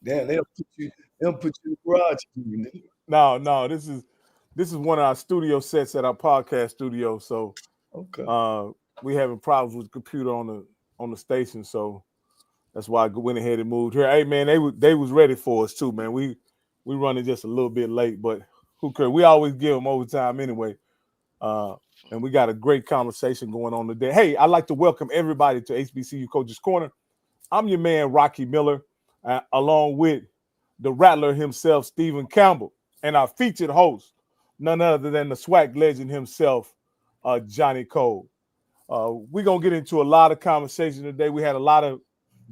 Damn, they'll put you in the garage again. No, this is one of our studio sets at our podcast studio. So Okay. we having problems with the computer on the station. So that's why I went ahead and moved here. Hey man, they was ready for us too, man. We running just a little bit late, but who cares? We always give them overtime anyway. Uh, and we got a great conversation going on today. Hey, I'd like to welcome everybody to HBCU Coaches Corner. I'm your man, Rocky Miller, along with the Rattler himself, Stephen Campbell, and our featured host, none other than the SWAC legend himself, Johnnie Cole. We're going to get into a lot of conversation today. We had a lot of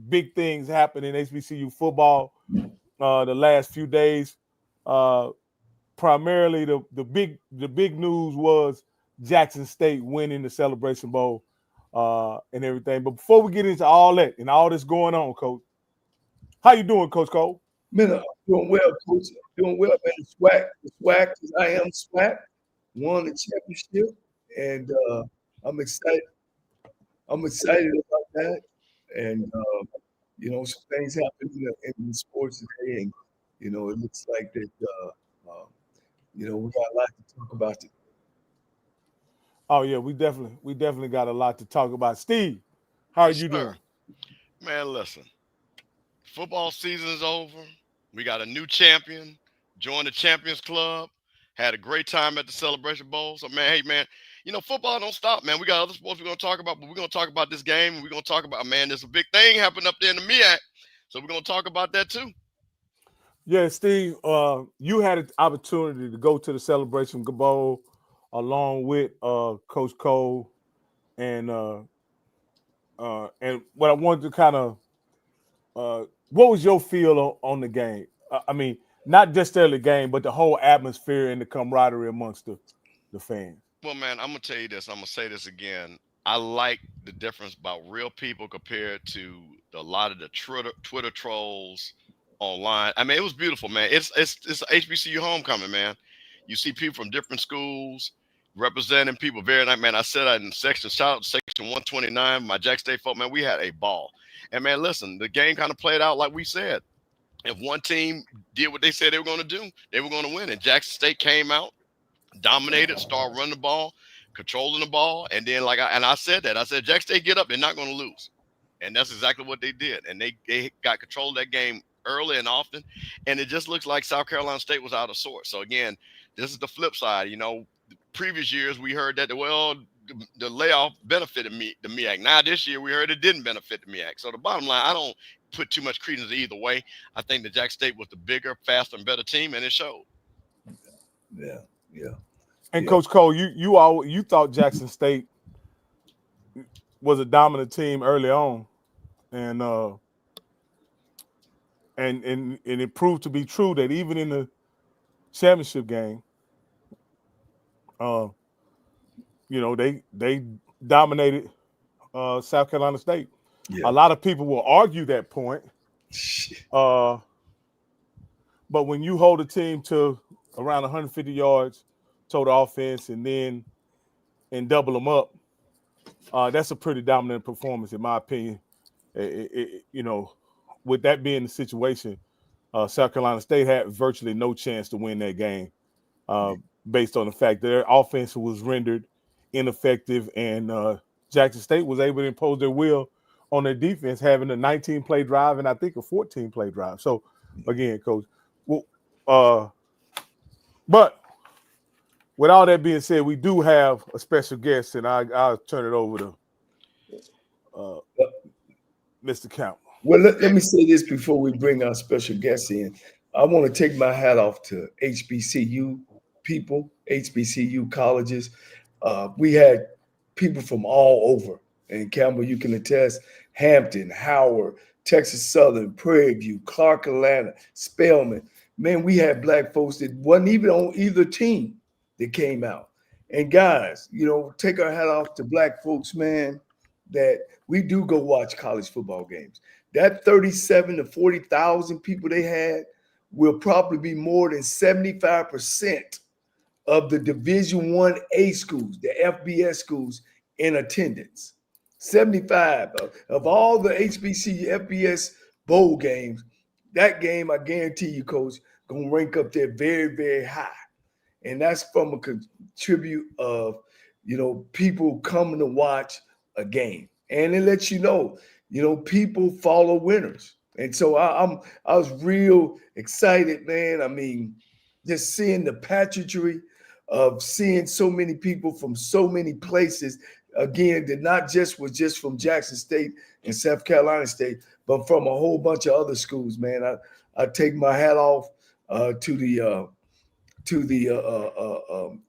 big things happen in HBCU football the last few days. Primarily, the big news was Jackson State winning the Celebration Bowl and everything. But before we get into all that and all this going on, Coach, how you doing, Coach Cole? Man, I'm doing well, Coach. Doing well, man. The SWAC, I am SWAC, won the championship, and I'm excited. I'm excited about that. And some things happen in the sports today, and it looks like that. We got a lot to talk about today. Oh yeah, we definitely got a lot to talk about. Steve, how are Yes, you sir. doing? Man, listen. Football season is over. We got a new champion. Joined the Champions Club. Had a great time at the Celebration Bowl. So, man, hey, man, football don't stop, man. We got other sports we're going to talk about, but we're going to talk about this game. And we're going to talk about, man, there's a big thing happening up there in the MEAC. So, we're going to talk about that, too. Yeah, Steve, you had an opportunity to go to the Celebration Bowl along with Coach Cole, and what I wanted to kind of, what was your feel on the game? I mean, not just the game, but the whole atmosphere and the camaraderie amongst the fans. Well, man, I'm going to tell you this. I'm going to say this again. I like the difference about real people compared to a lot of the Twitter trolls online. I mean, it was beautiful, man. It's HBCU homecoming, man. You see people from different schools representing people very nice, man. I said that in shout out to section 129, my Jack State folk, man. We had a ball. And man, listen, the game kind of played out like we said. If one team did what they said they were going to do, they were going to win. And Jackson State came out, dominated, started running the ball, controlling the ball, and then I said that. I said, Jack State, get up, they're not going to lose. And that's exactly what they did. And they got control of that game early and often. And it just looks like South Carolina State was out of sorts. So again, this is the flip side. Previous years we heard that the layoff benefited the MEAC. Now this year we heard it didn't benefit the MEAC. So the bottom line, I don't put too much credence either way. I think that Jack State was the bigger, faster, and better team, and it showed. Yeah. And Coach Cole, you thought Jackson State was a dominant team early on, and it proved to be true that even in the championship game, they dominated South Carolina State. Yeah. A lot of people will argue that point, but when you hold a team to around 150 yards total offense and double them up, that's a pretty dominant performance in my opinion. With that being the situation, South Carolina State had virtually no chance to win that game based on the fact that their offense was rendered ineffective, and Jackson State was able to impose their will on their defense, having a 19-play drive and I think a 14-play drive. So, again, Coach, but with all that being said, we do have a special guest, and I'll turn it over to Mr. Campbell. Well, let me say this before we bring our special guests in. I want to take my hat off to HBCU people, HBCU colleges. We had people from all over. And Campbell, you can attest, Hampton, Howard, Texas Southern, Prairie View, Clark Atlanta, Spelman. Man, we had black folks that wasn't even on either team that came out. And guys, take our hat off to black folks, man, that we do go watch college football games. That 37 to 40,000 people they had will probably be more than 75% of the Division I-A schools, the FBS schools, in attendance. 75 of all the HBCU FBS bowl games, that game, I guarantee you, Coach, gonna rank up there very, very high. And that's from a contribute of, people coming to watch a game. And it lets you know, people follow winners. And so I was real excited, man. I mean, just seeing the pageantry of seeing so many people from so many places. Again, that not just was just from Jackson State and South Carolina State, but from a whole bunch of other schools, man. I take my hat off to the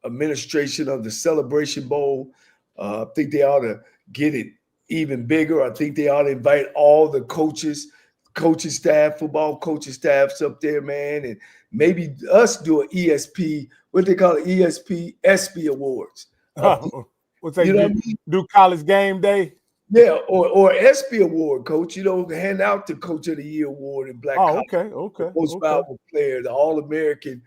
administration of the Celebration Bowl. I think they ought to get it even bigger. I think they ought to invite all the coaching staff, football coaching staffs up there, man, and maybe us do an ESP, what they call it, ESP SB Awards. What's that? Do college game day? Yeah, or SB Award, Coach. Hand out the Coach of the Year award in Black. Okay. Most valuable player, the All-American.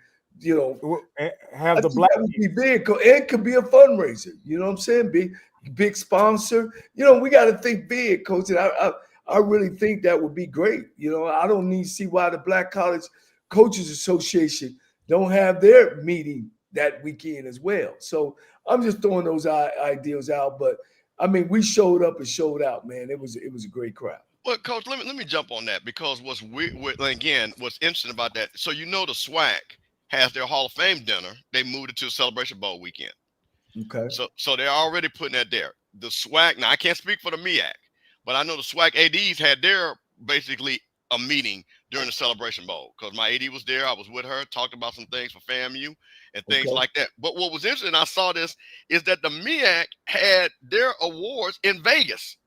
Have the black. That would be big. It could be a fundraiser. You know what I'm saying? Big sponsor. We got to think big, Coach. And I really think that would be great. I don't need to see why the Black College Coaches Association don't have their meeting that weekend as well. So I'm just throwing those ideas out. But I mean, we showed up and showed out, man. It was a great crowd. Well, Coach, let me jump on that, because what's interesting about that. So the SWAC has their Hall of Fame dinner. They moved it to Celebration Bowl weekend. Okay. So they're already putting that there. The SWAC, now I can't speak for the MEAC, but I know the SWAC ADs had their basically a meeting during the Celebration Bowl, because my AD was there. I was with her, talked about some things for FAMU and things like that. But what was interesting, I saw this, is that the MEAC had their awards in Vegas.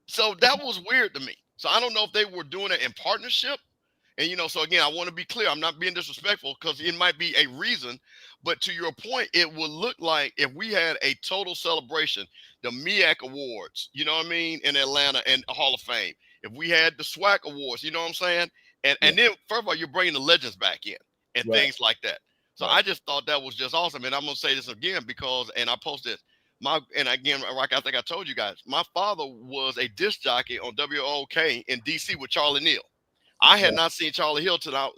So that was weird to me. So I don't know if they were doing it in partnership. And, so again, I want to be clear. I'm not being disrespectful, because it might be a reason. But to your point, it would look like if we had a total celebration, the MEAC Awards, you know what I mean, in Atlanta, and Hall of Fame. If we had the SWAC Awards, you know what I'm saying? And then, first of all, you're bringing the legends back in and things like that. So I just thought that was just awesome. And I'm going to say this again because, and I posted and again, Rock, I think I told you guys, my father was a disc jockey on WOK in DC with Charlie Neal. I had not seen Charlie Neal since I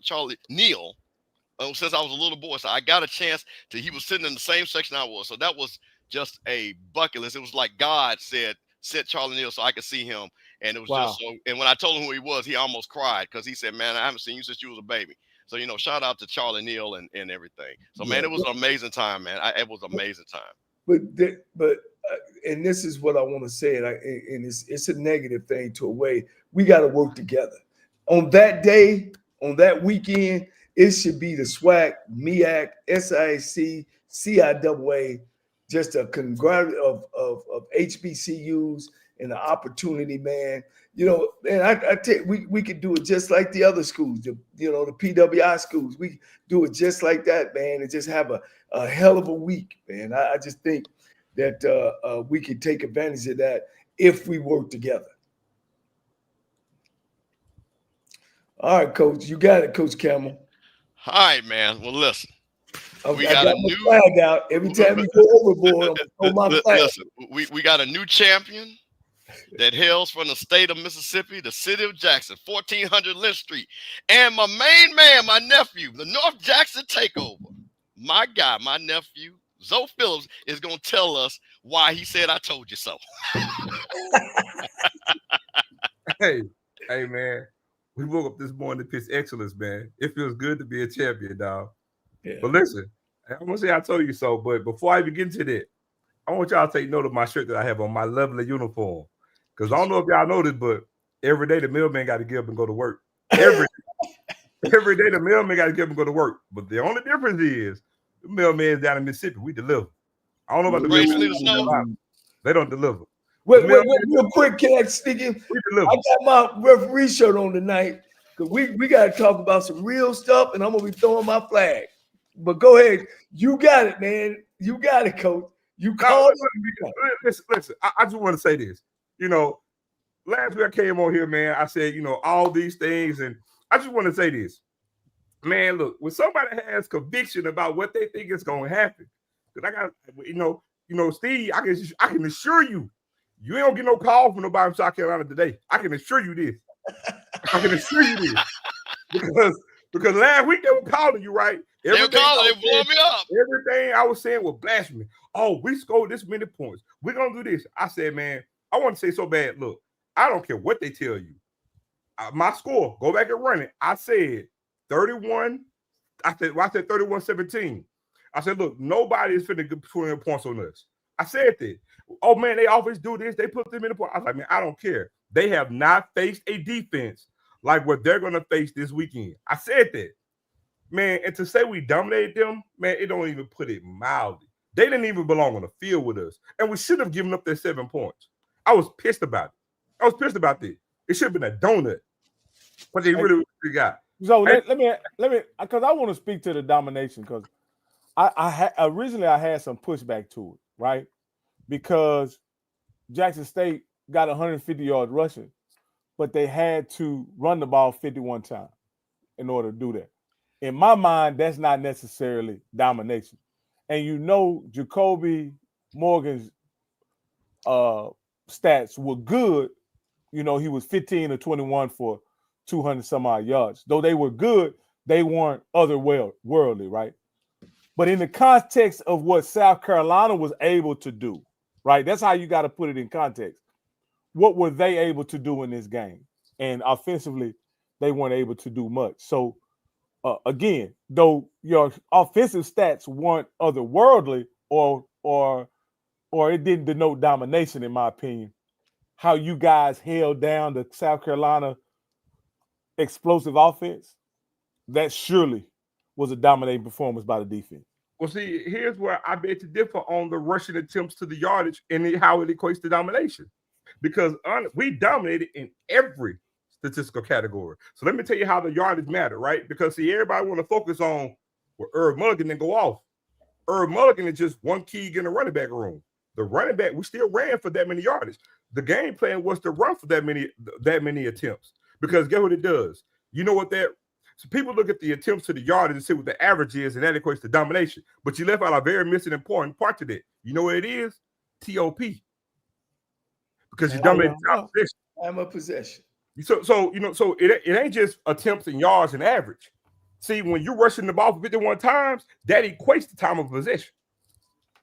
was a little boy. So I got a chance he was sitting in the same section I was. So that was just a bucket list. It was like God sent Charlie Neal so I could see him. And it was just so, and when I told him who he was, he almost cried, because he said, man, I haven't seen you since you was a baby. So, shout out to Charlie Neal and everything. So, man, it was an amazing time, man. It was an amazing time. But and this is what I want to say, and it's a negative thing to a way. We got to work together. On that day, on that weekend, it should be the SWAC, MEAC, SIAC, CIAA, just a conglomerate of HBCUs and the opportunity, man. And I tell you, we could do it just like the other schools, the PWI schools. We do it just like that, man, and just have a hell of a week, man. I just think that we could take advantage of that if we work together. All right, Coach. You got it, Coach Camel. All right, man. Well, listen. I got my flag out. Every time we go overboard, I'm my flag. Listen, we got a new champion that hails from the state of Mississippi, the city of Jackson, 1400 Lynch Street. And my main man, my nephew, the North Jackson Takeover. My guy, my nephew, Zoe Phillips, is going to tell us why he said I told you so. Hey, man. We woke up this morning to pitch excellence, man. It feels good to be a champion, dog. Yeah. But listen, I'm going to say I told you so, but before I even get into that, I want y'all to take note of my shirt that I have on, my lovely uniform. Because I don't know if y'all know this, but every day the mailman got to get up and go to work. Every day the mailman got to get up and go to work. But the only difference is the mailman's down in Mississippi. We deliver. I don't know about the mailman. They don't deliver. Wait, real quick, can I sneak in? I got my referee shirt on tonight because we got to talk about some real stuff, and I'm going to be throwing my flag. But go ahead. You got it, man. You got it, Coach. You called it. Listen, I just want to say this. Last week I came on here, man. I said, all these things, and I just want to say this. Man, look, when somebody has conviction about what they think is going to happen, because I got, Steve, I can assure you, you ain't gonna get no call from nobody from South Carolina today. I can assure you this. I can assure you this. Because last week they were calling you, right? They were calling, they blowing me up. Everything I was saying was blasphemy. Oh, we scored this many points. We're gonna do this. I said, man, I want to say so bad. Look, I don't care what they tell you. My score, go back and run it. I said 31. I said 31-17. I said, look, nobody is finna get 20 points on us. I said that. Oh man, they always do this. They put them in the point. I was like, man, I don't care. They have not faced a defense like what they're gonna face this weekend. I said that, man. And to say we dominated them, man, it don't even put it mildly. They didn't even belong on the field with us, and we should have given up their 7 points. I was pissed about it. I was pissed about that. It should have been a donut, but they really got. So let me, because I want to speak to the domination, because originally I had some pushback to it, right? Because Jackson State got 150 yards rushing, but they had to run the ball 51 times in order to do that. In my mind, that's not necessarily domination. And you know, Jacoby Morgan's stats were good. You know, he was 15 or 21 for 200 some odd yards. Though they were good, they weren't otherworldly, right? But in the context of what South Carolina was able to do, right? That's how you got to put it in context. What were they able to do in this game? And offensively, they weren't able to do much. So, again, though your offensive stats weren't otherworldly or it didn't denote domination, in my opinion, how you guys held down the South Carolina explosive offense, that surely was a dominating performance by the defense. Well, see, here's where I beg to differ on the rushing attempts to the yardage and how it equates to domination. Because we dominated in every statistical category. So let me tell you how the yardage matter, right? Because, see, everybody want to focus on where Irv Mulligan and go off. Irv Mulligan is just one key in the running back room. The running back, we still ran for that many yardage. The game plan was to run for that many attempts. Because guess what it does? You know what that – so people look at the attempts to the yardage and see what the average is, and that equates to domination. But you left out a very missing important part to that. You know what it is? TOP. Because you dominated time of possession. So you know, so it ain't just attempts and yards and average. See, when you're rushing the ball for 51 times, that equates to time of possession.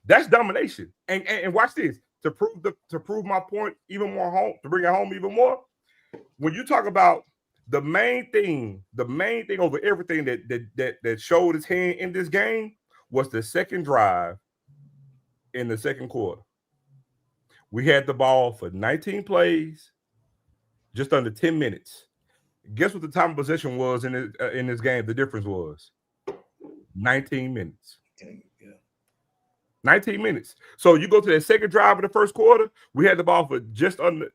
That's domination. And watch this. To prove my point even more home, to bring it home even more, when you talk about the main thing over everything that showed its hand in this game was the second drive in the second quarter. We had the ball for 19 plays, just under 10 minutes. Guess what the time of possession was in this game? The difference was 19 minutes. 19 minutes. So you go to that second drive of the first quarter, we had the ball for just under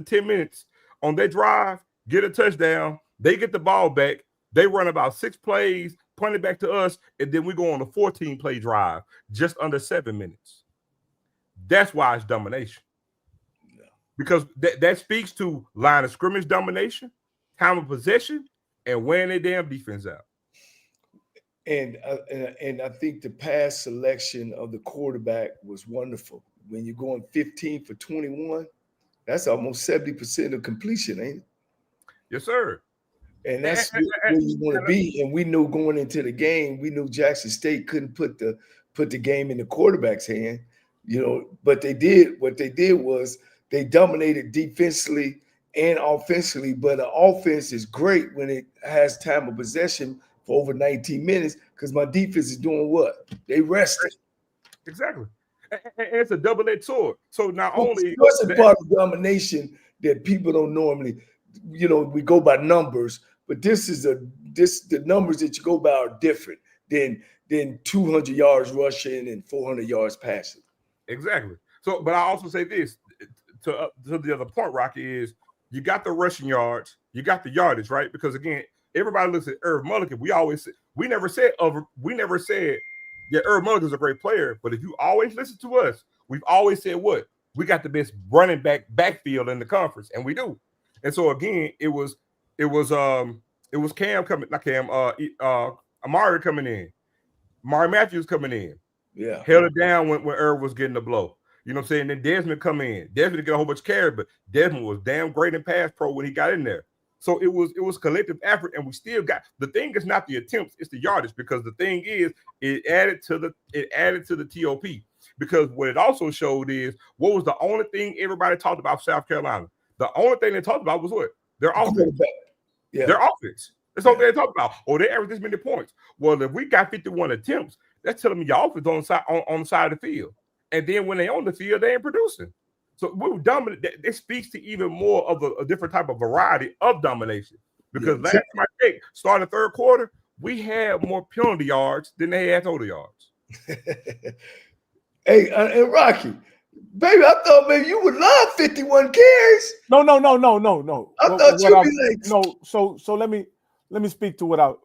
10 minutes on that drive, get a touchdown, they get the ball back, they run about 6 plays, punt it back to us, and then we go on a 14-play drive, just under 7 minutes. That's why it's domination. Because that speaks to line of scrimmage domination, time of possession, and wearing their damn defense out. And I think the pass selection of the quarterback was wonderful. When you're going 15 for 21, that's almost 70% of completion, ain't it? Yes, sir. And that's where you want to be. And we knew going into the game, we knew Jackson State couldn't put the game in the quarterback's hand, you know. But they did. What they did was they dominated defensively and offensively. But the offense is great when it has time of possession for over 19 minutes, because my defense is doing what? They rested. Exactly. And it's a double-edged sword. So not only what's a part of domination that people don't normally, you know, we go by numbers, but the numbers that you go by are different than 200 yards rushing and 400 yards passing. Exactly. So, but I also say this to the other point, Rocky, is you got the rushing yards, you got the yardage, right? Because again, everybody looks at Irv Mulligan. We never said that Irv Mulligan is a great player, but if you always listen to us, we've always said what? We got the best running backfield in the conference, and we do. And so again, it was Cam coming, not Cam, Amari coming in, Amari Matthews coming in. Yeah. Held it down when Irv was getting the blow. You know what I'm saying? Then Desmond come in. Desmond get a whole bunch of carries, but Desmond was damn great in pass pro when he got in there. So it was collective effort, and we still got the thing. Is not the attempts, it's the yardage, because the thing is it added to the TOP, because what it also showed is what was the only thing everybody talked about South Carolina. The only thing they talked about was what? Their offense. Yeah. Their offense. That's all they talked about. Oh, they averaged this many points. Well, if we got 51 attempts, that's telling me your offense on the side of the field. And then when they on the field, they ain't producing. So we were dominant. This speaks to even more of a different type of variety of domination. Because last time I checked, starting the third quarter, we had more penalty yards than they had total yards. Hey, and Rocky, baby, I thought maybe you would love 51 carries. No. I thought you'd be like, no. So let me speak to what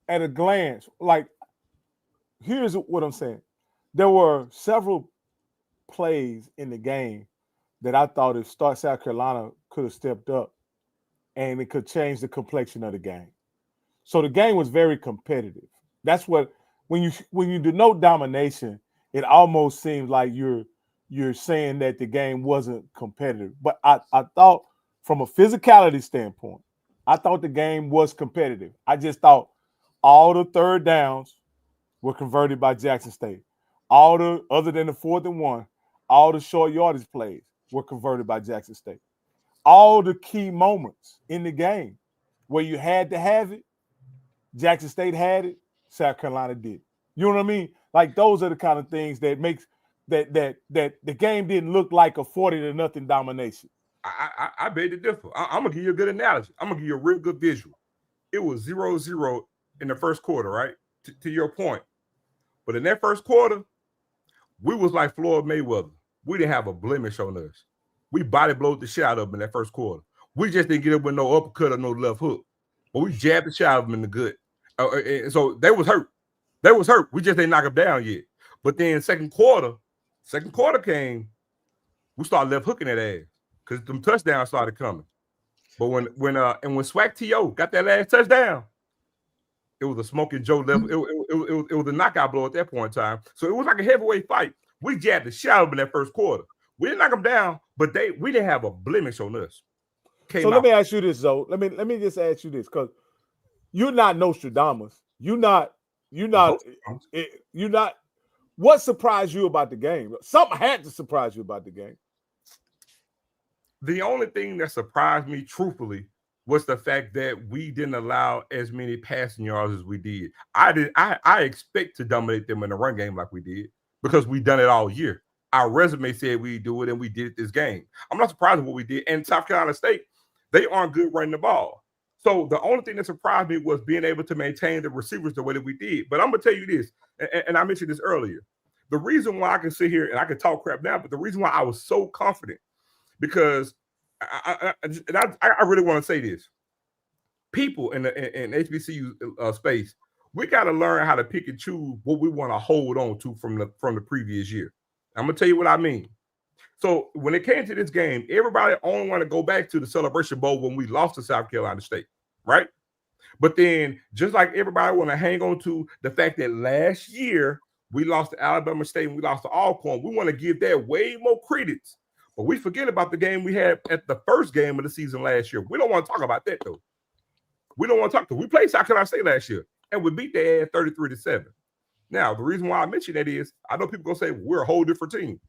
at a glance. Like, here's what I'm saying. There were several plays in the game that I thought if South Carolina could have stepped up, and it could change the complexion of the game. So the game was very competitive. That's what when you denote domination, it almost seems like you're saying that the game wasn't competitive. But I thought from a physicality standpoint, I thought the game was competitive. I just thought all the third downs were converted by Jackson State. Other than the 4th and 1, all the short yardage plays were converted by Jackson State. All the key moments in the game where you had to have it, Jackson State had it, South Carolina did. You know what I mean? Like, those are the kind of things that makes that the game didn't look like a 40-0 domination. I beg to differ. I'm gonna give you a good analogy. I'm gonna give you a real good visual. It was 0-0 in the first quarter, right? To your point. But in that first quarter, we was like Floyd Mayweather. We didn't have a blemish on us. We body blowed the shit out of them in that first quarter. We just didn't get up with no uppercut or no left hook. But we jabbed the shit out of them in the gut. So they was hurt. They was hurt. We just didn't knock them down yet. But then second quarter came, we started left hooking that ass because them touchdowns started coming. But when SWAC T.O. got that last touchdown, it was a smoking Joe level. It was a knockout blow at that point in time. So it was like a heavyweight fight. We jabbed the shit out of them in that first quarter. We didn't knock them down, but we didn't have a blemish on us. Let me ask you this, though. Let me just ask you this, because you're not Nostradamus. You're not. What surprised you about the game? Something had to surprise you about the game. The only thing that surprised me, truthfully, was the fact that we didn't allow as many passing yards as we did. I expect to dominate them in the run game like we did because we done it all year. Our resume said we do it, and we did it this game. I'm not surprised with what we did. And South Carolina State, they aren't good running the ball. So the only thing that surprised me was being able to maintain the receivers the way that we did. But I'm going to tell you this, and I mentioned this earlier. The reason why I can sit here and I can talk crap now, but the reason why I was so confident, because I really want to say this. People in HBCU space, we got to learn how to pick and choose what we want to hold on to from the previous year. I'm going to tell you what I mean. So when it came to this game, everybody only want to go back to the Celebration Bowl when we lost to South Carolina State, right? But then just like everybody want to hang on to the fact that last year we lost to Alabama State and we lost to Alcorn, we want to give that way more credence. But we forget about the game we had at the first game of the season last year. We don't want to talk about that, though. We don't want to talk to. We played South Carolina State last year, and we beat their ass 33-7. Now, the reason why I mention that is I know people gonna say we're a whole different team.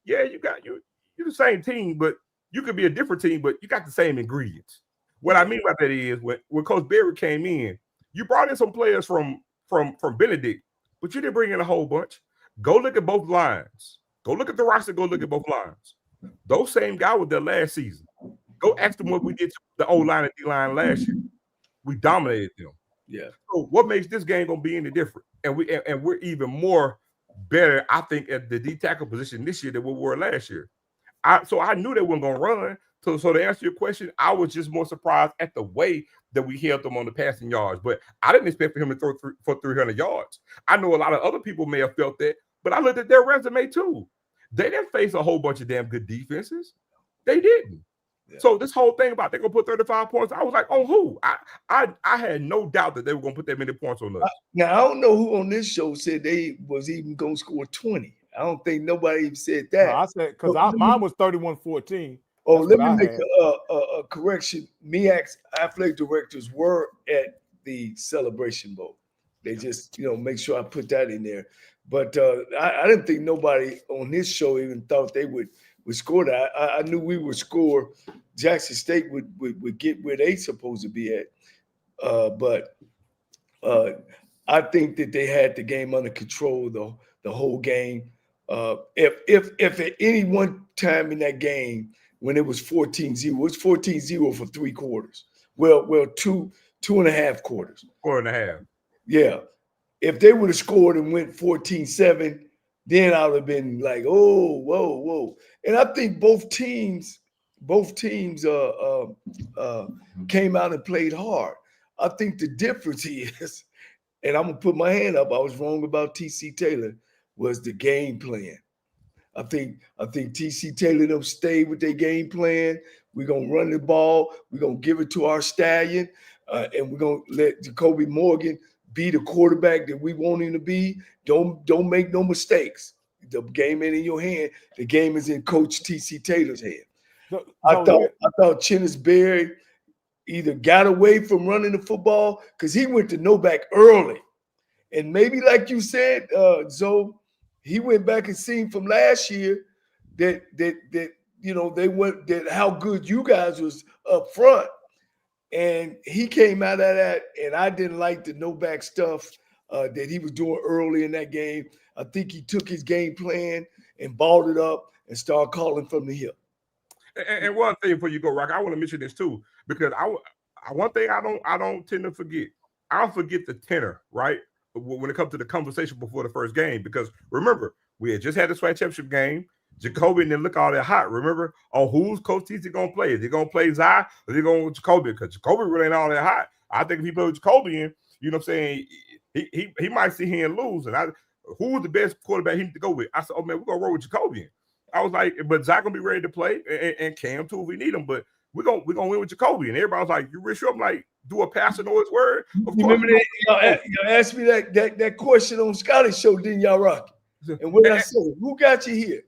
Yeah, you're the same team, but you could be a different team, but you got the same ingredients. What I mean by that is when Coach Berry came in, you brought in some players from Benedict, but you didn't bring in a whole bunch. Go look at both lines. Go look at the roster. Go look at both lines. Those same guys were there last season. Go ask them what we did to the O-line and D-line last year. We dominated them. Yeah. So what makes this game gonna be any different? And we're even more better, I think, at the D tackle position this year than we were last year. So I knew they weren't gonna run. So to answer your question, I was just more surprised at the way that we held them on the passing yards. But I didn't expect for him to throw for 300 yards. I know a lot of other people may have felt that, but I looked at their resume too. They didn't face a whole bunch of damn good defenses. They didn't. Yeah. So this whole thing about they're gonna put 35 points, I was like, on who? I had no doubt that they were gonna put that many points on us. Now I don't know who on this show said they was even gonna score 20. I don't think nobody even said that. No, I said because mine was 31-14. Oh, let me make a correction. MEAC's athletic directors were at the Celebration Bowl. They just, make sure I put that in there. But I didn't think nobody on this show even thought they would score that. I knew we would score. Jackson State would get where they supposed to be at. But I think that they had the game under control the whole game. If at any one time in that game when it was 14-0, it was 14-0 for 3 quarters. Well, 2.5 quarters. 4.5. Yeah. If they would have scored and went 14-7, then I would have been like, oh, whoa. And I think both teams came out and played hard. I think the difference is, and I'm gonna put my hand up, I was wrong about TC Taylor, was the game plan. I think TC Taylor them stayed with their game plan. We're gonna run the ball, we're gonna give it to our stallion, and we're gonna let Jacoby Morgan be the quarterback that we want him to be. Don't make no mistakes. The game ain't in your hand. The game is in Coach TC Taylor's hand. I thought Chennis Berry either got away from running the football because he went to no back early. And maybe like you said, Zoe, he went back and seen from last year that they went that how good you guys was up front. And he came out of that, and I didn't like the no back stuff that he was doing early in that game. I think he took his game plan and balled it up and started calling from the hip. And one thing before you go, Rock, I want to mention this too, because one thing I don't tend to forget. I'll forget the tenor, right? When it comes to the conversation before the first game, because remember, we had just had the SWAC championship game. Jacoby didn't look all that hot. Remember, on who's Coach TC going to play? Is he going to play Zai or is he going with Jacoby? Because Jacoby really ain't all that hot. I think if he plays with Jacoby in, you know what I'm saying, he might see him lose. And who's the best quarterback he need to go with? I said, oh, man, we're going to roll with Jacoby in. I was like, but Zai going to be ready to play, and Cam too if we need him. But we're gonna win with Jacoby. And everybody was like, you really sure? I'm like, do a passer know his word? Of you remember that, y'all asked me that question on Scotty's show, didn't y'all, Rocky? And what I said, who got you here?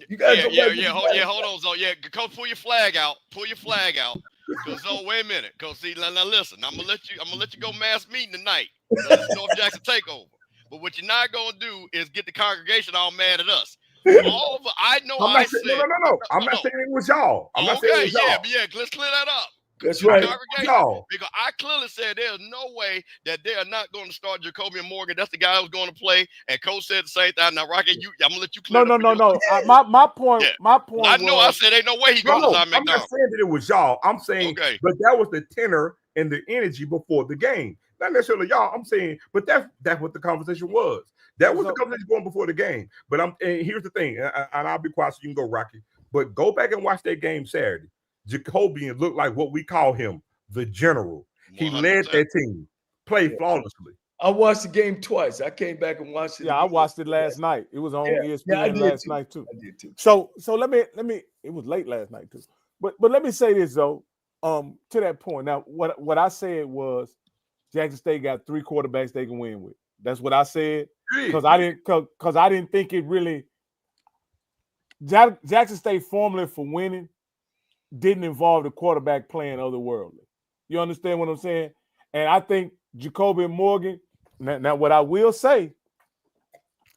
You got hold on, Zoe. Yeah, Coach, pull your flag out. Cause wait a minute. Cause see, now listen, I'm gonna let you go mass meeting tonight. North Jackson takeover. But what you're not gonna do is get the congregation all mad at us. No. I'm not saying it was y'all. I'm not saying it was y'all. Yeah. Let's clear that up. That's right. Y'all. Because I clearly said there's no way that they are not going to start Jacoby Morgan. That's the guy who's going to play. And Coach said the same thing. Now, Rocky, I'm gonna let you clear. No. My point. I know. I said ain't no way he's going to sign McDonald. I'm not saying that it was y'all. I'm saying, but that was the tenor and the energy before the game. Not necessarily y'all. I'm saying, but that's what the conversation was. That was the conversation going before the game. But and here's the thing, and I'll be quiet so you can go, Rocky. But go back and watch that game Saturday. Jacobian looked like what we call him, the general. 100%. He led that team, played flawlessly. I watched the game twice. I came back and watched it. Yeah, I watched it last night. It was on ESPN last night too. I did too. So let me. It was late last night too. But let me say this though. To that point. Now, what I said was Jackson State got 3 quarterbacks they can win with. That's what I said. Because I didn't think it really. Jackson State formula for winning didn't involve the quarterback playing otherworldly. You understand what I'm saying? And I think Jacoby Morgan. Now, what I will say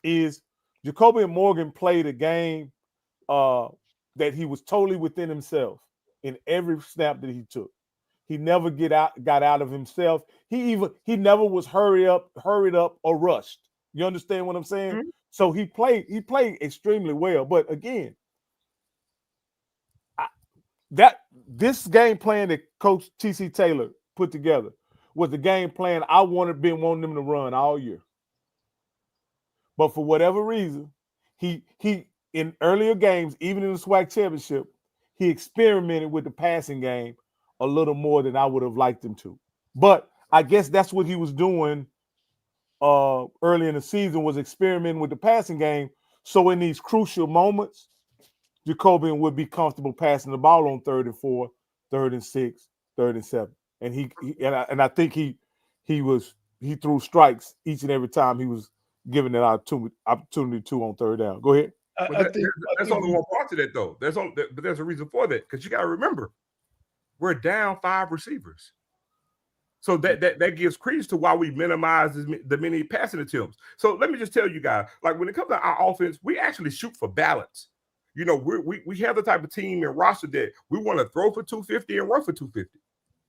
is Jacoby Morgan played a game that he was totally within himself in every snap that he took. He never got out of himself. He never was hurried up or rushed. You understand what I'm saying? Mm-hmm. So he played extremely well. But again, this game plan that Coach TC Taylor put together was the game plan I been wanting them to run all year. But for whatever reason, he in earlier games, even in the SWAC championship, he experimented with the passing game a little more than I would have liked him to. But I guess that's what he was doing early in the season, was experimenting with the passing game. So in these crucial moments, Jacobian would be comfortable passing the ball on 3rd and 4, 3rd and 6, 3rd and 7. And I think he threw strikes each and every time he was given that opportunity to on 3rd down. Go ahead. That's only one part to that, though. But there's a reason for that, because you got to remember, we're down 5 receivers. So that gives credence to why we minimize the many passing attempts. So let me just tell you guys, like when it comes to our offense, we actually shoot for balance. You know, we have the type of team and roster that we want to throw for 250 and run for 250.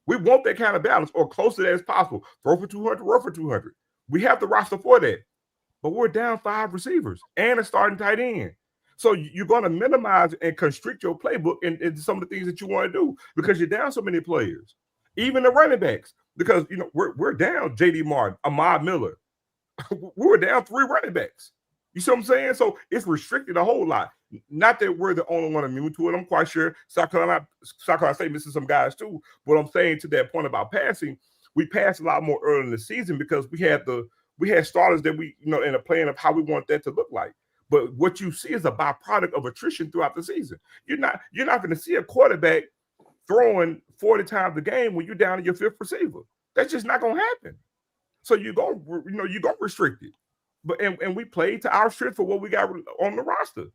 We want that kind of balance, or close to that as possible. Throw for 200, run for 200. We have the roster for that. But we're down 5 receivers and a starting tight end. So you're going to minimize and constrict your playbook into some of the things that you want to do, because you're down so many players. Even the running backs, because, you know, we're down J.D. Martin, Ahmad Miller. We were down 3 running backs. You see what I'm saying? So it's restricted a whole lot. Not that we're the only one immune to it. I'm quite sure South Carolina State missing some guys too. But I'm saying, to that point about passing, we passed a lot more early in the season because we had starters that we, you know, in a plan of how we want that to look like. But what you see is a byproduct of attrition throughout the season. You're not going to see a quarterback throwing 40 times a game when you're down to your 5th receiver. That's just not going to happen. So you're going to restrict it. But and we played to our strength for what we got on the roster.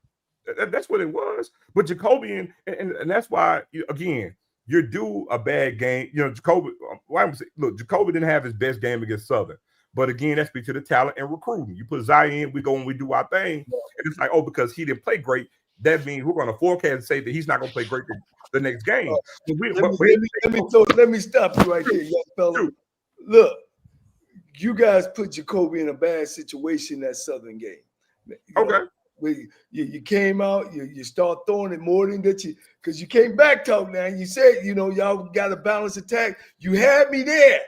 That's what it was. But Jacoby, and that's why, again, you're due a bad game. You know, Jacoby didn't have his best game against Southern. But again, that speaks to the talent and recruiting. You put Zion, we go and we do our thing. And it's like, oh, because he didn't play great, that means we're going to forecast and say that he's not going to play great the next game. Let me stop you right there, young fella. Look, you guys put Jacoby in a bad situation that Southern game. Okay. You came out, you start throwing it more than that, because you came back talking now, and you said, you know, y'all got a balanced attack. You had me there.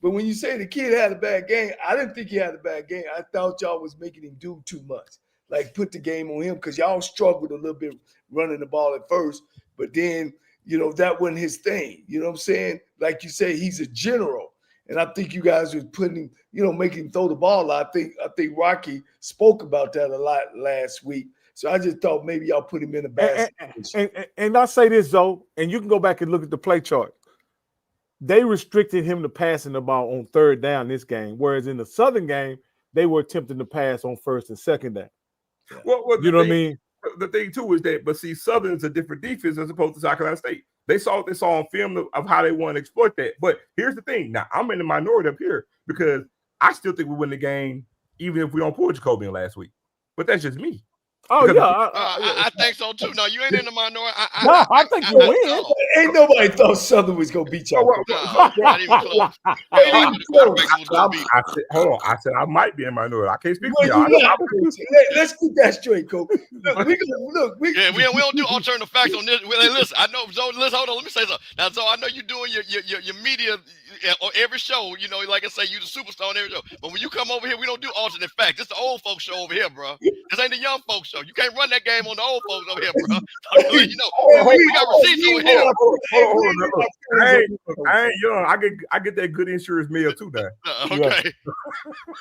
But when you say the kid had a bad game, I didn't think he had a bad game. I thought y'all was making him do too much. Like, put the game on him, because y'all struggled a little bit running the ball at first. But then, you know, that wasn't his thing. You know what I'm saying? Like you say, he's a general. And I think you guys was putting him, you know, making him throw the ball. I think Rocky spoke about that a lot last week. So I just thought maybe y'all put him in a bad situation. And I'll say this, though, and you can go back and look at the play chart. They restricted him to passing the ball on 3rd down this game, whereas in the Southern game, they were attempting to pass on 1st and 2nd down. Well, you know what I mean? The thing, too, is that, but see, Southern's a different defense as opposed to South Carolina State. They saw on film of how they want to exploit that. But here's the thing. Now, I'm in the minority up here because I still think we win the game even if we don't pull Jacoby in last week. But that's just me. Oh, because I think so, too. No, you ain't in the minority. I think you win. Ain't nobody thought Southern was going to beat y'all. Not even close. Hold on. I said I might be in minority. I can't speak for y'all. y'all. Let's keep that straight, Coach. We don't do alternative facts on this. Listen, I know. So listen, hold on. Let me say something. Now, so I know you're doing your media on every show. You know, like I say, you the superstar on every show. But when you come over here, we don't do alternate facts. It's the old folks show over here, bro. This ain't the young folks show. You can't run that game on the old folks over here, bro. You know, we got receipts over here. I ain't young. I get that good insurance mail too, now. Okay.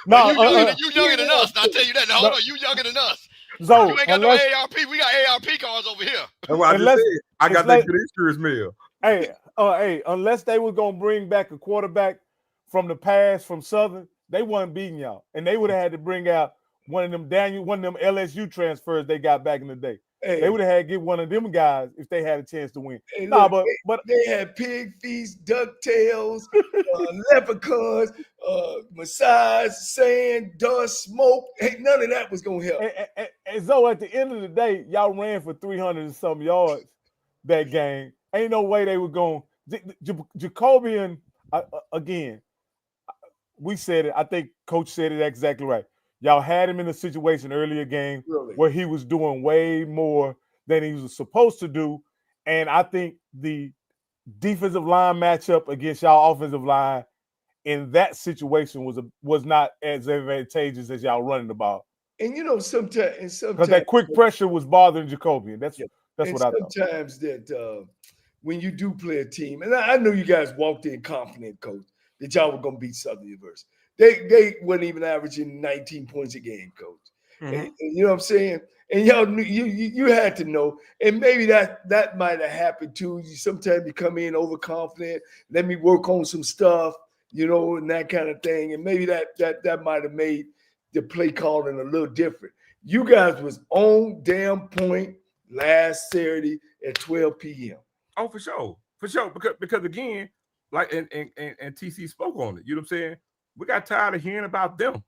No, you younger than us. I'll tell you that. Now, hold on, you younger than us. So you ain't got no ARP. We got ARP cards over here. That's what I just said. I got that good insurance mail. Hey, unless they were gonna bring back a quarterback from the past from Southern, they wasn't beating y'all, and they would have had to bring out one of them LSU transfers they got back in the day. Hey, they would have had to get one of them guys if they had a chance to win. Hey, but they had pig feet, ducktails, leprechauns, massage, sand, dust, smoke. Hey, none of that was gonna help. And so at the end of the day, y'all ran for 300 and some yards that game. Ain't no way they were going. Jacobian, again, we said it. I think Coach said it exactly right. Y'all had him in a situation earlier game where he was doing way more than he was supposed to do. And I think the defensive line matchup against y'all offensive line in that situation was not as advantageous as y'all running the ball. And you know, sometimes because that quick pressure was bothering Jacoby. That's what I thought. Sometimes that when you do play a team, and I know you guys walked in confident, Coach, that y'all were gonna beat Southern University. They weren't even averaging 19 points a game, Coach. Mm-hmm. And you know what I'm saying? And y'all knew, you had to know, and maybe that might have happened too. Sometimes you come in overconfident, let me work on some stuff, you know, and that kind of thing. And maybe that might have made the play calling a little different. You guys was on damn point last Saturday at 12 p.m. Oh, for sure. Because again, like and TC spoke on it. You know what I'm saying? We got tired of hearing about them.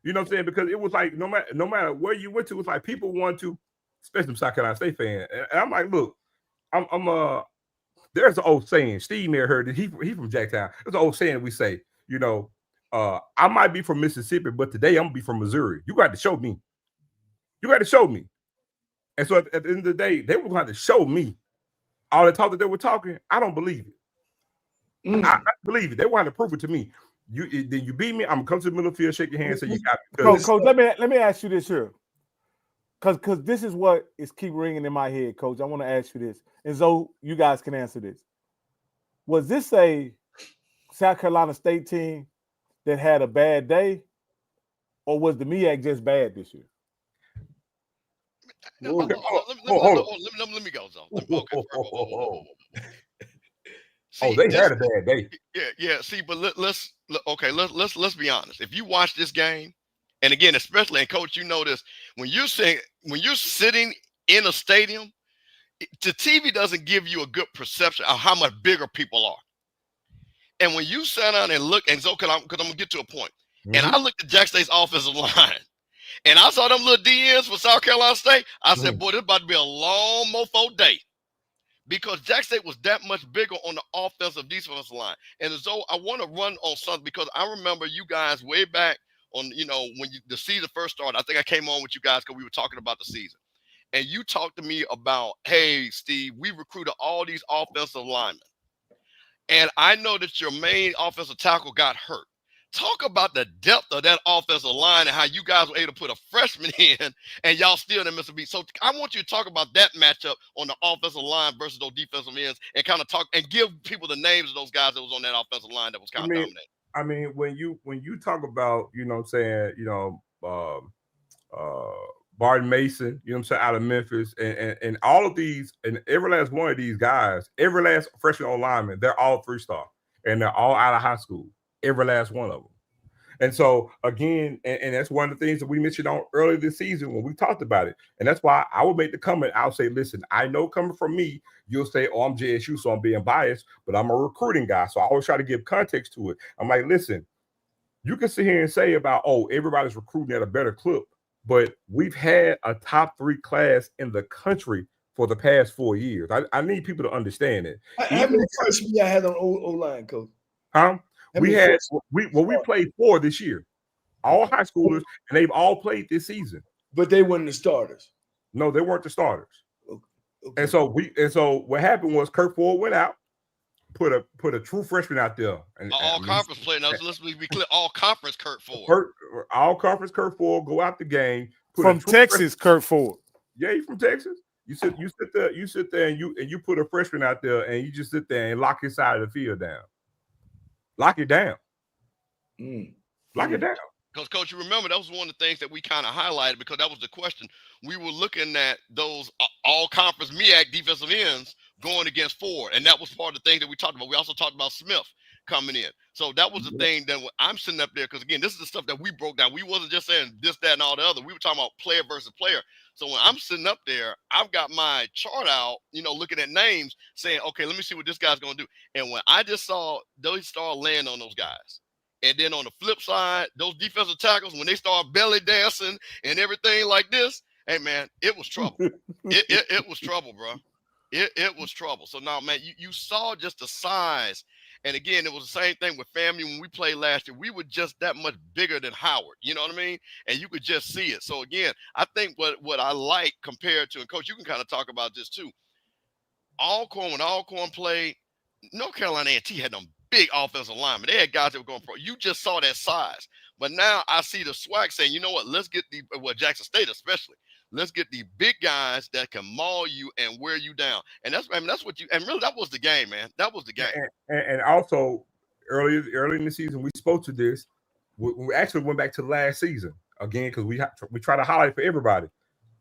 You know what I'm saying? Because it was like no matter where you went to, it was like people want to, especially South Carolina State fan. And I'm like, look, there's an old saying. Steve may have heard it. He from Jacktown. There's an old saying we say, I might be from Mississippi, but today I'm gonna be from Missouri. You got to show me. And so at the end of the day, they were going to have to show me all the talk that they were talking. I don't believe it. I believe it. They wanted to prove it to me. Then you beat me. I'm gonna come to the middle field, shake your hand, say you got me. Coach, let me ask you this here, because this is what is keep ringing in my head, Coach. I want to ask you this, and so you guys can answer this. Was this a South Carolina State team that had a bad day, or was the MEAC just bad this year? Let me go, Zoe. See, they had a bad day. Yeah. See, but let's be honest. If you watch this game, and again, especially, and Coach, you know this, when you're sitting in a stadium, the TV doesn't give you a good perception of how much bigger people are. And when you sit down and look, and so because I'm gonna get to a point, and I looked at Jack State's offensive line, and I saw them little DNs for South Carolina State. I said, boy, this about to be a long mofo day. Because Jack State was that much bigger on the offensive defensive line. And so I want to run on something because I remember you guys way back on, when the season first started. I think I came on with you guys because we were talking about the season. And you talked to me about, hey, Steve, we recruited all these offensive linemen. And I know that your main offensive tackle got hurt. Talk about the depth of that offensive line and how you guys were able to put a freshman in and y'all still didn't miss a beat. So I want you to talk about that matchup on the offensive line versus those defensive ends and kind of talk and give people the names of those guys that was on that offensive line that was kind of dominating. I mean, when you talk about, Barton Mason, out of Memphis, and all of these, and every last one of these guys, every last freshman on lineman, they're all 3-star and they're all out of high school. Every last one of them. And so, again, and that's one of the things that we mentioned on earlier this season when we talked about it. And that's why I would make the comment. I'll say, listen, I know coming from me, you'll say, oh, I'm JSU, so I'm being biased, but I'm a recruiting guy. So I always try to give context to it. I'm like, listen, you can sit here and say about, oh, everybody's recruiting at a better clip, but we've had a top 3 class in the country for the past 4 years. I need people to understand it. How many freshmen y'all had on O-line, Coach? We played 4 this year, all high schoolers, and they've all played this season. But they weren't the starters. No, they weren't the starters. Okay. And so what happened was Kurt Ford went out, put a true freshman out there. All conference play. Now let's be clear. All conference Kurt Ford. All conference Kurt Ford go out the game. From Texas, Kurt Ford. Yeah, he's from Texas. You sit there and you put a freshman out there and you just sit there and lock his side of the field down. Lock it down. Lock it down. Because, Coach, you remember that was one of the things that we kind of highlighted because that was the question. We were looking at those all-conference MEAC defensive ends going against Ford, and that was part of the thing that we talked about. We also talked about Smith coming in. So that was the thing that I'm sitting up there because, again, this is the stuff that we broke down. We wasn't just saying this, that, and all the other. We were talking about player versus player. So when I'm sitting up there, I've got my chart out, looking at names, saying, okay, let me see what this guy's going to do. And when I just saw those start laying on those guys, and then on the flip side, those defensive tackles, when they start belly dancing and everything like this, hey, man, it was trouble. it was trouble, bro. It was trouble. So now, man, you saw just the size. And again, it was the same thing with FAMU when we played last year. We were just that much bigger than Howard. You know what I mean? And you could just see it. So again, I think what I like compared to, and Coach, you can kind of talk about this too. When Alcorn played, North Carolina A&T had them big offensive linemen. They had guys that were going pro. You just saw that size. But now I see the SWAC saying, you know what? Let's get Jackson State especially. Let's get the big guys that can maul you and wear you down. And that's what and really that was the game, man. That was the game. And also early in the season, we spoke to this. We actually went back to last season again because we try to highlight for everybody.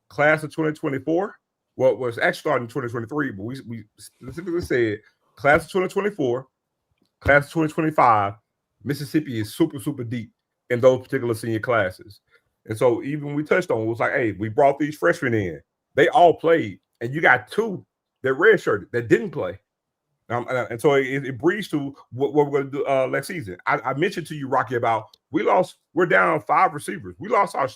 Class of 2024. Well, it was actually starting in 2023, but we specifically said class of 2024, class of 2025. Mississippi is super, super deep in those particular senior classes. And so even we touched on, it was like, hey, we brought these freshmen in. They all played, and you got 2 that redshirted that didn't play. And so it breeds to what we're going to do next season. I mentioned to you, Rocky, about we're down 5 receivers. We lost our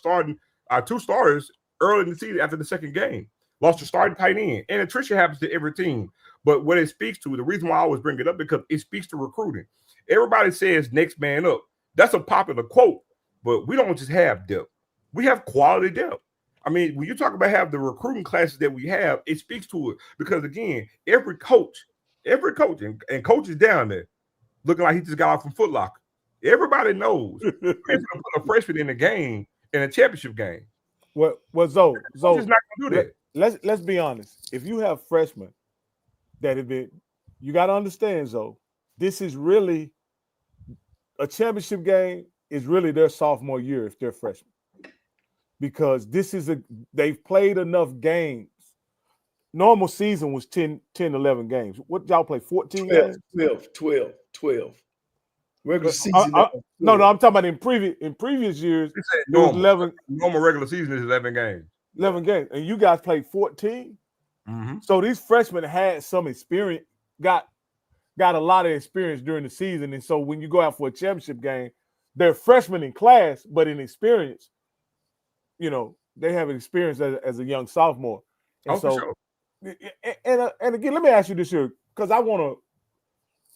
2 starters early in the season after the second game. Lost the starting tight end. And attrition happens to every team. But what it speaks to, the reason why I always bring it up, because it speaks to recruiting. Everybody says next man up. That's a popular quote, but we don't just have depth. We have quality depth. I mean, when you talk about have the recruiting classes that we have, it speaks to it. Because, again, every coach, and coaches down there looking like he just got off from Foot Locker. Everybody knows we're going to put a freshman in the game, in a championship game. Well, Zoe, just not going to do that. Let's be honest. If you have freshmen that have been, you got to understand, Zoe, this is really a championship game is really their sophomore year if they're freshmen. Because they've played enough games. Normal season was 10, 11 games. What y'all play, 14 games? 12. Regular season. No, I'm talking about in previous years. It was 11. Normal regular season is 11 games. 11 games. And you guys played 14? Mm-hmm. So these freshmen had some experience, got a lot of experience during the season. And so when you go out for a championship game, they're freshmen in class, but in experience, they have experience as a young sophomore. And for sure. And again, let me ask you this here, because I want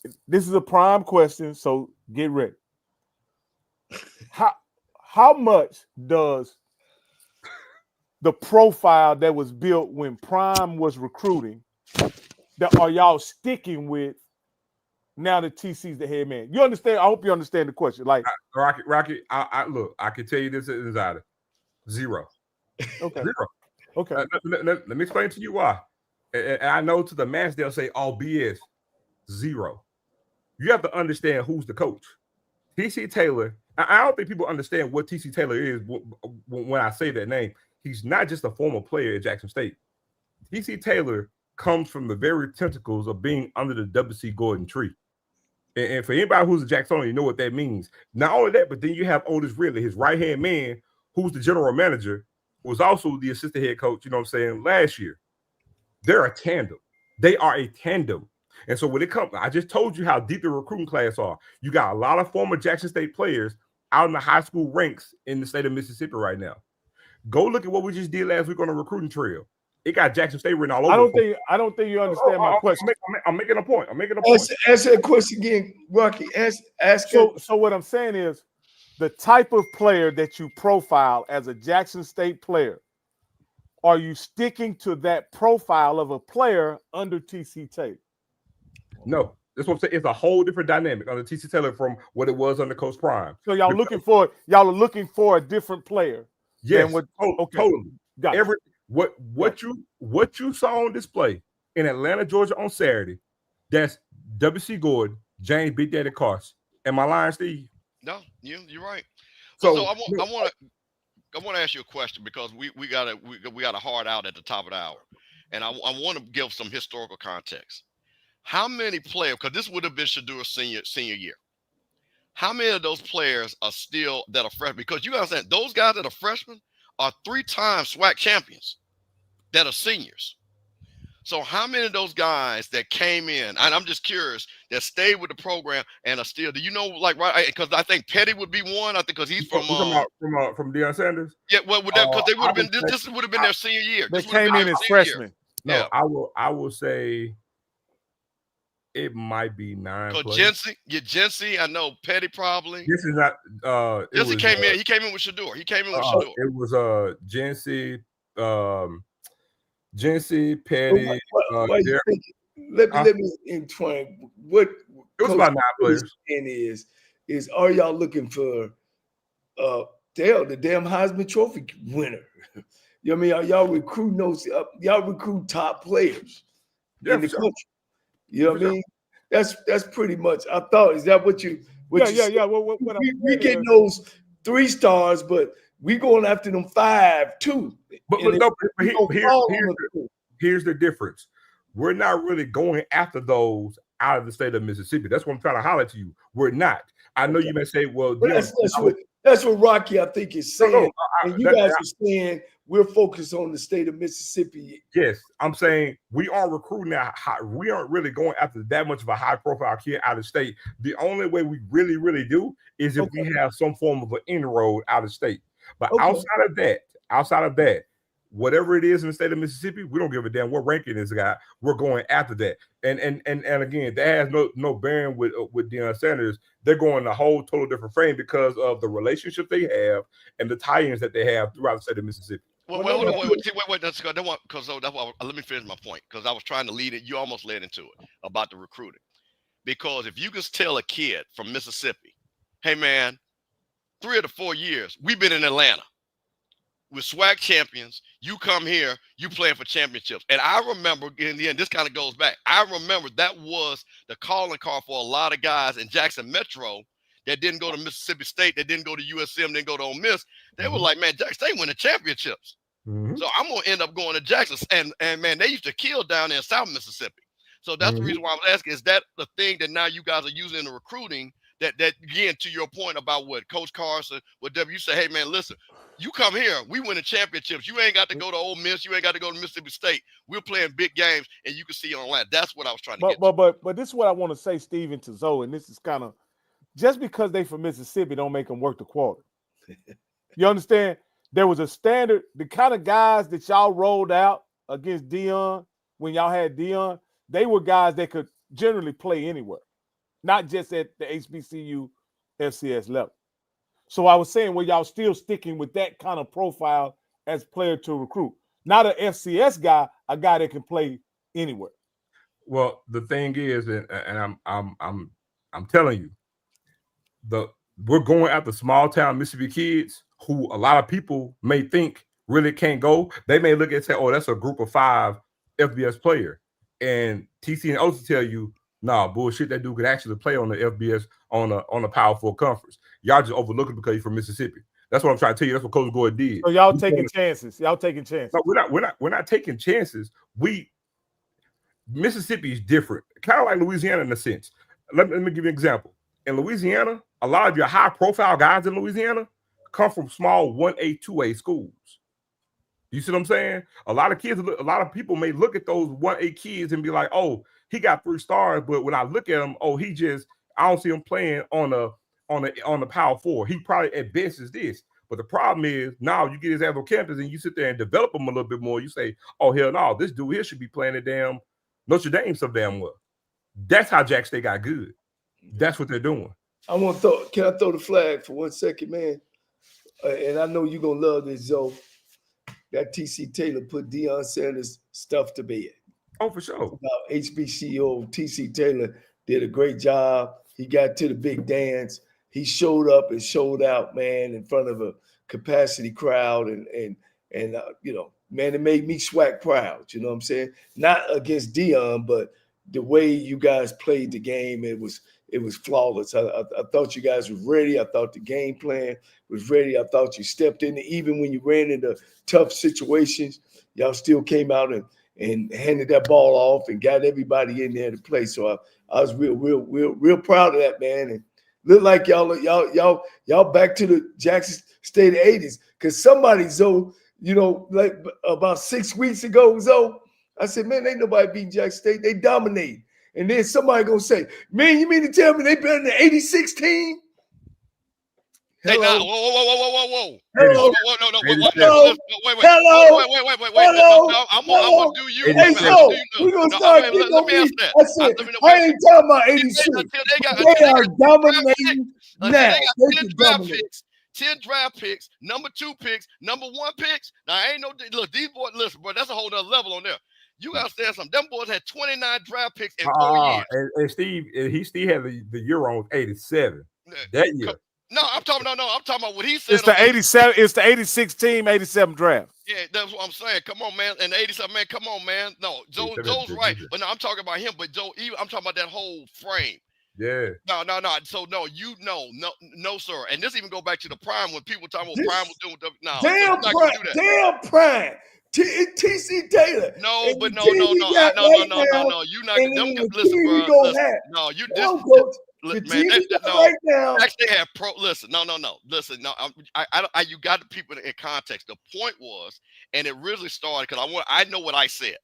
to. This is a prime question, so get ready. How much does the profile that was built when Prime was recruiting that are y'all sticking with now that TC's the head man? You understand? I hope you understand the question. Like Rocky, I can tell you this insider. 0. Okay. 0. Okay. Let me explain to you why. And I know to the mass they'll say all BS. 0. You have to understand who's the coach. TC Taylor. I don't think people understand what TC Taylor is when I say that name. He's not just a former player at Jackson State. TC Taylor comes from the very tentacles of being under the W.C. Gordon tree. And for anybody who's a Jacksonian, you know what that means. Not only that, but then you have Otis Ridley, his right-hand man, who's the general manager, was also the assistant head coach, last year. They're a tandem. They are a tandem. And so when it comes, I just told you how deep the recruiting class are. You got a lot of former Jackson State players out in the high school ranks in the state of Mississippi right now. Go look at what we just did last week on the recruiting trail. It got Jackson State written all over. I don't think you understand my question. I'm making a point. Answer that question again, Rocky. Ask. So what I'm saying is, the type of player that you profile as a Jackson State player, are you sticking to that profile of a player under TC Taylor? No, that's what I'm saying. It's a whole different dynamic under TC Taylor from what it was under Coach Prime. So y'all are looking for a different player. Yes, okay. Totally. Got it. What you saw on display in Atlanta, Georgia on Saturday, that's W.C. Gordon, James Big Daddy Carson. Am I lying, Steve? No, you're right. So I want to ask you a question, because we got a hard out at the top of the hour, and I want to give some historical context. How many players? Because this would have been Shadur's senior year. How many of those players are still that are freshmen? Because you understand, those guys that are freshmen are 3-time SWAC champions that are seniors. So how many of those guys that came in, and I'm just curious, that stayed with the program and are still, do you know, like, right? Because I think Petty would be one. I think because he's from Deion Sanders. Yeah, well, because they would have been this would have been their senior year. They came in as freshmen. No, yeah. I will say it might be 9. Jency, I know Petty probably. This is not. Jency came in. He came in with Shador. It was Jency. Jency, Petty. Let me entwine. What it was about 9 players. Is are y'all looking for the damn Heisman Trophy winner? You know what I mean? Are y'all recruiting y'all recruit top players in the country? You know what I mean? That's pretty much. I thought, is that what you? Yeah. We getting those 3 stars, but we going after them 5 too. But here's the difference. We're not really going after those out of the state of Mississippi. That's what I'm trying to holler to you. We're not. I know you may say, well, that's what Rocky, I think, is saying. And you guys are saying we're focused on the state of Mississippi. Yes, I'm saying we aren't recruiting we aren't really going after that much of a high-profile kid out of state. The only way we really, really do is if we have some form of an inroad out of state. But outside of that, whatever it is in the state of Mississippi, we don't give a damn what ranking this guy. We're going after that. And again, that has no bearing with Deion Sanders. They're going a whole total different frame because of the relationship they have and the tie-ins that they have throughout the state of Mississippi. Wait, that's good. Let me finish my point because I was trying to lead it. You almost led into it about the recruiting. Because if you can tell a kid from Mississippi, hey man, 3 of the 4 years we've been in Atlanta. We're SWAC champions. You come here, you playing for championships. And I remember, in the end, this kind of goes back. I remember that was the calling card for a lot of guys in Jackson Metro that didn't go to Mississippi State, that didn't go to USM, didn't go to Ole Miss. They were like, man, Jackson State winning championships. So I'm going to end up going to Jackson. And man, they used to kill down there in South Mississippi. So that's the reason why I was asking, is that the thing that now you guys are using in the recruiting that again, to your point about what Coach Carson, what W, you say, hey man, listen, you come here, we winning championships. You ain't got to go to Ole Miss. You ain't got to go to Mississippi State. We're playing big games, and you can see it online. That's what I was trying to get to. But this is what I want to say, Steven, to Zoe, and this is kind of, just because they from Mississippi don't make them work the quarter. You understand? There was a standard, the kind of guys that y'all rolled out against Deion, when y'all had Deion, they were guys that could generally play anywhere, not just at the HBCU FCS level. So I was saying, well, y'all still sticking with that kind of profile as player to recruit. Not an FCS guy, a guy that can play anywhere. Well, the thing is, and I'm telling you, we're going after small town Mississippi kids who a lot of people may think really can't go. They may look at and say, oh, that's a group of 5 FBS player. And TC and OC tell you, nah, bullshit, that dude could actually play on the FBS on a Power 4 conference. Y'all just overlook it because he's from Mississippi. That's what I'm trying to tell you. That's what Coach Gordon did. So y'all taking chances. Y'all taking chances. No, we're not taking chances. Mississippi is different, kind of like Louisiana in a sense. Let me give you an example. In Louisiana, a lot of your high-profile guys in Louisiana come from small 1A, 2A schools. You see what I'm saying? A lot of people may look at those 1A kids and be like, oh, he got 3 stars, but when I look at him, oh, I don't see him playing on the Power 4. He probably at best is this. But the problem is now you get his ass on campus and you sit there and develop him a little bit more. You say, oh, hell no, this dude here should be playing the damn Notre Dame so damn well. That's how Jack State got good. That's what they're doing. Can I throw the flag for 1 second, man? And I know you're going to love this, Zoe. That TC Taylor put Deion Sanders' stuff to bed. Oh, for sure. About HBCU, TC Taylor did a great job. He got to the big dance. He showed up and showed out, man, in front of a capacity crowd. And you know, man, it made me SWAC proud. You know what I'm saying? Not against Deion, but the way you guys played the game, it was flawless. I thought you guys were ready. I thought the game plan was ready. I thought you stepped in. Even when you ran into tough situations, y'all still came out and handed that ball off and got everybody in there to play. So I was real proud of that, man. And look like y'all back to the Jackson State 80s. Because somebody, Zoe, you know, like about 6 weeks ago, Zoe, I said, man, ain't nobody beating Jackson State. They dominate. And then somebody gonna say, man, you mean to tell me they better than the 86 team? Hey, Hello. Whoa. Hello. No. Hello. Wait. Hello. Wait. Hello. I'm gonna do you. Hey, so we're gonna start getting on me. I said, I ain't talking about 86. They are dominating now. They got 10 draft picks, number 2 picks, number 1 picks. Now, ain't no look, these boys, listen, bro, that's a whole other level on there. You gotta understand something. Them boys had 29 draft picks in 4 years. And Steve, he still had the year on 87 that year. No, I'm talking about what he said. It's the 87. It's the 86 team, 87 draft. Yeah, that's what I'm saying. Come on, man. And 87, man. Come on, man. No, Joe's right. But no, I'm talking about him. But Joe, I'm talking about that whole frame. Yeah. No. So no, no, sir. And this even go back to the prime when people talking about prime was doing the Damn prime. TC Taylor. No, And but the no. team we got right now, You not and them. then the Listen, team we bro. gonna Listen. have. No, you No, just coach. The man. team we got No, right now. actually have pro. Listen, no. Listen, no. You got the people in context. The point was, and it really started because I know what I said.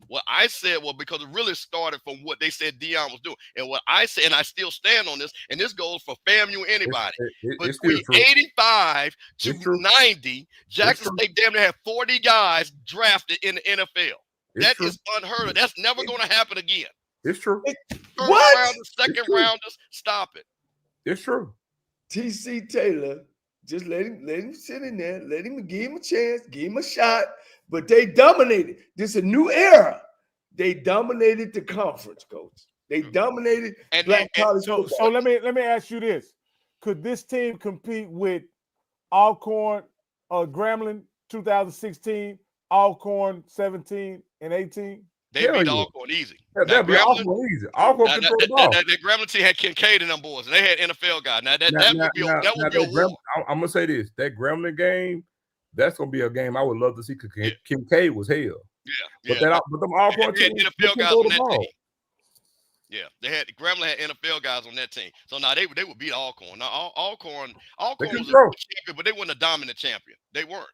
What I said was because it really started from what they said Deion was doing. And what I said, and I still stand on this, and this goes for FAMU anybody. It's still Between true. 85 to It's true. 90, Jackson true. State damn near had 40 guys drafted in the NFL. It's That true. is unheard of. That's never going to happen again. It's true. First rounders, second rounders, stop it. It's true. TC Taylor, just let him sit in there, give him a chance, give him a shot. But they dominated. This is a new era. They dominated the conference, coach. They dominated black college football. So let me ask you this: could this team compete with Alcorn, Grambling 2016, Alcorn 17 and 18? They beat Alcorn easy. That'd be Alcorn easy. Alcorn can throw the ball. That Grambling team had Kincaid and them boys, and they had NFL guys. Now that would be a war. I'm gonna say this: that Grambling game, that's gonna be a game I would love to see. Kincaid was hell. But them Alcorn team, NFL guys on that team. Yeah, Grambling had NFL guys on that team. So now they would beat Alcorn. Now Alcorn was a champion, but they weren't a dominant champion. They weren't.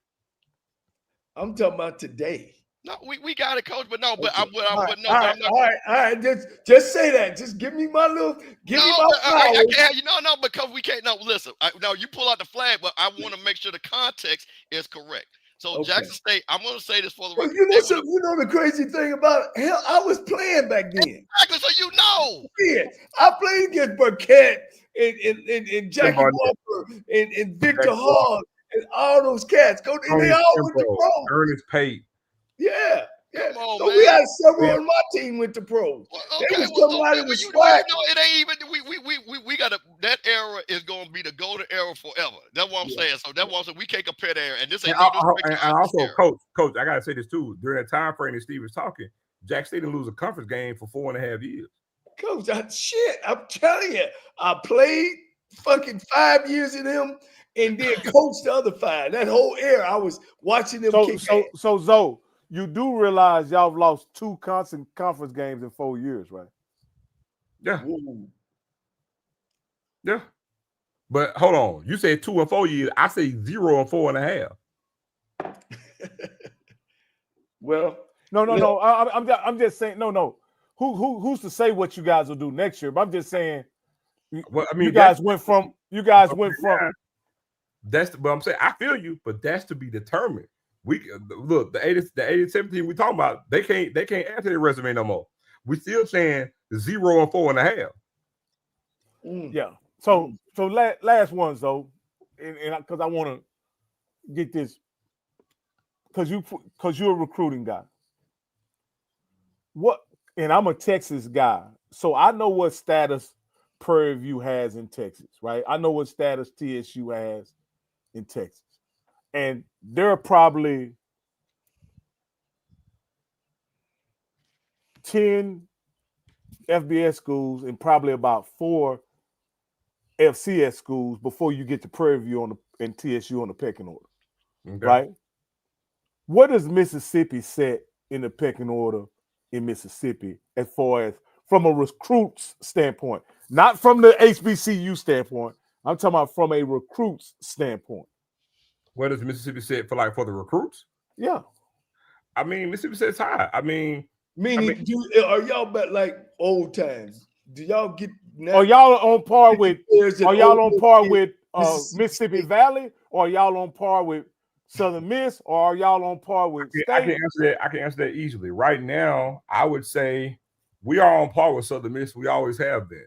I'm talking about today. No, we got it, coach. But no, but okay. all right. Just say that. Just give me my little. Me my flowers. I can't. No, because we can't. No, listen. You pull out the flag, but I want to make sure the context is correct. So Jackson State, I'm going to say this for the record. You know the crazy thing about it? Hell, I was playing back then. Exactly, so you know. Yeah, I played against Burkett and Jackie Walker and Victor Hall and all those cats. They all went to pros. Ernest Pate. Yeah. Come on, so man. we had several on my team went to pros. They was coming out of the SWAC. It ain't even. We got to. That era is going to be the golden era forever. That's what I'm saying. So that's what I'm saying. We can't compare the era. And this ain't. And also, coach, I gotta say this too. During that time frame that Steve was talking, Jack State didn't lose a conference game for 4.5 years. Coach, I'm telling you, I played fucking 5 years in them and then coached the other 5. That whole era, I was watching them. So Zoe, you do realize y'all have lost 2 conference games in 4 years, right? Yeah. Ooh. Yeah. But hold on. You say 2 and 4 years. I say 0 and 4.5. Well, no. I'm just saying. No. Who's to say what you guys will do next year? But I'm just saying. Well, I mean, you guys went from. That's. But I'm saying I feel you, but that's to be determined. We look the 87 team we talking about. They can't add to their resume no more. We still saying 0 and 4.5. Yeah. So last ones though, and because I want to get this, because you're a recruiting guy. And I'm a Texas guy, so I know what status Prairie View has in Texas, right? I know what status TSU has in Texas, and there are probably 10 FBS schools and probably about 4 FCS schools before you get to Prairie View and TSU on the pecking order, right? What does Mississippi set in the pecking order in Mississippi as far as from a recruit's standpoint, not from the HBCU standpoint? I'm talking about from a recruit's standpoint. What does Mississippi set for the recruits? Yeah, I mean Mississippi sets high. Are y'all back like old times? Do y'all get? Are y'all on par with? Are y'all on par with Mississippi Valley? Or are y'all on par with Southern Miss? Or are y'all on par with State? I can answer that easily. Right now, I would say we are on par with Southern Miss. We always have been.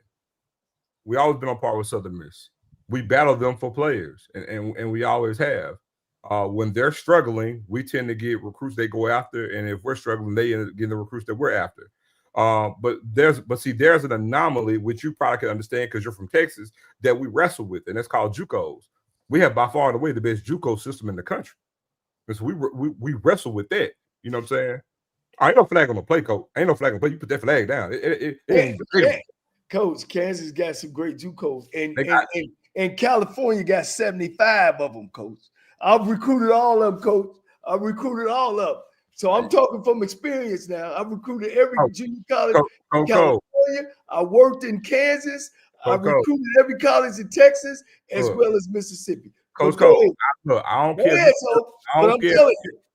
We always been on par with Southern Miss. We battle them for players, and we always have. When they're struggling, we tend to get recruits they go after, and if we're struggling, they end up getting the recruits that we're after. But there's an anomaly which you probably can understand because you're from Texas that we wrestle with, and that's called JUCOs. We have by far and away the best JUCO system in the country, and so we wrestle with that. You know what I'm saying? Ain't no flag on the play, coach. Ain't no flag on the play. You put that flag down. Coach, Kansas got some great JUCOs, and California got 75 of them, coach. I've recruited all of them, coach. I've recruited all of them. So I'm talking from experience now. I've recruited every junior college in California. I worked in Kansas. I recruited every college in Texas as well as Mississippi. Coach Cole, look, I don't care.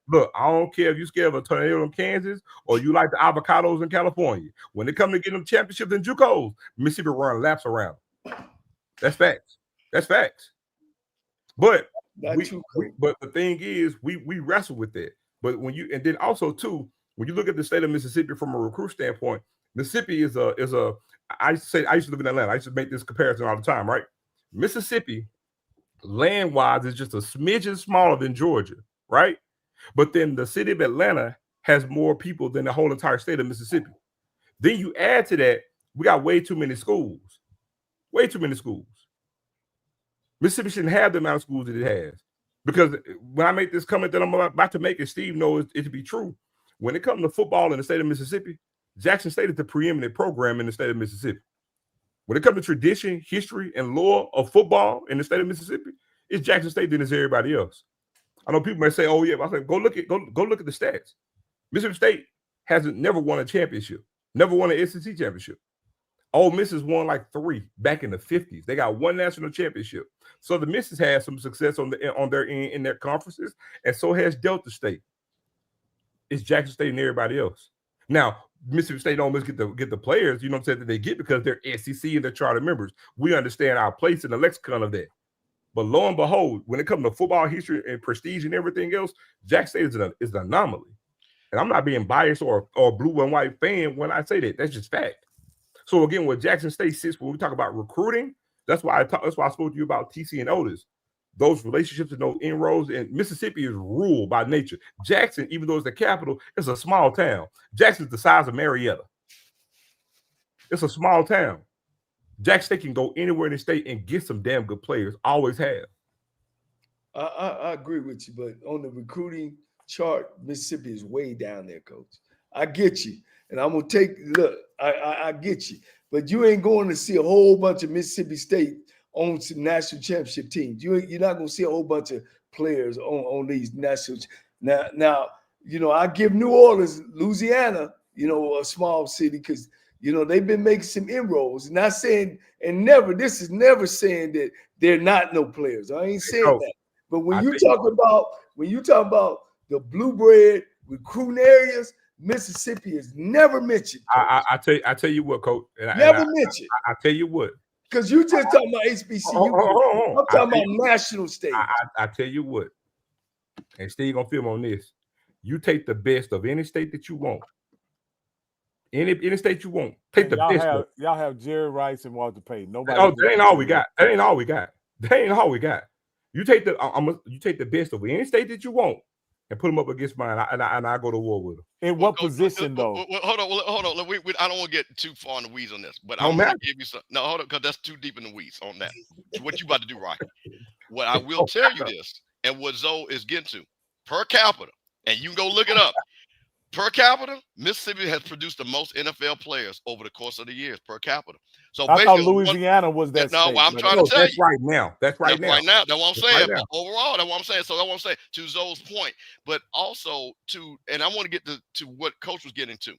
Look, I don't care if you're scared of a tornado in Kansas or you like the avocados in California. When they come to get them championships in JUCOs, Mississippi run laps around. That's facts. That's facts. But but the thing is, we wrestle with that. But when you and then also too, when you look at the state of Mississippi from a recruit standpoint, Mississippi is a I used to live in Atlanta. I used to make this comparison all the time, right? Mississippi, land-wise, is just a smidgen smaller than Georgia, right? But then the city of Atlanta has more people than the whole entire state of Mississippi. Then you add to that, we got way too many schools. Way too many schools. Mississippi shouldn't have the amount of schools that it has. Because when I make this comment that I'm about to make, and Steve knows it to be true, when it comes to football in the state of Mississippi, Jackson State is the preeminent program in the state of Mississippi. When it comes to tradition, history, and lore of football in the state of Mississippi, it's Jackson State than it's everybody else. I know people may say, "Oh yeah," but I say, go look at the stats. Mississippi State hasn't never won a championship, never won an SEC championship. Ole Miss has won like 3 back in the 50s. They got 1 national championship. So the Misses had some success on their end in their conferences, and so has Delta State. It's Jackson State and everybody else. Now, Mississippi State almost get the players, you know what I'm saying, that they get because they're SEC and they're charter members. We understand our place in the lexicon of that. But lo and behold, when it comes to football history and prestige and everything else, Jackson State is an anomaly. And I'm not being biased or blue and white fan when I say that. That's just fact. So again, what Jackson State sits when we talk about recruiting, that's why I spoke to you about TC and Otis. Those relationships and those inroads, and Mississippi is ruled by nature. Jackson, even though it's the capital, it's a small town. Jackson's the size of Marietta. It's a small town. Jackson State can go anywhere in the state and get some damn good players. Always have. I agree with you, but on the recruiting chart, Mississippi is way down there, Coach. I get you. And I'm going to look, I get you. But you ain't going to see a whole bunch of Mississippi State on some national championship teams. You're not going to see a whole bunch of players on these national. Now, you know, I give New Orleans, Louisiana, you know, a small city because, you know, they've been making some inroads. Not saying, and never, this is never saying that they're not no players. I ain't saying that. But when you talk about the blue bread recruiting areas, Mississippi is never mentioned. I tell you what, Coach. Never mentioned. I tell you what. Because you just talking about HBCU. I'm talking about national stage. I tell you what. And Steve gonna film on this. You take the best of any state that you want. Any state you want. Take the best. Y'all have Jerry Rice and Walter Payton. Nobody. Oh, that ain't all we got. That ain't all we got. You take the best of any state that you want and put them up against mine, and I go to war with them. In what position, though? Hold on. I don't want to get too far in the weeds on this, but I'm going to give you some. No, hold on, because that's too deep in the weeds on that. What you about to do, right? What I will tell you this, and what Zoe is getting to, per capita, and you can go look it up. Per capita, Mississippi has produced the most NFL players over the course of the years per capita. So I thought Louisiana was that. No, state, I'm trying to tell that's you. Right now. That's right now. Right now. That's what I'm saying. Right But overall, that's what I'm saying. So that's what I'm saying to Zoe's point. But also and I want to get to what Coach was getting to.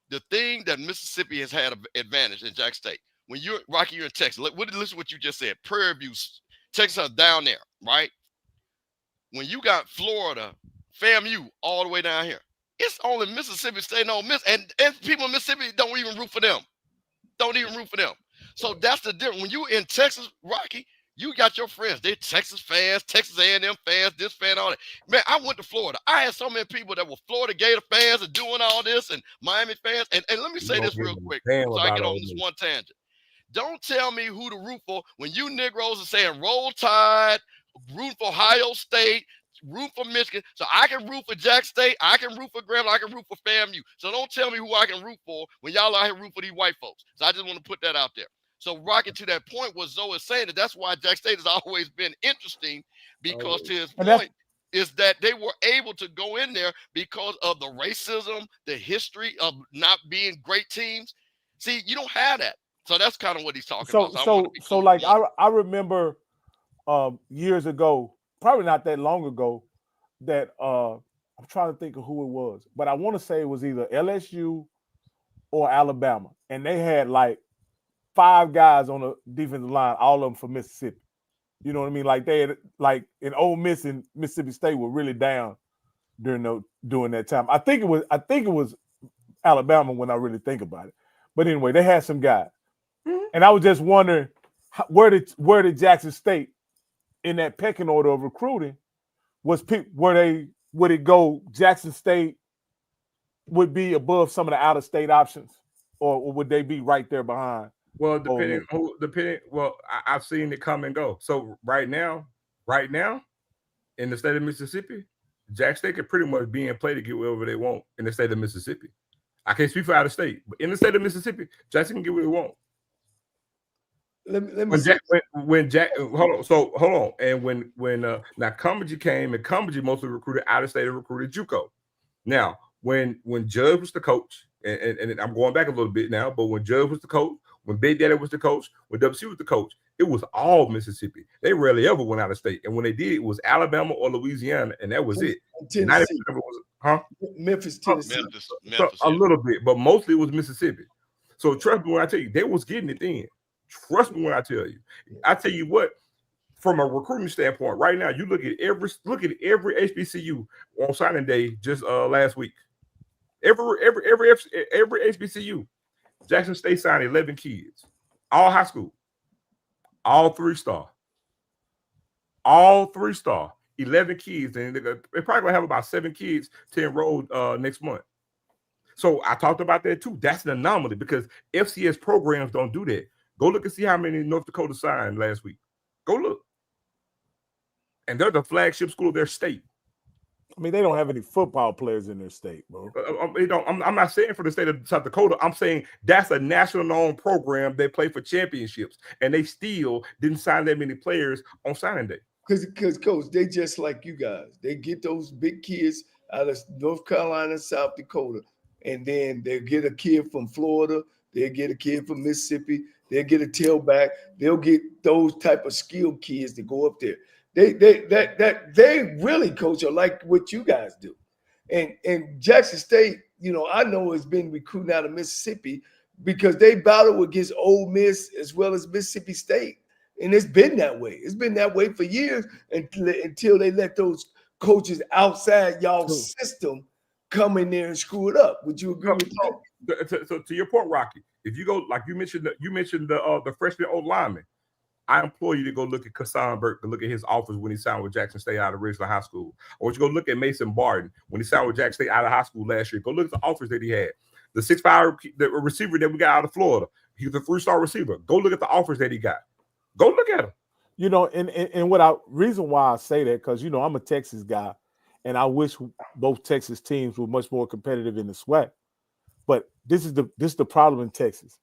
The thing that Mississippi has had an advantage in Jackson State. When you're Rocky, you're in Texas. Listen to what you just said. Prairie View, Texas are down there, right? When you got Florida, FAMU all the way down here. It's only Mississippi State, and people in Mississippi don't even root for them. So that's the difference. When you in Texas, Rocky, you got your friends. They're Texas fans, Texas A&M fans, this fan, all that. Man, I went to Florida. I had so many people that were Florida Gator fans and doing all this, and Miami fans. And let me say this real quick so I get on this one tangent. Don't tell me who to root for when you Negroes are saying Roll Tide, root for Ohio State, root for Michigan. So I can root for Jack State. I can root for Grambling. I can root for FAMU. So don't tell me who I can root for when y'all out here root for these white folks. So I just want to put that out there. So rocking to that point, what Zoe is saying, that's why Jack State has always been interesting, because to his point is that they were able to go in there because of the racism, the history of not being great teams. See, you don't have that. So that's kind of what he's talking about. So like I remember years ago, probably not that long ago, that I I'm trying to think of who it was, but I want to say it was either LSU or Alabama, and they had like 5 guys on the defensive line, all of them from Mississippi. You know what I mean? Like they had, like in Ole Miss and Mississippi State were really down during that time. I think it was Alabama when I really think about it. But anyway, they had some guys, and I was just wondering where did Jackson State in that pecking order of recruiting would it go? Jackson State would be above some of the out of state options, or would they be right there behind? Well, depending. Well, I've seen it come and go. So right now, in the state of Mississippi, Jackson State can pretty much be in play to get wherever they want in the state of Mississippi. I can't speak for out of state, but in the state of Mississippi, Jackson can get what they want. Let me hold on. And when now Cumberland came, and Cumberland mostly recruited out of state and recruited JUCO. Now, when Judge was the coach, and I'm going back a little bit now, but when Judge was the coach, when Big Daddy was the coach, when WC was the coach, it was all Mississippi. They rarely ever went out of state. And when they did, it was Alabama or Louisiana, and that was it. Memphis, Tennessee. Memphis, a little bit, but mostly it was Mississippi. So trust me when I tell you, they was getting it then. Trust me when I tell you. I tell you what, from a recruiting standpoint, right now, you look at every HBCU on signing day just last week. Every HBCU. Jackson State signed 11 kids, all high school, all 3-star, 11 kids, and they're probably gonna have about 7 kids to enroll next month. So I talked about that too. That's an anomaly because FCS programs don't do that. Go look and see how many North Dakota signed last week. Go look, and they're the flagship school of their state. I mean, they don't have any football players in their state, bro. I'm not saying for the state of South Dakota. I'm saying that's a national known program. They play for championships, and they still didn't sign that many players on signing day. Because Coach, they just like you guys. They get those big kids out of North Carolina, South Dakota, and then they get a kid from Florida. They'll get a kid from Mississippi. They'll get a tailback. They'll get those type of skilled kids to go up there. They really, Coach, are like what you guys do. And Jackson State, I know has been recruiting out of Mississippi because they battle against Ole Miss as well as Mississippi State. And it's been that way. It's been that way for years until they let those coaches outside y'all's system come in there and screw it up. Would you agree with that? So to your point, Rocky, if you go, like you mentioned the freshman old lineman, I implore you to go look at Kassan Burke, to look at his offers when he signed with Jackson State out of Ridgeland High School. Or you go look at Mason Barton when he signed with Jackson State out of high school last year. Go look at the offers that he had. The 6'5", the receiver that we got out of Florida, he was a 3-star receiver. Go look at the offers that he got. Go look at him. And reason why I say that, because I'm a Texas guy, and I wish both Texas teams were much more competitive in the SWAC. But this is the problem in Texas.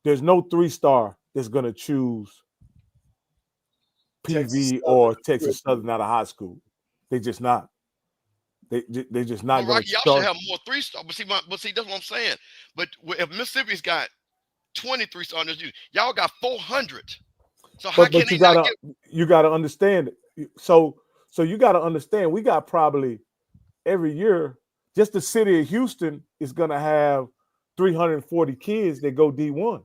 There's no 3-star that's going to choose PV or Texas Southern out of high school. They just not. They just not going to start. Y'all should have more 3-star. But see, that's what I'm saying. But if Mississippi's got 23 stars, y'all got 400. So how can they not get? You got to understand. So you got to understand. We got probably every year, just the city of Houston is going to have 340 kids that go D1.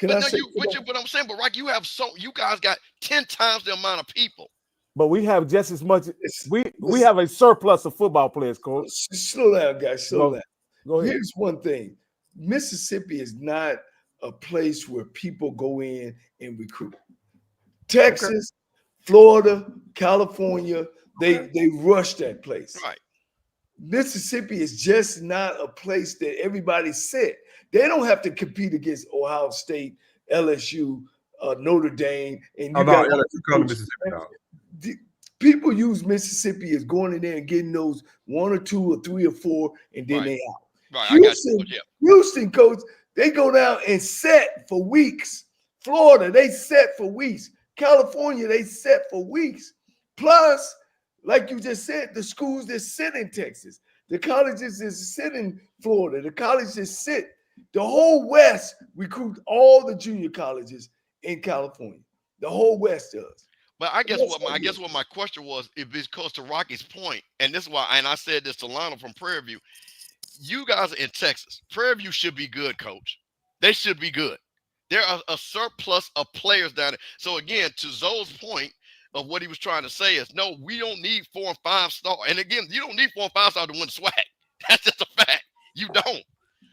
But I'm saying, but Rocky, you guys got 10 times the amount of people. But we have just as much. We have a surplus of football players, Coach. Slow down, guys. Slow down. Go ahead. Here's one thing: Mississippi is not a place where people go in and recruit. Texas, Florida, California, they rush that place. Right. Mississippi is just not a place that everybody set. They don't have to compete against Ohio State, LSU, Notre Dame, and people use Mississippi as going in there and getting those 1 or 2 or 3 or 4, and then they out. Right. Houston, Coach, they go down and set for weeks. Florida, they set for weeks. California, they set for weeks. Plus, like you just said, the schools that sit in Texas, the colleges that sit in Florida, the colleges that sit. The whole West recruit all the junior colleges in California. The whole West does. But I guess what my question was, if it goes to Rocky's point, and this is why, and I said this to Lionel from Prairie View, you guys are in Texas. Prairie View should be good, coach. They should be good. There are a surplus of players down there. So again, to Zoe's point of what he was trying to say is, no, we don't need 4 and 5 star. And again, you don't need 4 and 5 star to win the SWAC. That's just a fact. You don't.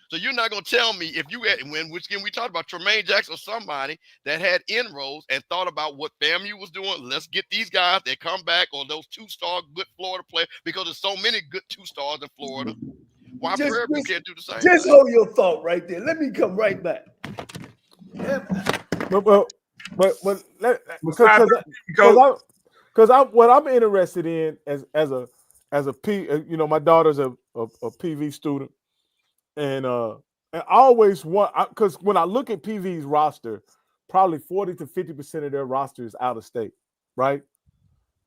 So you're not going to tell me if you had, which again, we talked about Tremaine Jackson or somebody that had inroads and thought about what FAMU was doing. Let's get these guys that come back, or those 2-star good Florida players, because there's so many good 2-stars in Florida. Why Prairie View can't do the same? Just hold your thought right there. Let me come right back. But what I'm interested in as a P, my daughter's a PV student, and I always want, because when I look at PV's roster, probably 40 to 50% of their roster is out of state, right?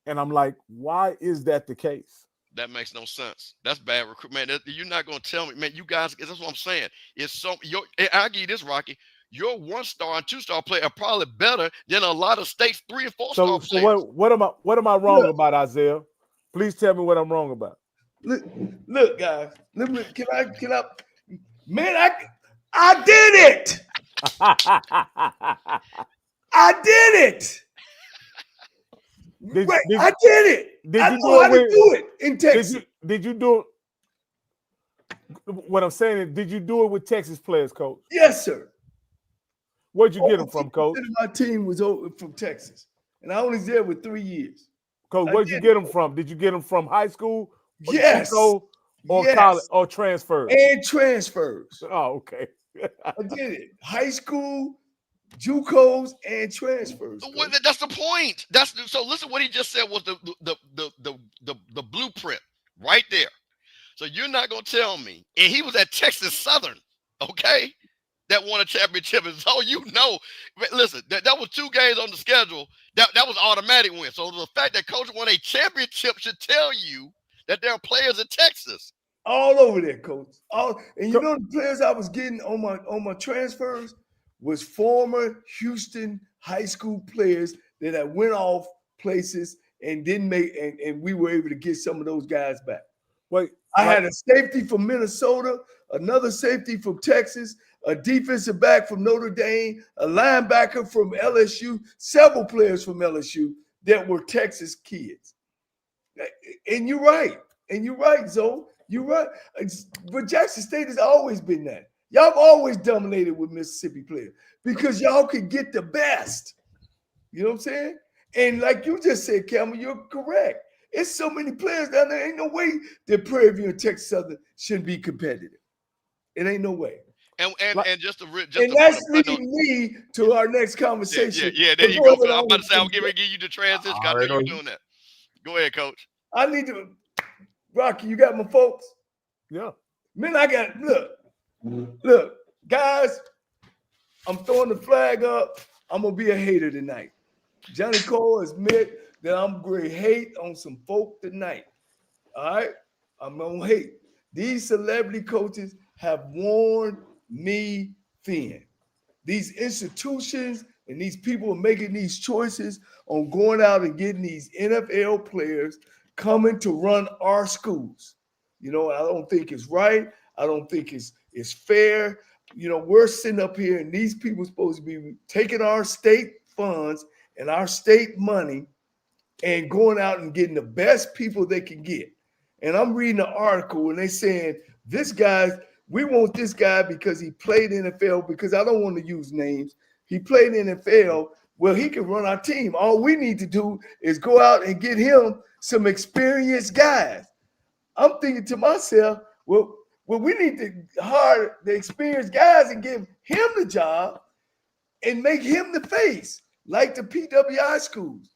And I'm like, why is that the case? That makes no sense. That's bad recruitment. You're not going to tell me, man, you guys, that's what I'm saying. I'll give you this, Rocky. Your 1-star and 2-star player are probably better than a lot of states 3 and 4-star players. So what am I wrong about, Isaiah? Please tell me what I'm wrong about. Look, guys. Can I? Man, I did it. I did it. I did it. I know how to do it in Texas. Did you do it? What I'm saying is, did you do it with Texas players, coach? Yes, sir. Where'd you get them from, coach? My team was from Texas, and I only was there with 3 years. Coach, where'd you get them from? Did you get them from high school? Yes. Or college or transfers? And transfers. Oh, okay. I did it. High school, JUCOs, and transfers. Well, that's the point. So listen, what he just said was the blueprint right there. So you're not gonna tell me, and he was at Texas Southern, okay, that won a championship. And so listen, that was 2 games on the schedule. That was automatic win. So the fact that coach won a championship should tell you that there are players in Texas. All over there, coach. And the players I was getting on my transfers was former Houston high school players that I went off places and didn't make, and we were able to get some of those guys back. I had a safety from Minnesota, another safety from Texas, a defensive back from Notre Dame, a linebacker from LSU, several players from LSU that were Texas kids. And you're right. Zoe. You're right. But Jackson State has always been that. Y'all have always dominated with Mississippi players because y'all could get the best. You know what I'm saying? And like you just said, Campbell, you're correct. It's so many players down there. Ain't no way that Prairie View and Texas Southern shouldn't be competitive. It ain't no way. And that's leading me to our next conversation. Yeah, there you go. I'm about to say, I'm going to give you the transition. I know you're doing that. Go ahead, coach. I need to, Rocky, you got my folks? Yeah. Man, look, guys, I'm throwing the flag up. I'm going to be a hater tonight. Johnnie Cole has admit that I'm going to hate on some folk tonight. All right? I'm going to hate. These celebrity coaches have worn me thin. These institutions and these people are making these choices on going out and getting these NFL players coming to run our schools. I don't think it's right. I don't think it's fair. We're sitting up here and these people are supposed to be taking our state funds and our state money and going out and getting the best people they can get. And I'm reading an article and they're saying, we want this guy because he played NFL, because I don't want to use names. He played NFL. Well, he can run our team. All we need to do is go out and get him some experienced guys. I'm thinking to myself, well, we need to hire the experienced guys and give him the job and make him the face, like the PWI schools.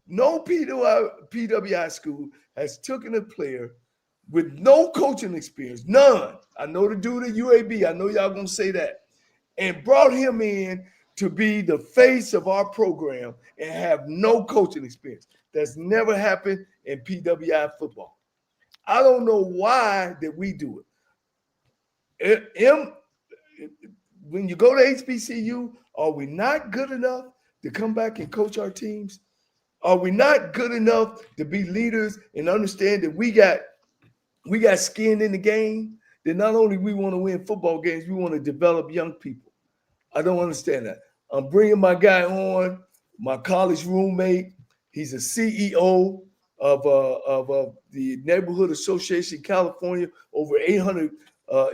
No PWI school has taken a player with no coaching experience, none. I know the dude at UAB, I know y'all gonna say that, and brought him in to be the face of our program and have no coaching experience. That's never happened in PWI football. I don't know why that we do it. When you go to HBCU, are we not good enough to come back and coach our teams? Are we not good enough to be leaders and understand that we got skin in the game? That not only we want to win football games, we want to develop young people. I don't understand that. I'm bringing my guy on, my college roommate. He's a CEO of the Neighborhood Association California, over 800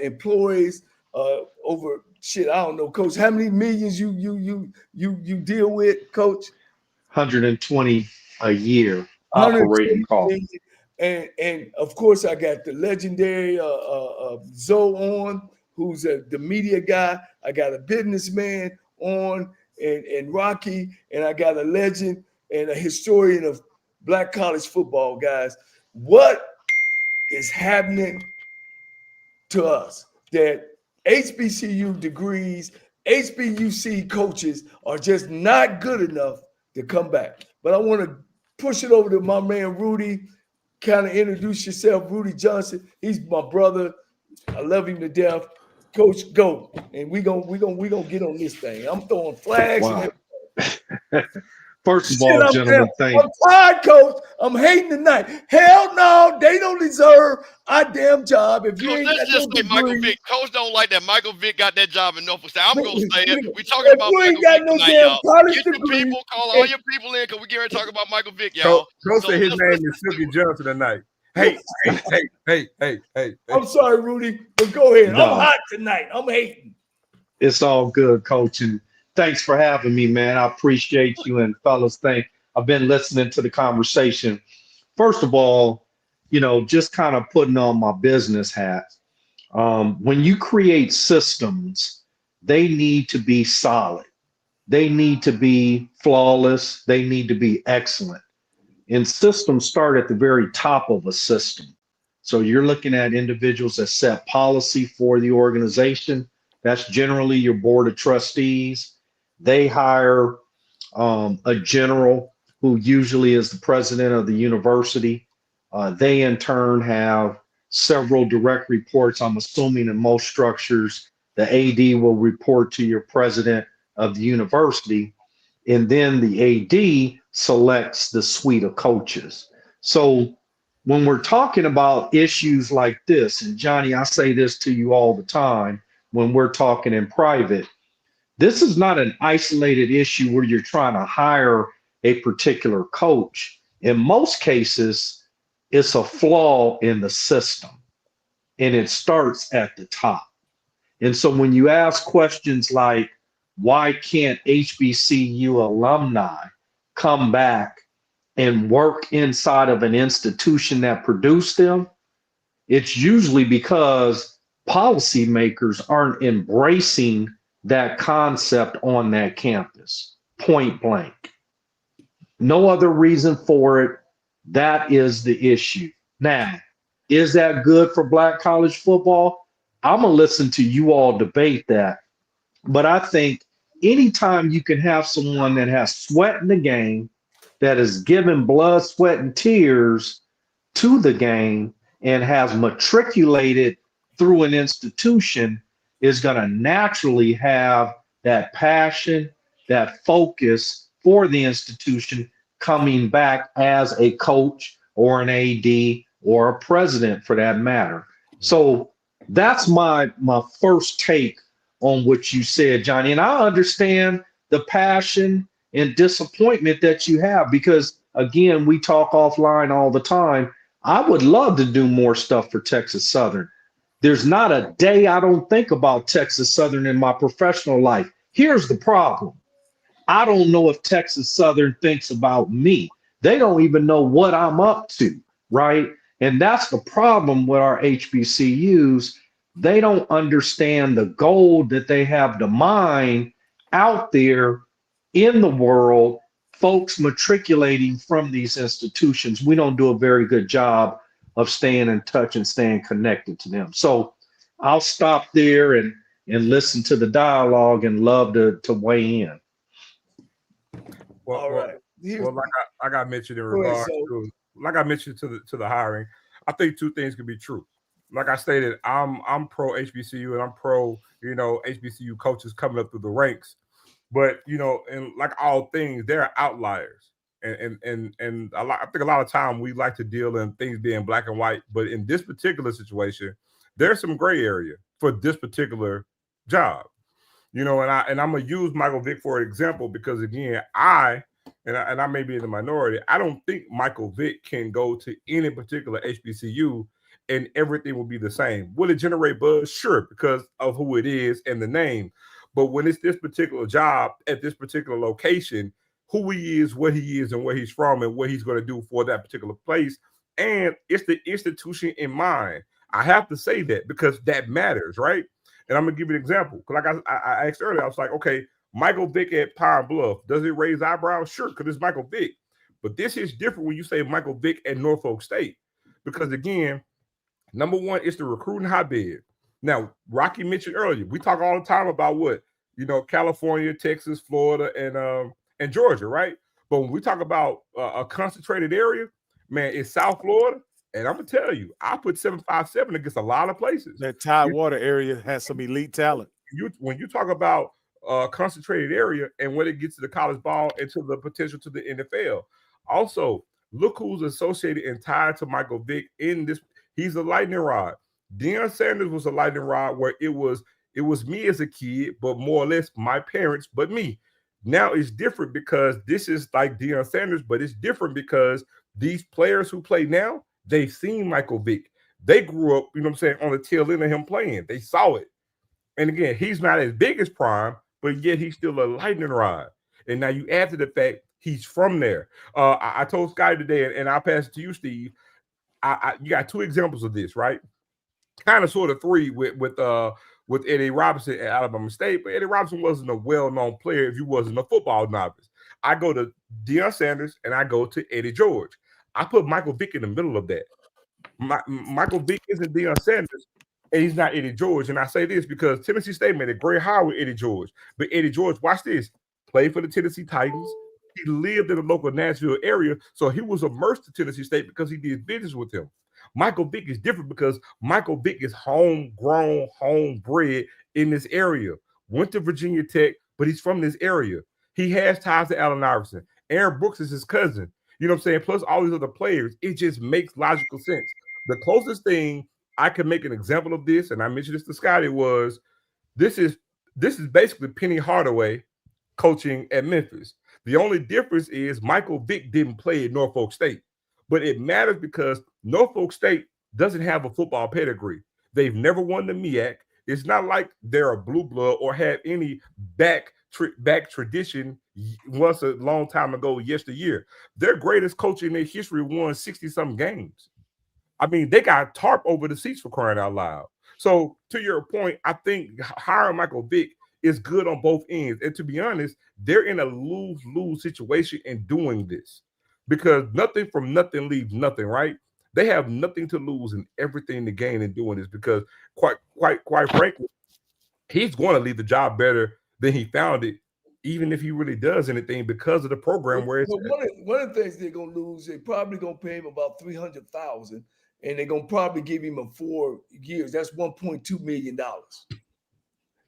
employees, over shit. I don't know, Coach. How many millions you deal with, Coach? 120 a year operating cost. And of course, I got the legendary Zoe on, who's the media guy. I got a businessman on, and Rocky, and I got a legend and a historian of Black college football, guys. What is happening to us that HBCU degrees, HBCU coaches are just not good enough to come back? But I want to push it over to my man Rudy. Kind of introduce yourself, Rudy Johnson. He's my brother. I love him to death. Coach, go, and we gonna get on this thing. I'm throwing flags. Wow. And First of all, gentlemen, thank you. I'm tired, Coach. I'm hating tonight. Hell no, they don't deserve our damn job. If you Coach, ain't let's got just no say Michael degree, Vick. Coach don't like that. Michael Vick got that job in Norfolk State. I'm gonna say it. We talking about you ain't Michael got Vick no tonight, damn y'all. college Get your degree, people, call all your people in, because we get ready to talk about Michael Vick, So, y'all. Coach said his let's- name is Silky Johnson tonight. Hey. I'm sorry, Rudy, but go ahead. No. I'm hot tonight. I'm hating. It's all good, Coach. And thanks for having me, man. I appreciate you. And fellas, I've been listening to the conversation. First of all, just kind of putting on my business hat. When you create systems, they need to be solid. They need to be flawless. They need to be excellent. And systems start at the very top of a system. So you're looking at individuals that set policy for the organization. That's generally your board of trustees. They hire a general who usually is the president of the university. They in turn have several direct reports. I'm assuming in most structures, the AD will report to your president of the university. And then the AD selects the suite of coaches. So when we're talking about issues like this, and Johnny, I say this to you all the time when we're talking in private, this is not an isolated issue where you're trying to hire a particular coach. In most cases, it's a flaw in the system, and it starts at the top. And so when you ask questions like, why can't HBCU alumni come back and work inside of an institution that produced them? It's usually because policymakers aren't embracing that concept on that campus, point blank. No other reason for it. That is the issue. Now, is that good for Black college football? I'm going to listen to you all debate that. But I think anytime you can have someone that has sweat in the game, that is giving blood, sweat, and tears to the game, and has matriculated through an institution, is going to naturally have that passion, that focus for the institution coming back as a coach or an AD or a president for that matter. So that's my first take on what you said, Johnny. And I understand the passion and disappointment that you have because, again, we talk offline all the time. I would love to do more stuff for Texas Southern. There's not a day I don't think about Texas Southern in my professional life. Here's the problem. I don't know if Texas Southern thinks about me. They don't even know what I'm up to, right? And that's the problem with our HBCUs. They don't understand the gold that they have to mine out there in the world, folks matriculating from these institutions. We don't do a very good job of staying in touch and staying connected to them. So I'll stop there and listen to the dialogue and love to weigh in. Well, all right. Like I mentioned in regards to, like I mentioned to the hiring, I think two things can be true. Like I stated, I'm pro HBCU and I'm pro, HBCU coaches coming up through the ranks. But, and like all things, there are outliers. And I think a lot of time we like to deal in things being black and white, but in this particular situation, there's some gray area for this particular job. And I'm gonna use Michael Vick for an example because again, I may be in the minority. I don't think Michael Vick can go to any particular HBCU and everything will be the same. Will it generate buzz? Sure, because of who it is and the name. But when it's this particular job at this particular location, who he is, what he is, and where he's from, and what he's going to do for that particular place, and it's the institution in mind. I have to say that because that matters, right? And I'm gonna give you an example. Like I asked earlier, I was like, okay, Michael Vick at Pine Bluff, does it raise eyebrows? Sure, because it's Michael Vick. But this is different when you say Michael Vick at Norfolk State, because again, number one, it's the recruiting hotbed. Now, Rocky mentioned earlier, we talk all the time about what California, Texas, Florida, and Georgia, right? But when we talk about a concentrated area, man, it's South Florida. And I'm gonna tell you, I put 757 against a lot of places. That Tidewater area has some elite talent. When you talk about concentrated area and when it gets to the college ball and to the potential to the NFL, also look who's associated and tied to Michael Vick in this. He's a lightning rod. Deion Sanders was a lightning rod where it was me as a kid, but more or less my parents, but me. Now it's different because this is like Deion Sanders, but it's different because these players who play now, they've seen Michael Vick. They grew up, on the tail end of him playing. They saw it. And again, he's not as big as Prime, but yet he's still a lightning rod. And now you add to the fact he's from there. I told Scotty today, and I'll pass it to you, Steve. You got two examples of this, right? Kind of sort of three with Eddie Robinson at Alabama State, but Eddie Robinson wasn't a well-known player if you wasn't a football novice. I go to Deion Sanders and I go to Eddie George. I put Michael Vick in the middle of that. Michael Vick isn't Deion Sanders, and he's not Eddie George. And I say this because Tennessee State made a great hire with Eddie George. But Eddie George, watch this, played for the Tennessee Titans. He lived in the local Nashville area, so he was immersed to Tennessee State because he did business with him. Michael Vick is different because Michael Vick is homegrown, homebred in this area. Went to Virginia Tech, but he's from this area. He has ties to Allen Iverson. Aaron Brooks is his cousin. You know what I'm saying? Plus all these other players. It just makes logical sense. The closest thing I can make an example of this, and I mentioned this to Scotty, was this is basically Penny Hardaway coaching at Memphis. The only difference is Michael Vick didn't play at Norfolk State. But it matters because Norfolk State doesn't have a football pedigree. They've never won the MEAC. It's not like they're a blue blood or have any back tradition once a long time ago, yesteryear. Their greatest coach in their history won 60-something games. I mean, they got tarp over the seats for crying out loud. So to your point, I think hiring Michael Vick is good on both ends. And to be honest, they're in a lose-lose situation in doing this because nothing from nothing leaves nothing, right? They have nothing to lose and everything to gain in doing this because quite frankly, he's going to leave the job better than he found it, even if he really does anything because of the program where it's one of the things they're gonna lose, they're probably gonna pay him about $300,000, and they're gonna probably give him 4 years. That's $1.2 million.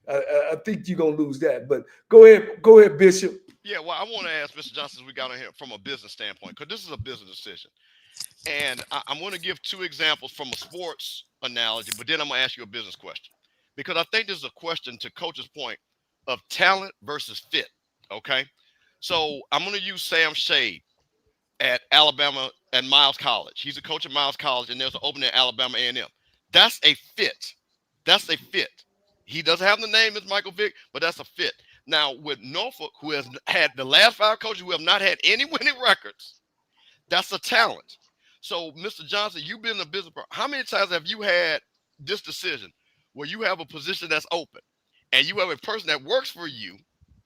I think you're gonna lose that. But go ahead, Bishop. Yeah, well, I want to ask Mr. Johnson as we got on here from a business standpoint, because this is a business decision. And I'm going to give two examples from a sports analogy, but then I'm going to ask you a business question. Because I think this is a question to Coach's point of talent versus fit, okay? So I'm going to use Sam Shade at Alabama and Miles College. He's a coach at Miles College, and there's an opening at Alabama A&M. That's a fit. That's a fit. He doesn't have the name as Michael Vick, but that's a fit. Now, with Norfolk, who has had the last 5 coaches who have not had any winning records, that's a talent. So, Mr. Johnson, you've been in the business. How many times have you had this decision where you have a position that's open and you have a person that works for you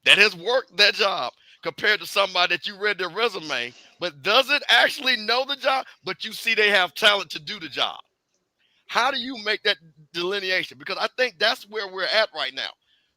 that has worked that job compared to somebody that you read their resume but doesn't actually know the job, but you see they have talent to do the job? How do you make that delineation? Because I think that's where we're at right now.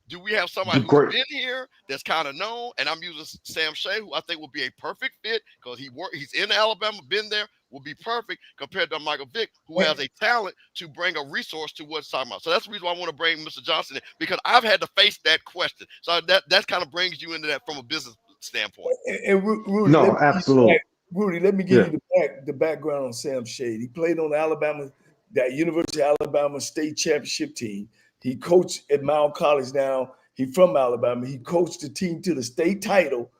Do we have somebody who's been here that's kind of known? And I'm using Sam Shea, who I think will be a perfect fit because he's in Alabama, been there, will be perfect compared to Michael Vick, who has a talent to bring a resource to what's talking about. So that's the reason why I want to bring Mr. Johnson in, because I've had to face that question. So that kind of brings you into that from a business standpoint. And Rudy, No, absolutely. Rudy, let me give you the background on Sam Shade. He played on that University of Alabama state championship team. He coached at Mount College now. He's from Alabama. He coached the team to the state title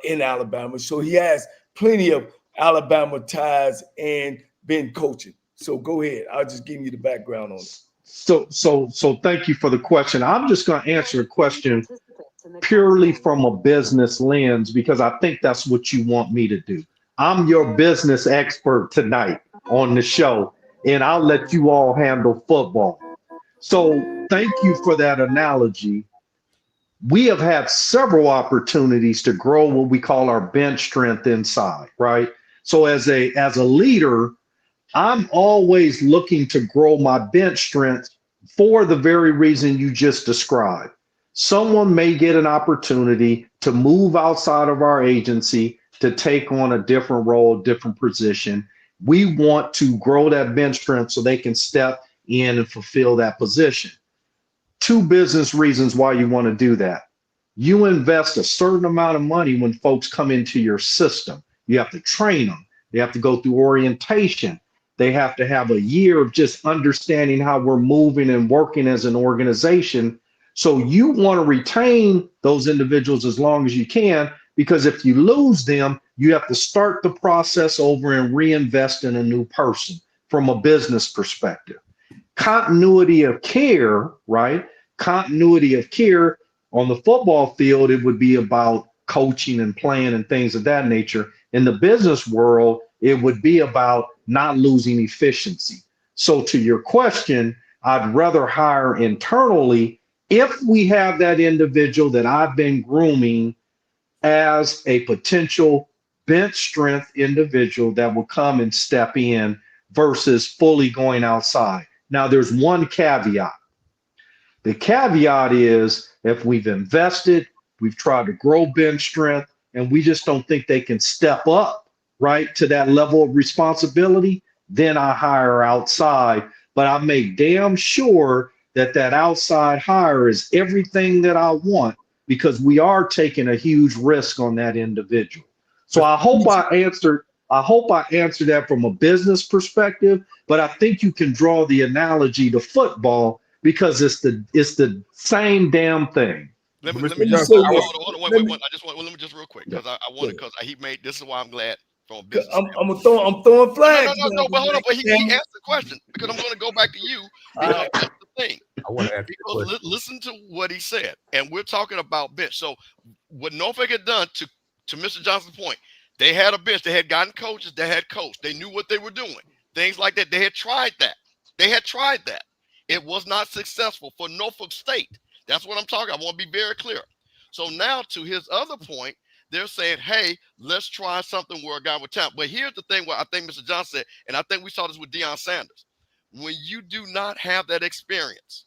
in Alabama. So he has plenty of Alabama ties and been coaching. So go ahead. I'll just give you the background on it. So thank you for the question. I'm just going to answer the question purely from a business lens because I think that's what you want me to do. I'm your business expert tonight on the show, and I'll let you all handle football. So thank you for that analogy. We have had several opportunities to grow what we call our bench strength inside, right? So as a leader, I'm always looking to grow my bench strength for the very reason you just described. Someone may get an opportunity to move outside of our agency to take on a different role, different position. We want to grow that bench strength so they can step in and fulfill that position. 2 business reasons why you want to do that. You invest a certain amount of money when folks come into your system. You have to train them. They have to go through orientation. They have to have a year of just understanding how we're moving and working as an organization. So you want to retain those individuals as long as you can, because if you lose them, you have to start the process over and reinvest in a new person from a business perspective. Continuity of care, right? Continuity of care on the football field, it would be about coaching and playing and things of that nature. In the business world, it would be about not losing efficiency. So to your question, I'd rather hire internally if we have that individual that I've been grooming as a potential bench strength individual that will come and step in versus fully going outside. Now, there's one caveat. The caveat is if we've invested, we've tried to grow bench strength, and we just don't think they can step up, right, to that level of responsibility, then I hire outside. But I make damn sure that outside hire is everything that I want, because we are taking a huge risk on that individual. So I hope I answered that from a business perspective, but I think you can draw the analogy to football because it's the same damn thing. Let me Let me just say hold this. on, wait. Let me just real quick because I wanted, because he made, this is why I'm glad from a business. I'm throwing flags. No, but hold on, but he asked the question because I'm going to go back to you because that's the thing. I want to ask you a Because question. listen to what he said, and we're talking about bench. So what Norfolk had done, to Mr. Johnson's point, they had a bench. They had gotten coaches. They had coached. They knew what they were doing. Things like that. They had tried that. It was not successful for Norfolk State. That's what I'm talking. I want to be very clear. So now, to his other point, they're saying, hey, let's try something where a guy with talent. But here's the thing where I think Mr. Johnson said, and I think we saw this with Deion Sanders. When you do not have that experience,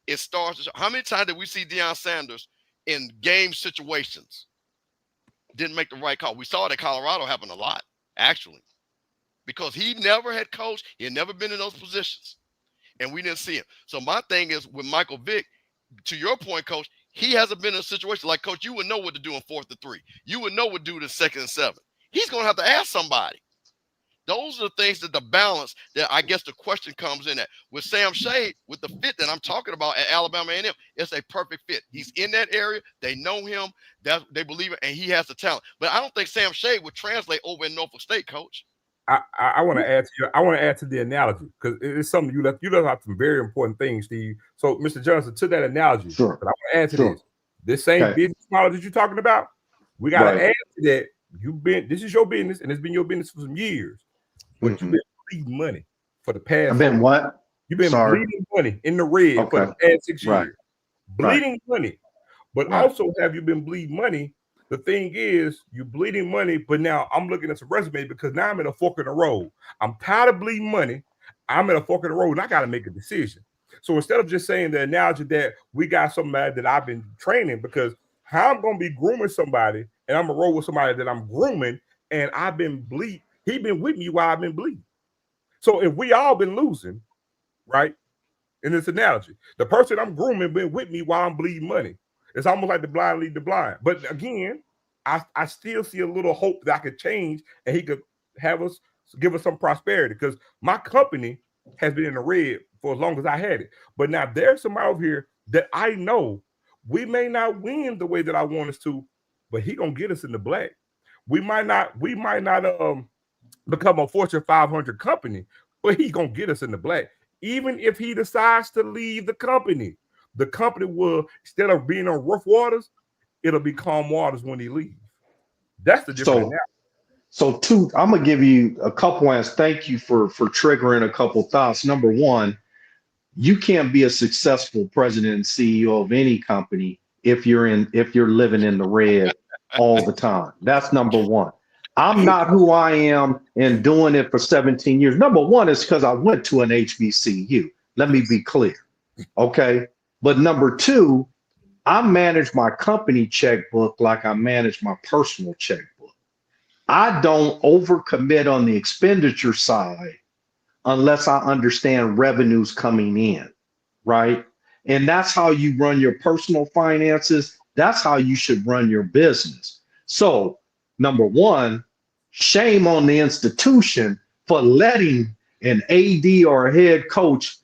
it starts to show. How many times did we see Deion Sanders in game situations didn't make the right call? We saw it at Colorado happen a lot, actually, because he never had coached. He had never been in those positions, and we didn't see him. So my thing is with Michael Vick, to your point, Coach, he hasn't been in a situation like, Coach, you would know what to do in 4th and 3. You would know what to do in 2nd and 7. He's going to have to ask somebody. Those are the things that the balance that I guess the question comes in at. With Sam Shade, with the fit that I'm talking about at Alabama A&M, it's a perfect fit. He's in that area. They know him. They believe it, and he has the talent. But I don't think Sam Shade would translate over in Norfolk State, Coach. I want to add to I want to add to the analogy because it's something you left out some very important things, Steve. So, Mr. Johnson, to that analogy, Sure. but I want to add to this same business model that you're talking about. We got to add to that. This is your business, and it's been your business for some years. But you've been bleeding money for the past. I've been what? You've been bleeding money in the red for the past 6 years. Bleeding money, but also have you been bleeding money? The thing is, you're bleeding money, but now I'm looking at some resume because now I'm in a fork in the road. I'm tired of bleeding money. I'm in a fork in the road, and I got to make a decision. So instead of just saying the analogy that we got somebody that I've been training, because how I'm going to be grooming somebody, and I'm going to roll with somebody that I'm grooming, and I've been bleeding. He been with me while I've been bleeding. So if we all been losing, right, in this analogy, the person I'm grooming been with me while I'm bleeding money. It's almost like the blind lead the blind. But again, I still see a little hope that I could change and he could give us some prosperity, because my company has been in the red for as long as I had it. But now there's somebody over here that I know we may not win the way that I want us to, but he gonna get us in the black. We might not become a Fortune 500 company, but he gonna get us in the black. Even if he decides to leave the company will, instead of being on rough waters, it'll be calm waters when he leaves. That's the difference now. So I'm gonna give you a couple answers. Thank you for triggering a couple thoughts. Number one, you can't be a successful president and CEO of any company if you're living in the red all the time. That's number one. I'm not who I am and doing it for 17 years. Number one is because I went to an HBCU. Let me be clear. Okay. But number two, I manage my company checkbook like I manage my personal checkbook. I don't overcommit on the expenditure side unless I understand revenues coming in, right? And that's how you run your personal finances. That's how you should run your business. So, number one, shame on the institution for letting an AD or a head coach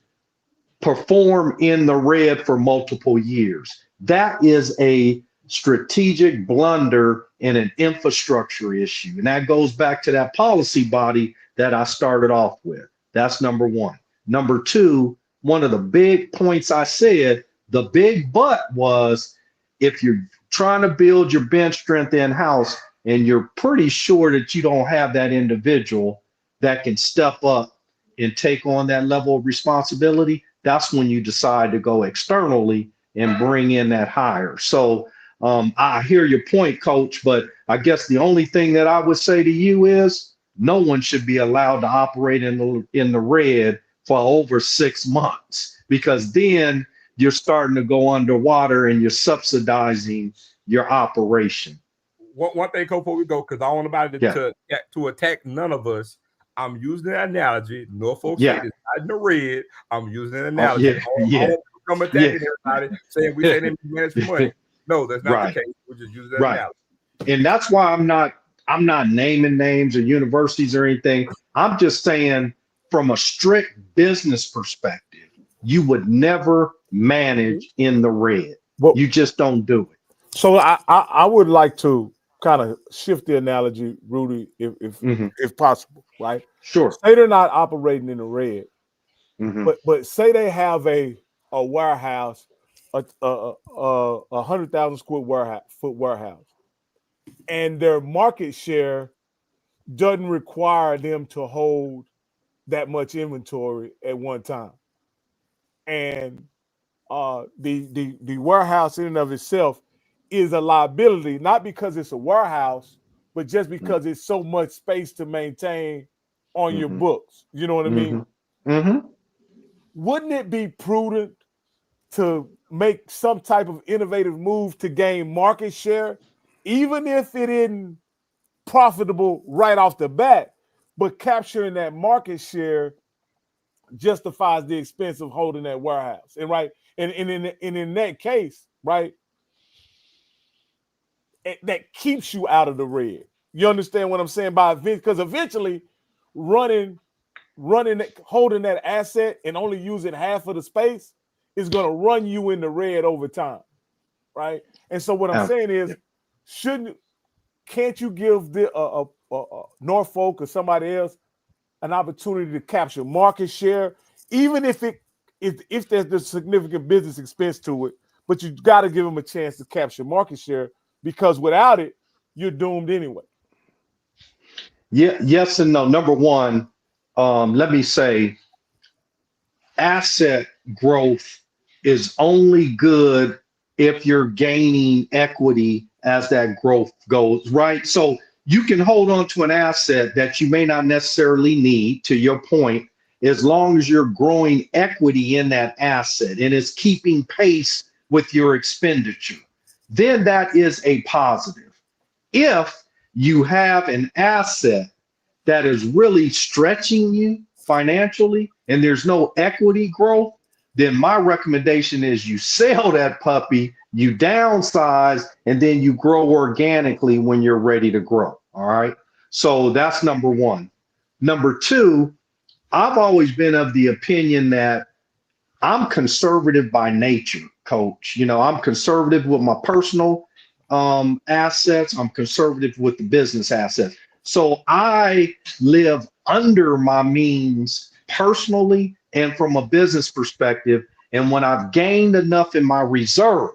perform in the red for multiple years. That is a strategic blunder and an infrastructure issue. And that goes back to that policy body that I started off with. That's number one. Number two, one of the big points I said, the big but was, if you're trying to build your bench strength in-house and you're pretty sure that you don't have that individual that can step up and take on that level of responsibility, that's when you decide to go externally and bring in that hire. So I hear your point, Coach, but I guess the only thing that I would say to you is no one should be allowed to operate in the red for over 6 months, because then you're starting to go underwater and you're subsidizing your operation. One thing, Coach, before we go, because I don't want anybody to attack none of us. I'm using an analogy. Norfolk State is not in the red. I'm using an analogy. I don't come attacking everybody saying we say they manage for money. No, that's not the case. We're just using that analogy. And that's why I'm not naming names or universities or anything. I'm just saying, from a strict business perspective, you would never manage in the red. You just don't do it. So I would like to kind of shift the analogy, Rudy, if possible, right? Sure. Say they're not operating in the red, but say they have a warehouse, a 100,000 square foot warehouse, and their market share doesn't require them to hold that much inventory at one time, and the warehouse in and of itself is a liability, not because it's a warehouse, but just because it's so much space to maintain on your books. You know what I mean? Wouldn't it be prudent to make some type of innovative move to gain market share, even if it isn't profitable right off the bat, but capturing that market share justifies the expense of holding that warehouse? And in that case, right, that keeps you out of the red. You understand what I'm saying? Because eventually holding that asset and only using half of the space is going to run you in the red over time, right? And so what I'm saying is, can't you give Norfolk or somebody else an opportunity to capture market share, even if there's a significant business expense to it, but you got to give them a chance to capture market share, because without it, you're doomed anyway. Yeah, yes and no. Number one, let me say, asset growth is only good if you're gaining equity as that growth goes, right? So you can hold on to an asset that you may not necessarily need, to your point, as long as you're growing equity in that asset and it's keeping pace with your expenditure. Then that is a positive. If you have an asset that is really stretching you financially and there's no equity growth, then my recommendation is you sell that puppy, you downsize, and then you grow organically when you're ready to grow. All right. So that's number one. Number two, I've always been of the opinion that I'm conservative by nature, coach. You know, I'm conservative with my personal assets. I'm conservative with the business assets. So I live under my means personally and from a business perspective. And when I've gained enough in my reserve,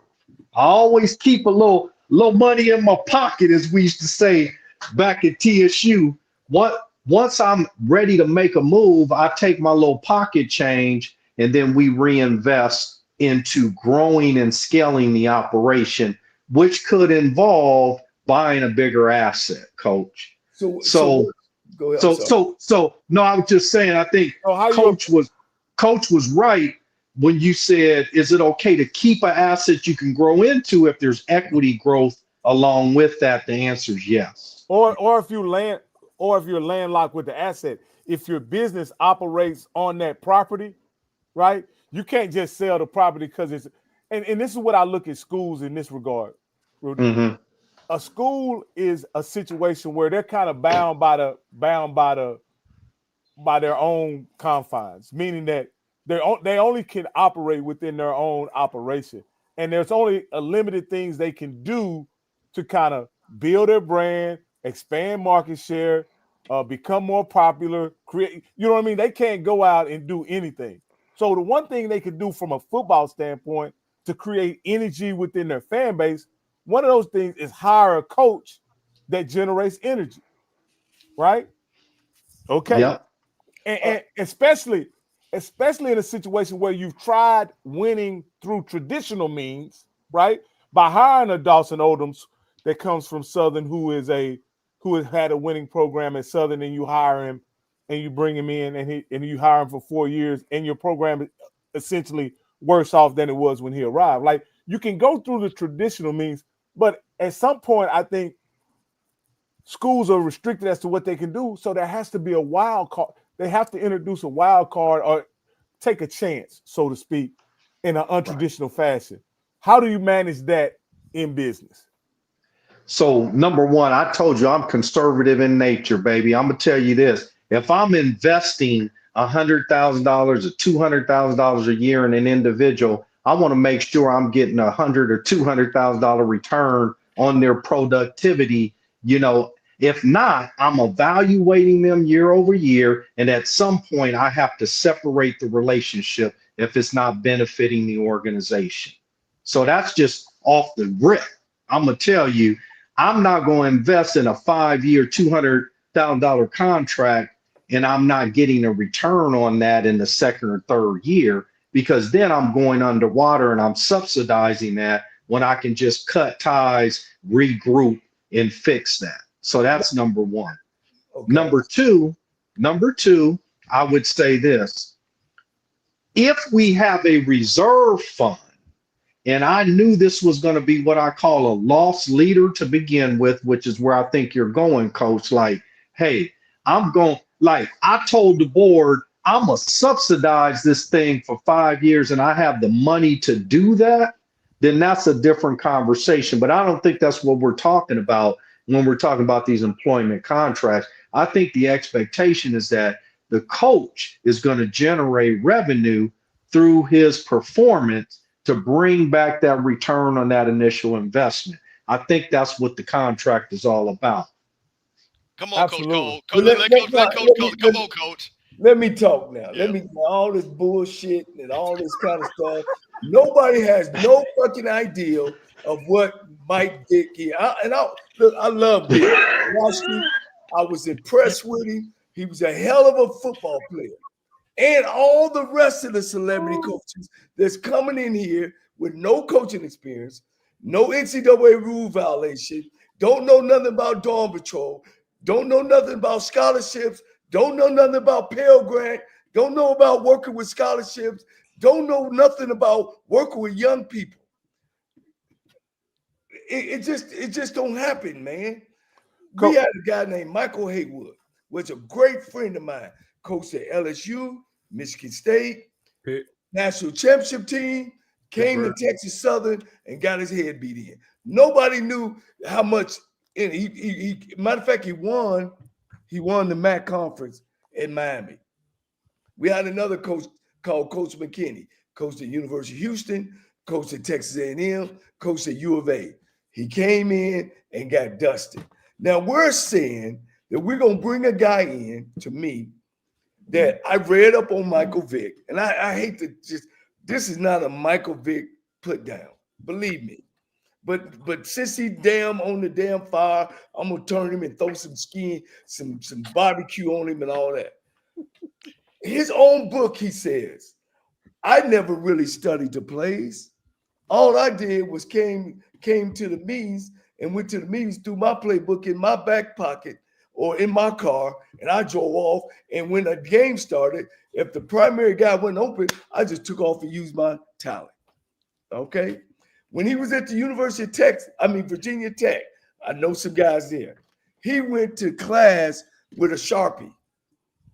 I always keep a little money in my pocket, as we used to say back at TSU. Once I'm ready to make a move, I take my little pocket change and then we reinvest into growing and scaling the operation, which could involve buying a bigger asset, coach. So go ahead. No, I was just saying, I think coach was right when you said, is it okay to keep an asset you can grow into if there's equity growth along with that? The answer is yes. Or if you're landlocked with the asset, if your business operates on that property, right? You can't just sell the property because it's, and this is what I look at schools in this regard. Mm-hmm. A school is a situation where they're kind of bound by their own confines, meaning that they only can operate within their own operation, and there's only a limited things they can do to kind of build their brand, expand market share, become more popular, create. You know what I mean? They can't go out and do anything. So the one thing they could do from a football standpoint to create energy within their fan base, one of those things is hire a coach that generates energy, right? Okay. Yep. And especially in a situation where you've tried winning through traditional means, right? By hiring a Dawson Odoms that comes from Southern, who has had a winning program at Southern, and you hire him and you bring him in and you hire him for 4 years, and your program is essentially worse off than it was when he arrived. Like, you can go through the traditional means, but at some point, I think schools are restricted as to what they can do. So there has to be a wild card. They have to introduce a wild card or take a chance, so to speak, in an untraditional fashion. How do you manage that in business? So number one, I told you I'm conservative in nature, baby. I'm gonna tell you this: if I'm investing $100,000 or $200,000 a year in an individual, I want to make sure I'm getting $100,000 or $200,000 return on their productivity. You know, if not, I'm evaluating them year over year, and at some point, I have to separate the relationship if it's not benefiting the organization. So that's just off the rip. I'm gonna tell you, I'm not going to invest in a 5-year, $200,000 contract, and I'm not getting a return on that in the second or third year, because then I'm going underwater and I'm subsidizing that when I can just cut ties, regroup, and fix that. So that's number one. Okay. Number two, I would say this: if we have a reserve fund, and I knew this was going to be what I call a loss leader to begin with, which is where I think you're going, coach. Like, hey, I told the board, I'm going to subsidize this thing for 5 years and I have the money to do that, then that's a different conversation. But I don't think that's what we're talking about when we're talking about these employment contracts. I think the expectation is that the coach is going to generate revenue through his performance to bring back that return on that initial investment. I think that's what the contract is all about. Come on, Absolutely. Coach Cole. Come on, Coach. Let me talk now. Yeah. All this bullshit and all this kind of stuff. Nobody has no fucking idea of what Mike did here. I love Dick. I was impressed with him. He was a hell of a football player. And all the rest of the celebrity coaches that's coming in here with no coaching experience, no NCAA rule violation, don't know nothing about Dawn Patrol, don't know nothing about scholarships, don't know nothing about Pell Grant, don't know about working with scholarships, don't know nothing about working with young people. It just don't happen, man. We had a guy named Michael Haywood, was a great friend of mine, coached at LSU, Michigan State, national championship team, came to Texas Southern and got his head beat in. Nobody knew how much. And matter of fact, he won the MEAC conference in Miami. We had another coach called Coach McKinney, coached at University of Houston, coached at Texas A&M, coached at U of A. He came in and got dusted. Now we're saying that we're going to bring a guy in, to me, that I read up on Michael Vick. And I hate to this is not a Michael Vick put down, believe me. But since he damn on the damn fire, I'm going to turn him and throw some skin, some barbecue on him and all that. His own book, he says, I never really studied the plays. All I did was came to the meetings and went to the meetings through my playbook in my back pocket or in my car, and I drove off. And when the game started, if the primary guy wasn't open, I just took off and used my talent. Okay? When he was at the University of Virginia Tech, I know some guys there. He went to class with a Sharpie,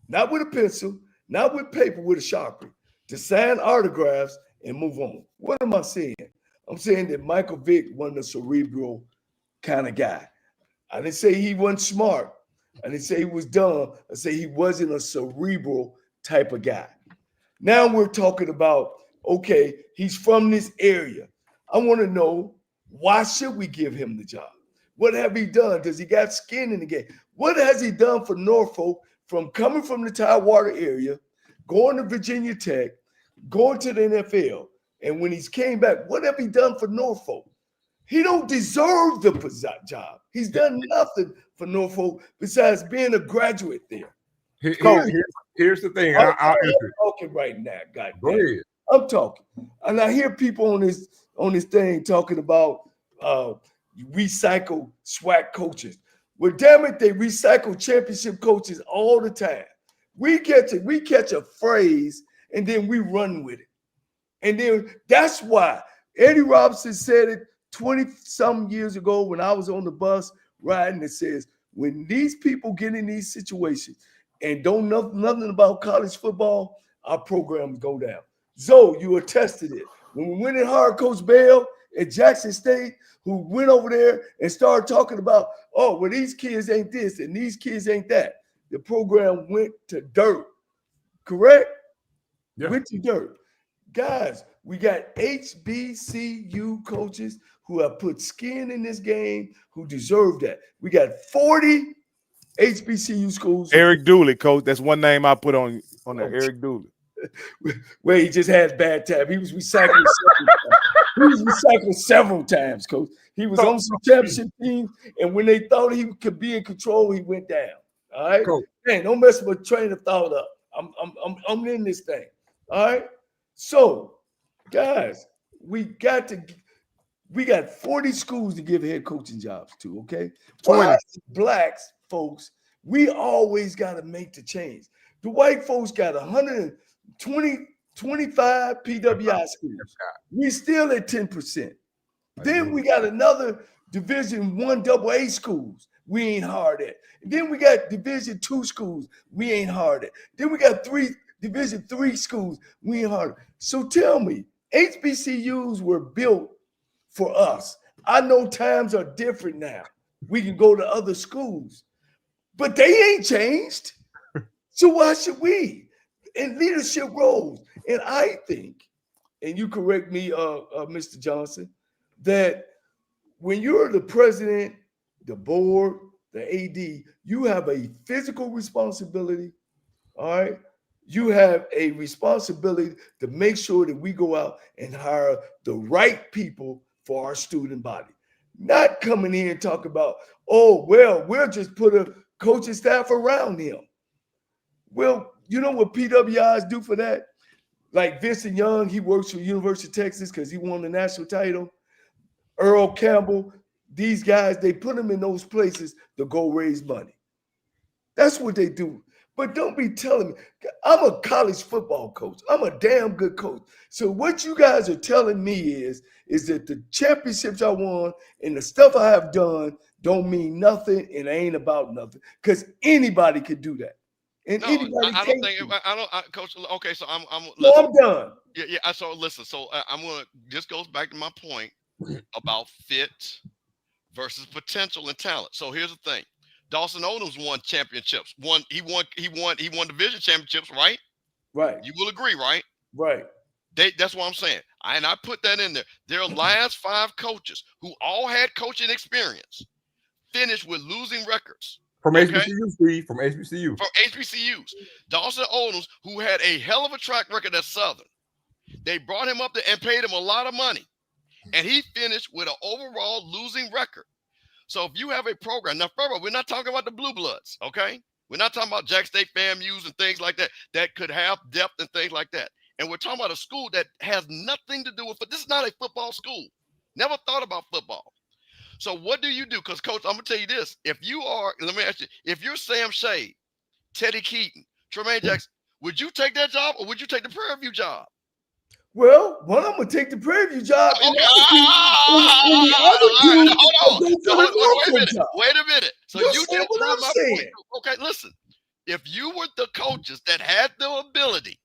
not with a pencil, not with paper, with a Sharpie, to sign autographs and move on. What am I saying? I'm saying that Michael Vick wasn't a cerebral kind of guy. I didn't say he wasn't smart. I didn't say he was dumb. I say he wasn't a cerebral type of guy. Now we're talking about, okay, he's from this area. I want to know, why should we give him the job? What have he done? Does he got skin in the game? What has he done for Norfolk from coming from the Tidewater area, going to Virginia Tech, going to the NFL? And when he's came back, what have he done for Norfolk? He don't deserve the job. He's done nothing for Norfolk besides being a graduate there. Here's the thing. I'm talking right now. God Go damn. ahead. I'm talking. And I hear people on this thing talking about recycle SWAC coaches. Well, damn it, they recycle championship coaches all the time. We catch a phrase and then we run with it. And then that's why Eddie Robinson said it 20-some years ago when I was on the bus riding. It says, when these people get in these situations and don't know nothing about college football, our programs go down. Zoe, you attested it. When we went and hired Coach Bell at Jackson State, who went over there and started talking about, oh, well, these kids ain't this and these kids ain't that. The program went to dirt. Correct? Yeah. Went to dirt. Guys, we got HBCU coaches who have put skin in this game, who deserve that. We got 40 HBCU schools. Eric Dooley, coach. That's one name I put on there. Eric Dooley. Where he just had bad time. He was recycled several times, coach. He was on some championship teams, and when they thought he could be in control, he went down. All right, coach. Man, don't mess with train of thought up. I'm in this thing. All right. So, guys, we got 40 schools to give head coaching jobs to. Okay, 20 blacks, folks. We always got to make the change. The white folks got 25 PWI schools. We still at 10%. Then we got another Division I AA schools we ain't hard at. And then we got Division II schools we ain't hard at. Then we got 3 Division III schools we ain't hard at. So tell me, HBCUs were built for us. I know times are different now. We can go to other schools, but they ain't changed. So why should we? In leadership roles. And I think, and you correct me, Mr. Johnson, that when you're the president, the board, the AD, you have a physical responsibility, all right? You have a responsibility to make sure that we go out and hire the right people for our student body. Not coming in and talk about, oh, well, we'll just put a coaching staff around him. Well, you know what PWIs do for that? Like Vincent Young, he works for University of Texas because he won the national title. Earl Campbell, these guys, they put them in those places to go raise money. That's what they do. But don't be telling me, I'm a college football coach. I'm a damn good coach. So what you guys are telling me is that the championships I won and the stuff I have done don't mean nothing and ain't about nothing, because anybody could do that. And No, anybody I can. don't think Coach. Okay, so I'm No, listen. I'm done. Yeah. So listen. So I'm gonna. This goes back to my point about fit versus potential and talent. So here's the thing: Dawson Odoms won championships. He won division championships, right? Right. You will agree, right? Right. That's what I'm saying. And I put that in there. Their last 5 coaches who all had coaching experience finished with losing records. From Okay? HBCU, Steve, from HBCU. From HBCUs. Dawson Odoms, who had a hell of a track record at Southern, they brought him up there and paid him a lot of money. And he finished with an overall losing record. So if you have a program, now, further, we're not talking about the Blue Bloods, okay? We're not talking about Jack State FAMUs and things like that that could have depth and things like that. And we're talking about a school that has nothing to do with it. This is not a football school. Never thought about football. So what do you do? Because, Coach, I'm going to tell you this. If you are, let me ask you, if you're Sam Shade, Teddy Keaton, Tremaine Jackson, would you take that job or would you take the Prairie View job? Well, one of them would take the Prairie View job. Okay. And the other two Hold on. Wait a minute. So You you said just what proved I'm my saying. point. Okay, listen. If you were the coaches that had the ability,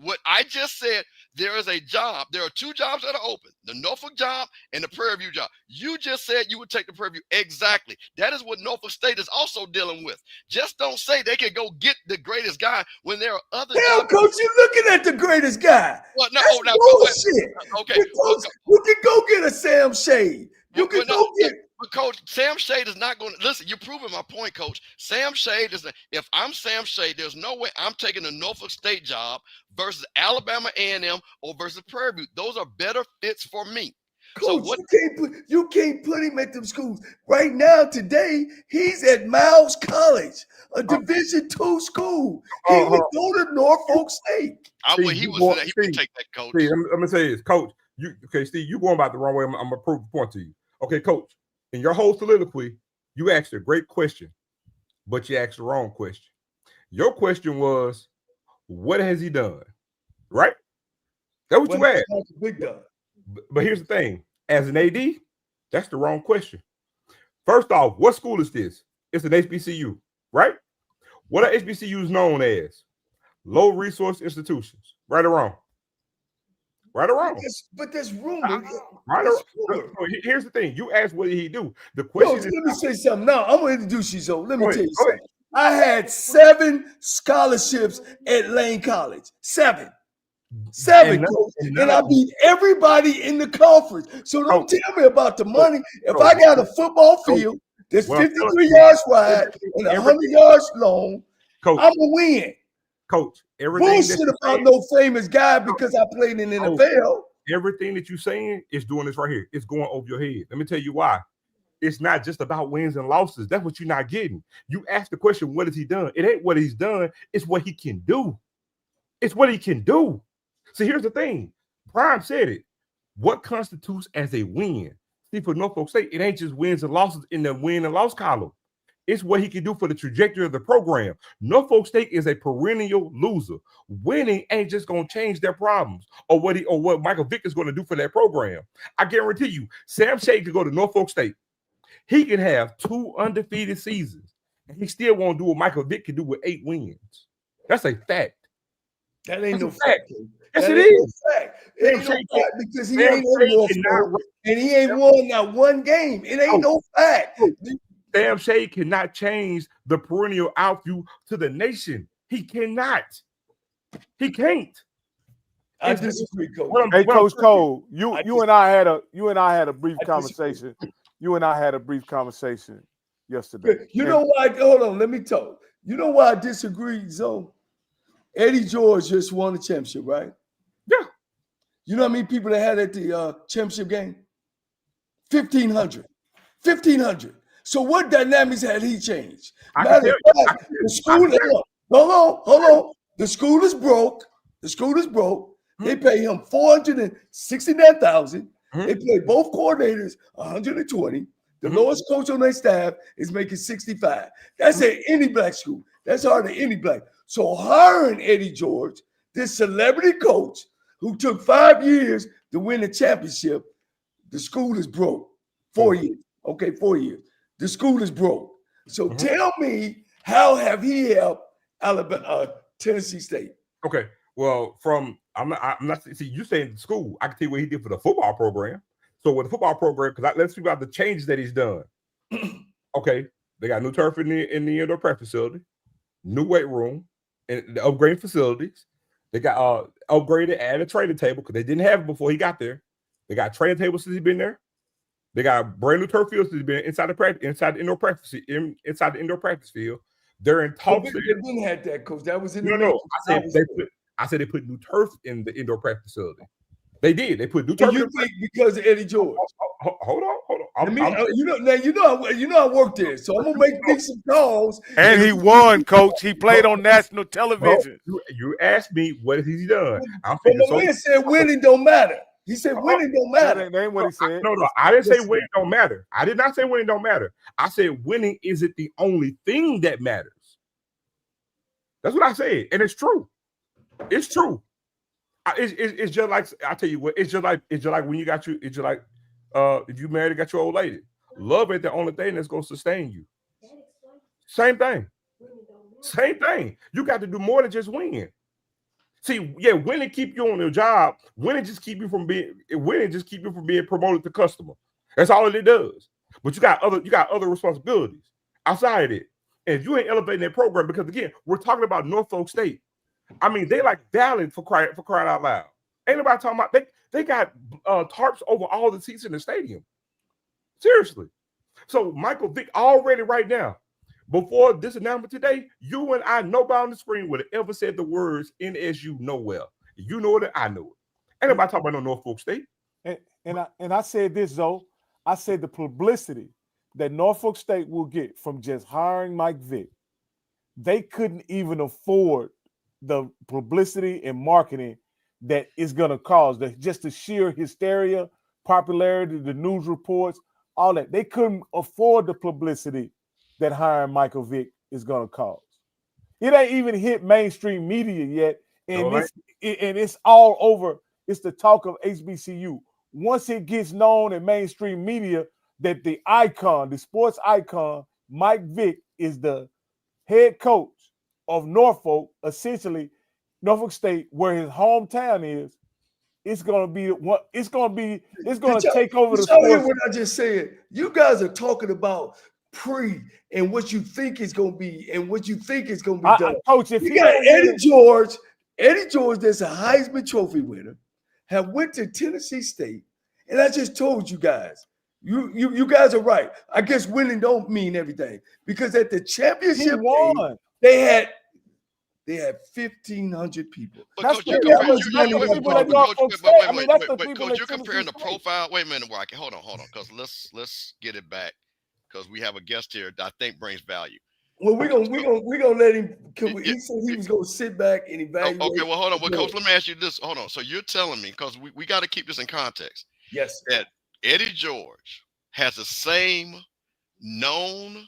what I just said, there is a job. There are 2 jobs that are open, the Norfolk job and the Prairie View job. You just said you would take the Prairie View. Exactly. That is what Norfolk State is also dealing with. Just don't say they can go get the greatest guy when there are other Damn, jobs. Coach, you're looking at the greatest guy. Well, no, That's bullshit. Okay. You can go get a Sam Shade. You can go get. But Coach, Sam Shade is not going to listen. You're proving my point, Coach. Sam Shade is. If I'm Sam Shade, there's no way I'm taking the Norfolk State job versus Alabama A&M or versus Prairie View. Those are better fits for me. Coach, you can't put him at them schools right now. Today, he's at Miles College, a Division II school. He would go to Norfolk State. He would take that, Coach. Steve, let me say this, Coach. Steve, you're going about the wrong way. I'm gonna prove the point to you. Okay, Coach. In your whole soliloquy, you asked a great question, but you asked the wrong question. Your question was, what has he done? Right? That's what you asked. Big done. But here's the thing. As an AD, that's the wrong question. First off, what school is this? It's an HBCU, right? What are HBCUs known as? Low resource institutions. Right or wrong? Right or wrong? But there's rumor. Right or wrong? Here's the thing. You asked what did he do. The question is, let me say something. Now, I'm going to introduce you, so let me tell you go something. I had 7 scholarships at Lane College. 7. Coach. And I beat everybody in the conference. So don't tell me about the money. If I got a football field that's 53 yards wide and 100 yards long, Coach, I'm going to win. Coach, everything bullshit about no famous guy because I played in the NFL. Everything that you're saying is doing this right here. It's going over your head. Let me tell you why. It's not just about wins and losses. That's what you're not getting. You ask the question, what has he done? It ain't what he's done. It's what he can do. It's what he can do. So here's the thing. Prime said it. What constitutes as a win? See, for Norfolk State, it ain't just wins and losses in the win and loss column. It's what he can do for the trajectory of the program. Norfolk State is a perennial loser. Winning ain't just going to change their problems or what Michael Vick is going to do for that program. I guarantee you, Sam Shade could go to Norfolk State. He can have 2 undefeated seasons, and he still won't do what Michael Vick can do with 8 wins. That's a fact. That ain't no fact. Yes, it is. It ain't no fact because he ain't in Norfolk, and he ain't won not one game. It ain't no fact. Sam Shade cannot change the perennial outview to the nation. He cannot. He can't. I disagree, Coach. Hey, Coach Cole, you and I had a brief conversation. You and I had a brief conversation yesterday. You know why? Hold on, let me talk. You know why I disagree, Zoe? Eddie George just won the championship, right? Yeah. You know how many people they had at the championship game? 1,500. So what dynamics had he changed? Matter of fact, the school. Hold on. The school is broke. They pay him $469,000. They play both coordinators $120. The lowest coach on their staff is making $65. That's at any black school. That's hard at any black. So hiring Eddie George, this celebrity coach who took 5 years to win the championship, the school is broke. 4 years. Okay, 4 years. The school is broke. So tell me, how have he helped Alabama, Tennessee State. Okay. Well, I'm not see you saying school. I can tell you what he did for the football program. So with the football program, because let's speak about the changes that he's done. Okay, they got new turf in the indoor practice facility, new weight room, and the upgraded facilities. They got upgraded, added training table because they didn't have it before he got there. They got training tables since he's been there. They got brand new turf fields since he's been inside the indoor practice field. They're in talks. They didn't have that, Coach. That was in the no. I said they put new turf in the indoor practice facility. They did. They put new turf. And you think because of Eddie George? Hold on. You know I worked there, so I'm gonna make some calls. And he won, Coach. He played on national television. You asked me what has he done. But my man said winning don't matter. He said winning don't matter. That ain't what he said. No, I didn't say winning don't matter. I did not say winning don't matter. I said winning isn't the only thing that matters. That's what I said, and it's true. It's true. It's just like I tell you what. It's just like when you got you. It's just like if you married and got your old lady. Love ain't the only thing that's gonna sustain you. Same thing. Same thing. You got to do more than just win. See, yeah, winning keep you on your job. Winning just keep you from being promoted to customer. That's all it does. But you got other responsibilities outside of it. And if you ain't elevating that program, because again, we're talking about Norfolk State. I mean, they like Dallas for crying out loud. Ain't nobody talking about they got tarps over all the seats in the stadium. Seriously. So Michael Vick already right now, before this announcement today, you and I, nobody on the screen would have ever said the words NSU nowhere. You know it, I know it. Ain't nobody talking about no Norfolk State. And I said this though. I said the publicity that Norfolk State will get from just hiring Mike Vick, they couldn't even afford the publicity and marketing that is going to cause just the sheer hysteria, popularity, the news reports, all that. They couldn't afford the publicity that hiring Michael Vick is going to cause. It ain't even hit mainstream media yet, and it's all over. It's the talk of HBCU. Once it gets known in mainstream media that the icon, the sports icon, Mike Vick is the head coach of Norfolk, essentially Norfolk State, where his hometown is, it's gonna take over the sports. What I just said, you guys are talking about and what you think is gonna be and what you think is gonna be done. Coach, if you got Eddie George, that's a Heisman Trophy winner, have went to Tennessee State, and I just told you guys, you guys are right. I guess winning don't mean everything, because at the championship game, they had 1,500 people. But Coach, you're comparing the profile. Wait a minute, Rocky. Hold on. Because let's get it back. Because we have a guest here that I think brings value. Well, we're gonna let him. He said he was gonna sit back and evaluate. Okay, well, hold on. Well, Coach, let me ask you this. Hold on. So you're telling me, because we got to keep this in context. Yes. That Eddie George has the same known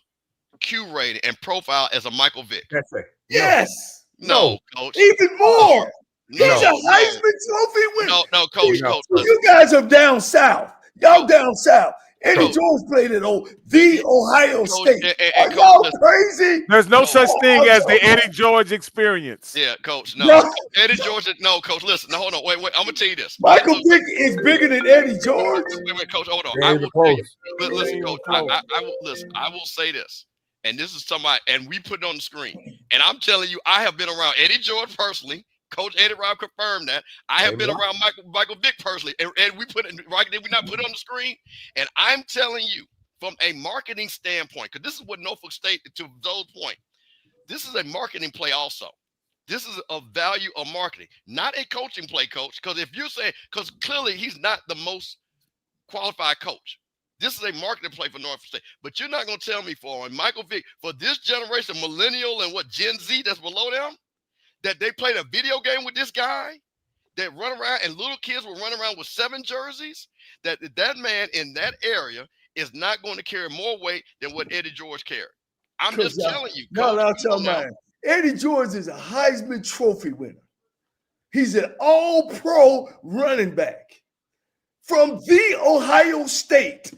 Q rating and profile as a Michael Vick. That's it. Yes. No, Coach. Even more. He's a Heisman Trophy winner. No, Coach. Coach. You guys are down south. Y'all down south. Eddie George played at the Ohio State. Are y'all crazy? There's no such thing as the Eddie George experience. Yeah, Coach. No. Eddie George. No, Coach. Listen. No, hold on. Wait. I'm gonna tell you this. Michael Vick is bigger than Eddie George. Wait, Coach. Hold on. I will tell you. Listen, Coach. I will say this, and this is somebody, and we put it on the screen. And I'm telling you, I have been around Eddie George personally. Coach Eddie Rob confirmed that. I have been around Michael Vick personally, and we put it right. Did we not put it on the screen? And I'm telling you, from a marketing standpoint, because this is what Norfolk State, to Zoe's point, this is a marketing play also. This is a value of marketing, not a coaching play, Coach. Because if you're saying, because clearly he's not the most qualified coach. This is a marketing play for Norfolk State. But you're not going to tell me for Michael Vick, for this generation, millennial and Gen Z that's below them, that they played a video game with this guy, that run around and little kids will run around with 7 jerseys, that man in that area is not going to carry more weight than what Eddie George carried. I'm just telling you. I'll tell you. Eddie George is a Heisman Trophy winner. He's an all-pro running back from the Ohio State.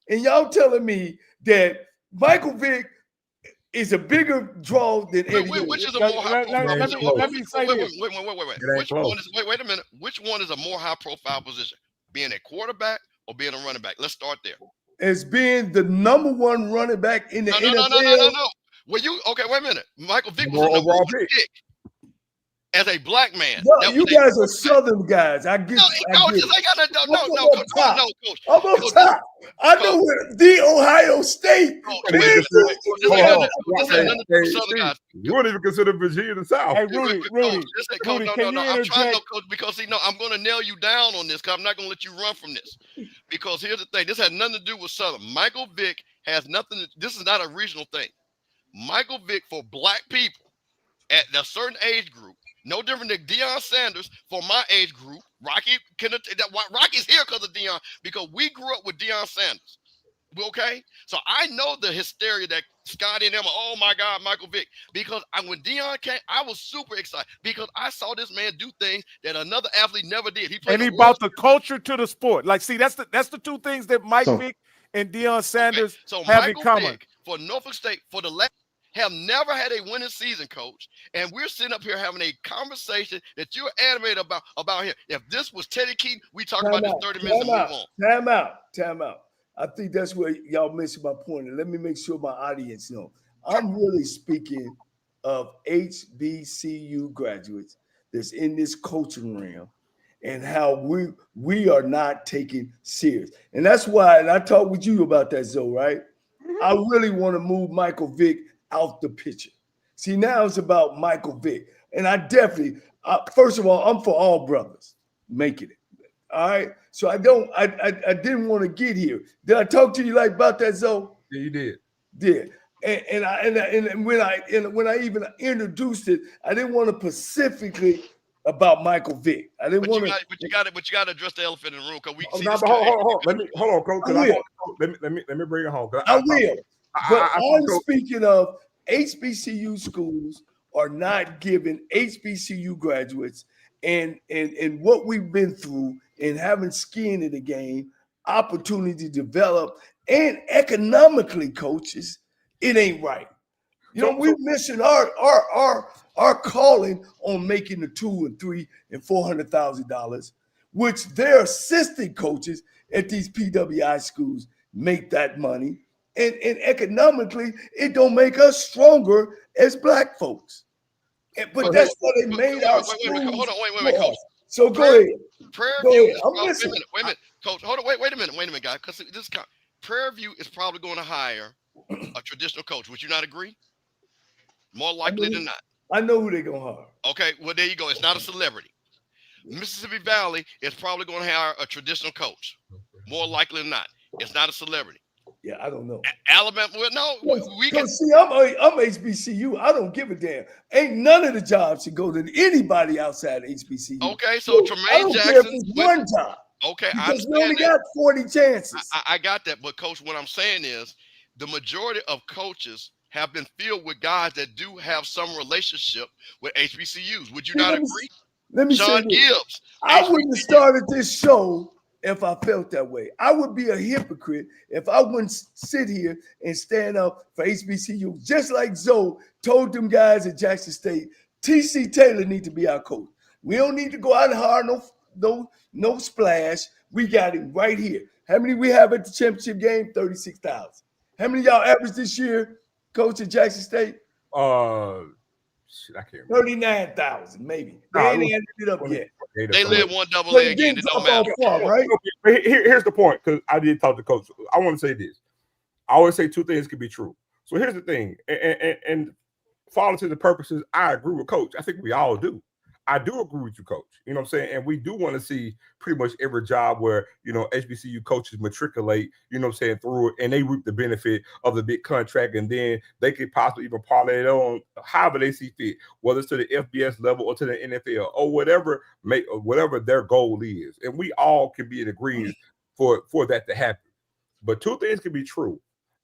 And y'all telling me that Michael Vick is a bigger draw than Eddie. Which is a more high profile position? Let me say this. Wait. Wait a minute. Which one is a more high profile position? Being a quarterback or being a running back? Let's start there. As being the number one running back in the NFL. No. Well, wait a minute. Michael Vick was the number one pick. As a black man, no, you guys are Southern guys. I get. No, coach. I'm on top. I know where the Ohio State. You wouldn't even consider Virginia the South. Hey, Rudy, I'm trying to, coach, because I'm going to nail you down on this. Because I'm not going to let you run from this. Because here's the thing: this has nothing to do with Southern. Michael Vick has nothing. This is not a regional thing. Michael Vick for black people at a certain age group. No different than Deion Sanders for my age group. Rocky's here because of Deion, because we grew up with Deion Sanders. Okay? So I know the hysteria that Scotty and them, oh my God, Michael Vick. Because when Deion came, I was super excited because I saw this man do things that another athlete never did. He brought the culture to the sport. Like, see, that's the two things that Mike Vick and Deion Sanders have in common. Vick for Norfolk State, for the last have never had a winning season, coach. And we're sitting up here having a conversation that you're animated about him. If this was Teddy Keaton, we talk about this 30 minutes and move on. Time out. I think that's where y'all missing my point. And let me make sure my audience know. I'm really speaking of HBCU graduates that's in this coaching realm and how we are not taken serious. And that's why, and I talked with you about that, Zoe, right? I really want to move Michael Vick out the picture. See, now it's about Michael Vick. And I definitely, first of all, I'm for all brothers making it. All right. So I didn't want to get here. Did I talk to you like about that, Zoe? Yeah, you did. Did. And when I even introduced it, I didn't want to specifically about Michael Vick. I didn't want to. But you got to address the elephant in the room because we. Hold on, coach. Let me bring it home. I will. But I'm speaking of HBCU schools are not giving HBCU graduates and what we've been through and having skin in the game, opportunity to develop, and economically, coaches, it ain't right. We're missing our calling on making the $200,000 and $300,000 and $400,000, which their assistant coaches at these PWI schools make that money. And economically, it don't make us stronger as black folks. But that's what they made our schools. Hold on, wait, coach. So go ahead. Prairie View. Wait a minute, coach. Hold on, wait a minute, guys. Because Prairie View is probably going to hire a traditional coach. Would you not agree? More likely than not. I know who they're going to hire. Okay, well, there you go. It's not a celebrity. Mississippi Valley is probably going to hire a traditional coach. More likely than not. It's not a celebrity. Yeah, I don't know. Alabama, well, no, we can see. I'm HBCU. I don't give a damn. Ain't none of the jobs should go to anybody outside HBCU. Okay, so Tremaine Jackson, one job. Okay, because we only got 40 chances. I got that, but coach, what I'm saying is the majority of coaches have been filled with guys that do have some relationship with HBCUs. Would you not agree? Let me Sean say Gibbs. I wouldn't have started this show if I felt that way. I would be a hypocrite if I wouldn't sit here and stand up for HBCU, just like Zoe told them guys at Jackson State, T.C. Taylor need to be our coach. We don't need to go out and hire no splash. We got him right here. How many we have at the championship game? 36,000. How many y'all average this year, coach at Jackson State? I can't remember. 39,000, maybe. They ain't ended it up yet. They live one double A again. It don't matter. Right? Here's the point, because I did talk to coach. I want to say this. I always say two things can be true. So here's the thing. And for all intents and purposes, I agree with coach. I think we all do. I do agree with you, coach. You know what I'm saying? And we do want to see pretty much every job where, HBCU coaches matriculate, through it, and they reap the benefit of the big contract, and then they could possibly even parlay it on however they see fit, whether it's to the FBS level or to the NFL or whatever their goal is. And we all can be in agreement for that to happen. But two things can be true.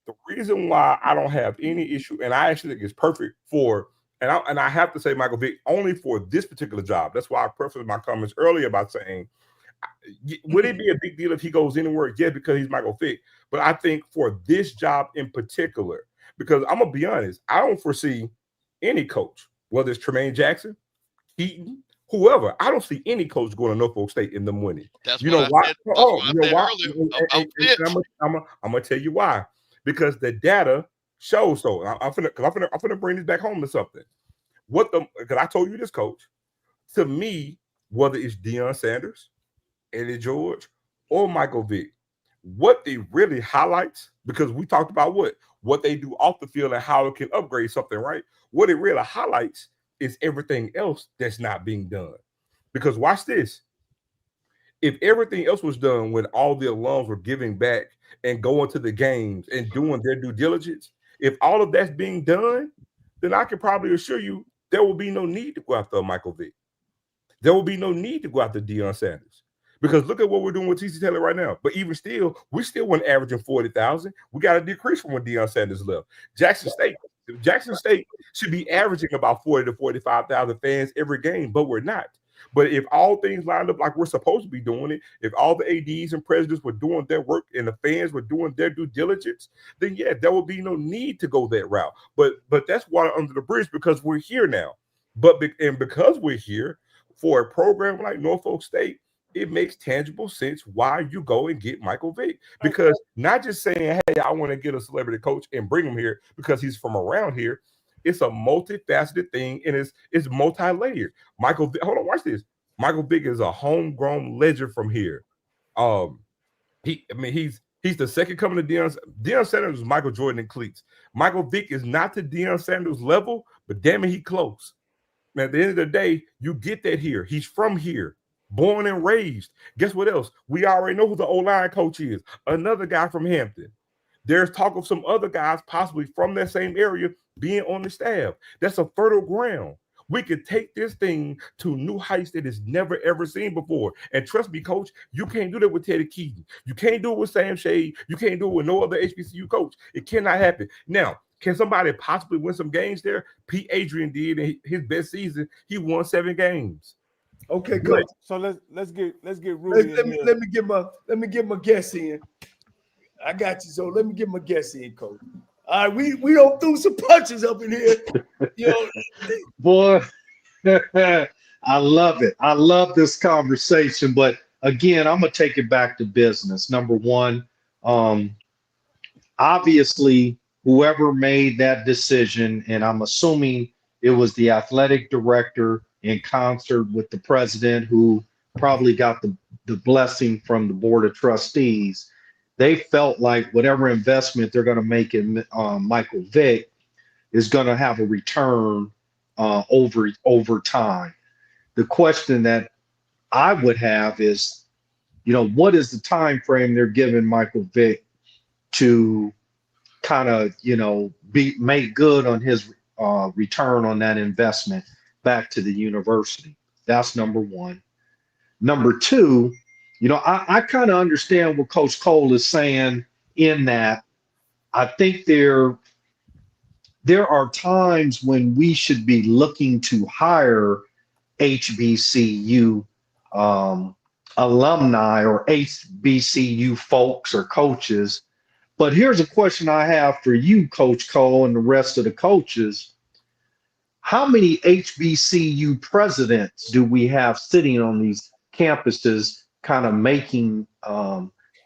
The reason why I don't have any issue, and I actually think it's perfect for And I have to say, Michael Vick, only for this particular job. That's why I prefaced my comments earlier by saying, would it be a big deal if he goes anywhere? Yeah, because he's Michael Vick. But I think for this job in particular, Because I'm gonna be honest, I don't foresee any coach, whether it's Tremaine Jackson, Keaton, whoever. I don't see any coach going to Norfolk State in them winning. That's You what know I why? said. That's Oh, what I you know said why? earlier about Fitz. I'm gonna tell you why. Because the data shows so. I'm finna bring this back home to something. Because I told you this, coach. To me, whether it's Deion Sanders, Eddie George, or Michael Vick, what they really highlights, because we talked about what they do off the field and how it can upgrade something, right? What it really highlights is everything else that's not being done. Because watch this. If everything else was done when all the alums were giving back and going to the games and doing their due diligence, if all of that's being done, then I can probably assure you there will be no need to go after Michael Vick. There will be no need to go after Deion Sanders. Because look at what we're doing with TC Taylor right now. But even still, we still weren't averaging 40,000. We got a decrease from when Deion Sanders left. Jackson State should be averaging about 40 to 45,000 fans every game, but we're not. But if all things lined up like we're supposed to be doing it, if all the ADs and presidents were doing their work and the fans were doing their due diligence, then yeah, there will be no need to go that route. But that's water under the bridge because we're here now. And because we're here for a program like Norfolk State, it makes tangible sense why you go and get Michael Vick. Because not just saying, hey, I want to get a celebrity coach and bring him here because he's from around here. It's a multifaceted thing, and it's multi-layered. Hold on, watch this. Michael Vick is a homegrown legend from here. He's the second coming to Deion. Deion Sanders was Michael Jordan in cleats. Michael Vick is not to Deion Sanders level, but damn it, he close. Man, at the end of the day, you get that here. He's from here, born and raised. Guess what else? We already know who the O-line coach is. Another guy from Hampton. There's talk of some other guys possibly from that same area being on the staff. That's a fertile ground. We could take this thing to new heights that is never, ever seen before. And trust me, coach, you can't do that with Teddy Keaton. You can't do it with Sam Shade. You can't do it with no other HBCU coach. It cannot happen. Now, can somebody possibly win some games there? Pete Adrian did in his best season. He won 7 games. Okay, coach. So let's get Rudy. Let me get my guess in. I got you. So let me get my guess in, coach. All right, we don't throw some punches up in here. You know, boy, I love it. I love this conversation. But again, I'm gonna take it back to business. Number one, obviously, whoever made that decision, and I'm assuming it was the athletic director in concert with the president, who probably got the blessing from the board of trustees. They felt like whatever investment they're going to make in Michael Vick is going to have a return over time. The question that I would have is, what is the time frame they're giving Michael Vick to kind of, make good on his return on that investment back to the university? That's number one. Number two, I kind of understand what Coach Cole is saying in that I think there are times when we should be looking to hire HBCU alumni or HBCU folks or coaches. But here's a question I have for you, Coach Cole, and the rest of the coaches. How many HBCU presidents do we have sitting on these campuses kind of making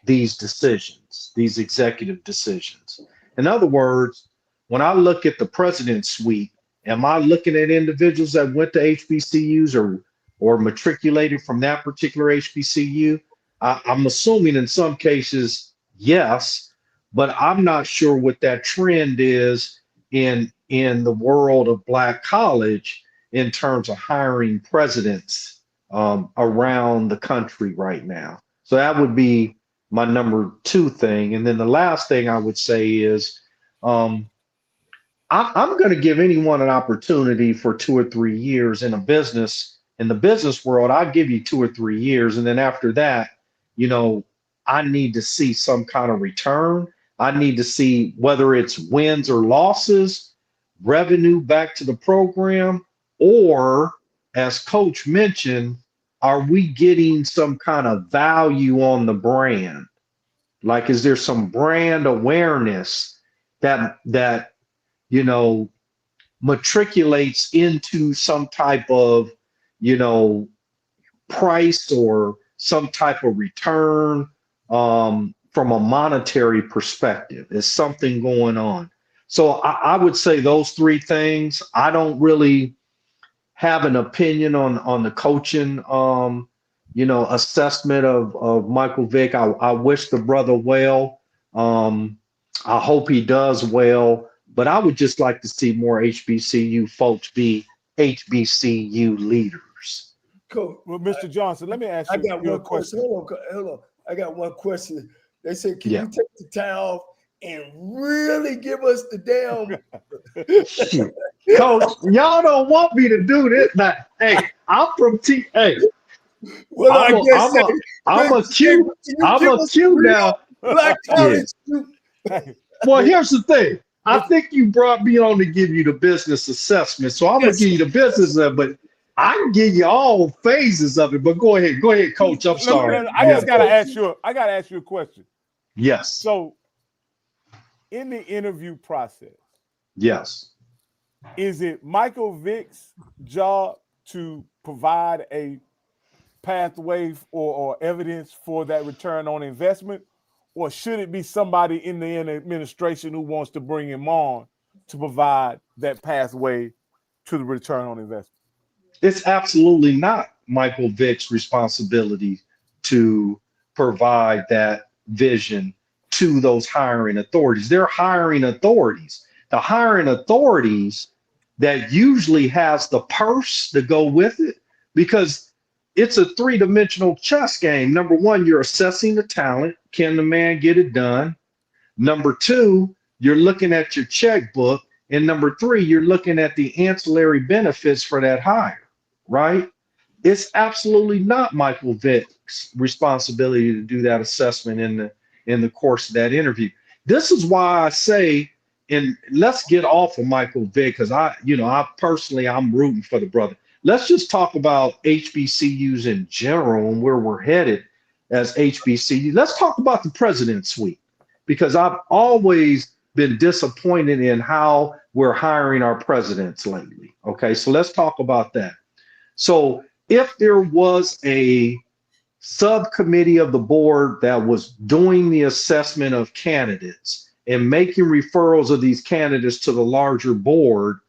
these decisions, these executive decisions? In other words, when I look at the president's suite, am I looking at individuals that went to HBCUs or matriculated from that particular HBCU? I'm assuming in some cases, yes, but I'm not sure what that trend is in the world of Black college in terms of hiring presidents around the country right now. So that would be my number two thing. And then the last thing I would say is I'm going to give anyone an opportunity for 2 or 3 years in the business world. I'll give you 2 or 3 years. And then after that, I need to see some kind of return. I need to see whether it's wins or losses, revenue back to the program, or as Coach mentioned, are we getting some kind of value on the brand? Like, is there some brand awareness that you know, matriculates into some type of, you know, price or some type of return from a monetary perspective. There's something going on. So I would say those three things. I don't really have an opinion on the coaching, you know, assessment of Michael Vick. I wish the brother well. I hope he does well, but I would just like to see more HBCU folks be HBCU leaders. Cool. Well, Mr. Johnson, let me ask I you got a one question. question. Hold on. I got one question. They said, can Yeah. you take the time off and really give us the damn Coach, y'all don't want me to do this. Now, hey, I'm from T. Hey, well, I'm I a- guess I'm a Q. I'm a Q now. Black college. Well, here's the thing. I think you brought me on to give you the business assessment, so I'm Yes. gonna give you the business of it, but I can give you all phases of it. But go ahead, Coach. I'm sorry. I just gotta ask you. I gotta ask you a question. Yes. So, in the interview process, Yes. is it Michael Vick's job to provide a pathway or evidence for that return on investment, or should it be somebody in the administration who wants to bring him on to provide that pathway to the return on investment? It's absolutely not Michael Vick's responsibility to provide that vision to those hiring authorities. They're hiring authorities. The hiring authorities that usually has the purse to go with it, because it's a three-dimensional chess game. Number one, you're assessing the talent. Can the man get it done? Number two, you're looking at your checkbook. And number three, you're looking at the ancillary benefits for that hire, right? It's absolutely not Michael Vick's responsibility to do that assessment in the course of that interview. This is why I say, and let's get off of Michael Vick, because I personally, I'm rooting for the brother. Let's just talk about HBCUs in general and where we're headed as HBCU. Let's talk about the President's Suite, because I've always been disappointed in how we're hiring our presidents lately. Okay, so let's talk about that. So if there was a subcommittee of the board that was doing the assessment of candidates and making referrals of these candidates to the larger board,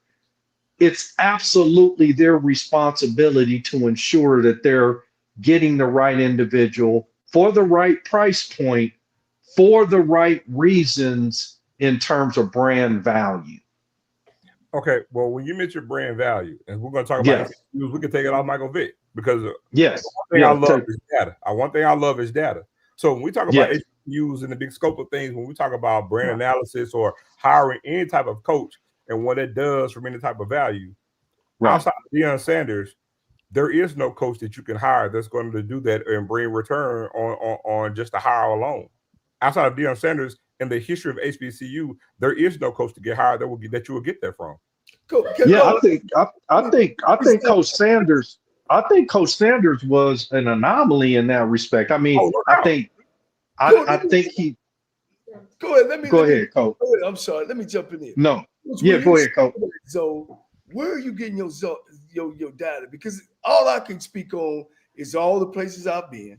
it's absolutely their responsibility to ensure that they're getting the right individual for the right price point, for the right reasons in terms of brand value. Okay, well, when you mention brand value, and we're going to talk about it, we can take it off Michael Vick, because one thing I love is data. One thing I love is data. So when we talk about HBCUs in the big scope of things, when we talk about brand analysis or hiring any type of coach and what it does from any type of value, outside of Deion Sanders, there is no coach that you can hire that's going to do that and bring return on just a hire alone. Outside of Deion Sanders, in the history of HBCU, there is no coach to get hired that you will get that from. Cool. I think Coach Sanders. I think Coach Sanders was an anomaly in that respect. I mean, I think he. Go ahead. Go ahead, Coach. Go ahead. I'm sorry. Let me jump in here. No. Go ahead, Coach. So, where are you getting your data? Because all I can speak on is all the places I've been.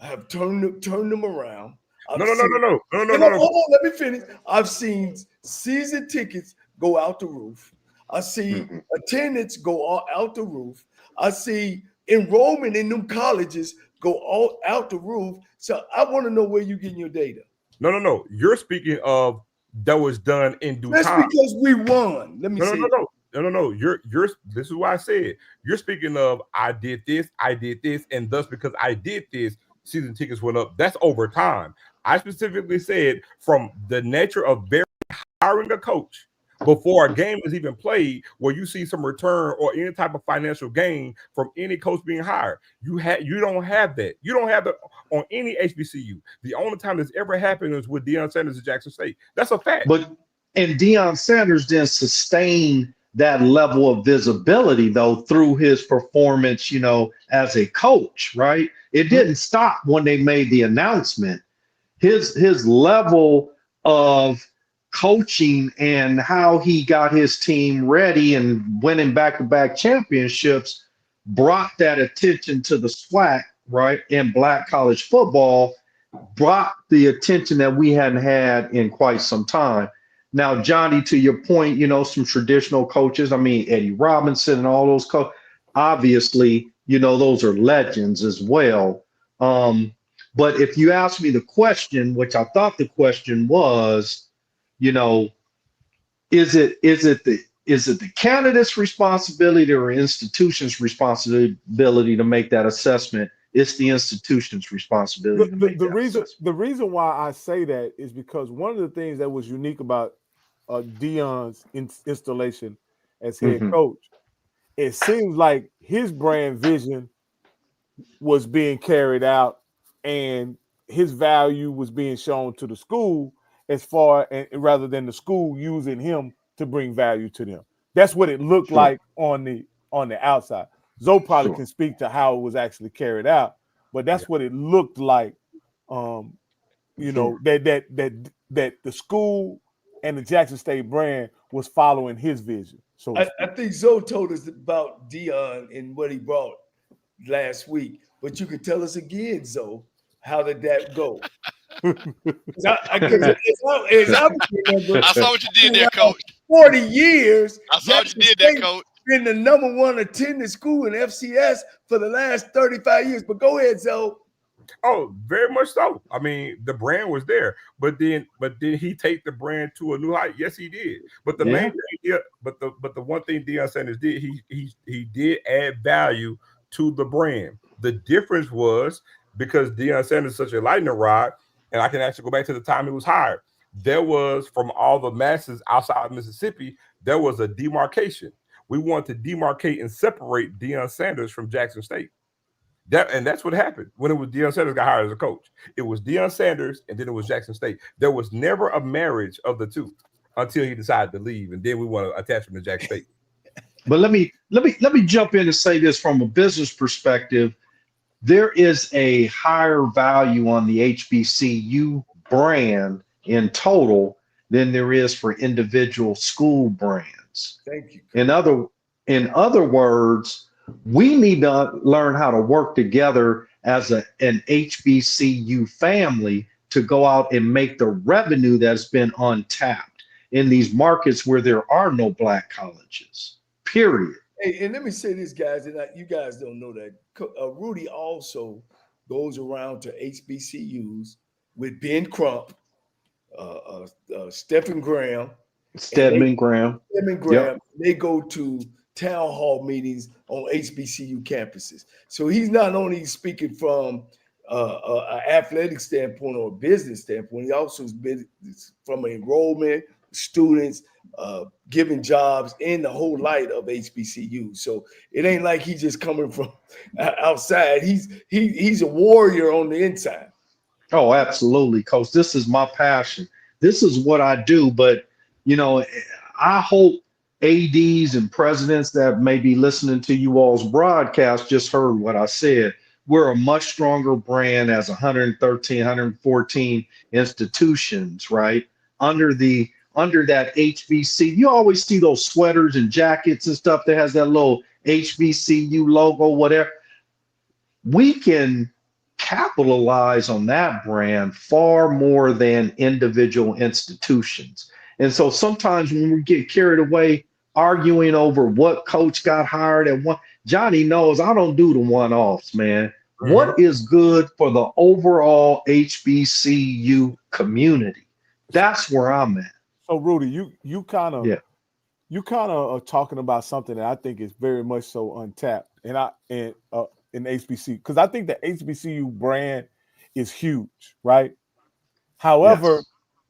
I have turned them around. No. Hold on, let me finish. I've seen season tickets go out the roof. I see attendance go all out the roof. I see enrollment in them colleges go all out the roof. So I want to know where you're getting your data. No. You're speaking of that was done in due time. That's because we won. Let me say No. You're this is why I said you're speaking of I did this, and thus because I did this, season tickets went up. That's over time. I specifically said from the nature of hiring a coach before a game is even played, where you see some return or any type of financial gain from any coach being hired. You don't have that. You don't have that on any HBCU. The only time this ever happened is with Deion Sanders at Jackson State. That's a fact. And Deion Sanders didn't sustain that level of visibility though through his performance, as a coach, right? It didn't stop when they made the announcement. His level of coaching and how he got his team ready and winning back-to-back championships brought that attention to the SWAC, right? And black college football brought the attention that we hadn't had in quite some time. Now, Johnny, to your point, some traditional coaches, I mean, Eddie Robinson and all those obviously, those are legends as well. But if you ask me the question, which I thought the question was, is it the candidate's responsibility or institution's responsibility to make that assessment? It's the institution's responsibility to make that assessment. The reason why I say that is because one of the things that was unique about Deion's installation as head coach, it seems like his brand vision was being carried out and his value was being shown to the school as far and rather than the school using him to bring value to them. That's what it looked like on the outside. Zoe probably can speak to how it was actually carried out, but that's what it looked like. That the school and the Jackson State brand was following his vision. So I think Zoe told us about Deion and what he brought last week, but you can tell us again, Zoe, how did that go? I saw what you did there, Coach. 40 years. I saw what you did there, Coach. Been the number one attendance school in FCS for the last 35 years. But go ahead, Zoe. Oh, very much so. I mean, the brand was there, but did he take the brand to a new height? Yes, he did. But the main thing, but the one thing Deion Sanders did, he did add value to the brand. The difference was because Deion Sanders is such a lightning rod, and I can actually go back to the time he was hired. There was, from all the masses outside of Mississippi, there was a demarcation. We wanted to demarcate and separate Deion Sanders from Jackson State. That's what happened when it was Deion Sanders got hired as a coach. It was Deion Sanders, and then it was Jackson State. There was never a marriage of the two until he decided to leave, and then we want to attach him to Jackson State. But let me jump in and say this from a business perspective. There is a higher value on the HBCU brand in total than there is for individual school brands. Thank you. In other words, we need to learn how to work together as an HBCU family to go out and make the revenue that's been untapped in these markets where there are no black colleges, period. Hey, and let me say this, guys, and you guys don't know that. Rudy also goes around to HBCUs with Ben Crump, Stedman Graham. Yep. They go to town hall meetings on HBCU campuses. So he's not only speaking from an athletic standpoint or a business standpoint, he also has been from enrollment, students, giving jobs in the whole light of HBCU. So it ain't like he's just coming from outside. He's a warrior on the inside. Oh, absolutely, Coach. This is my passion. This is what I do. But, I hope ADs and presidents that may be listening to you all's broadcast just heard what I said. We're a much stronger brand as 113, 114 institutions, right? Under that HBC, you always see those sweaters and jackets and stuff that has that little HBCU logo, whatever. We can capitalize on that brand far more than individual institutions. And so sometimes when we get carried away arguing over what coach got hired and what, Johnny knows I don't do the one-offs, man. Mm-hmm. What is good for the overall HBCU community? That's where I'm at. So Rudy, you kind of are talking about something that I think is very much so untapped, in HBCU, because I think the HBCU brand is huge, right? However,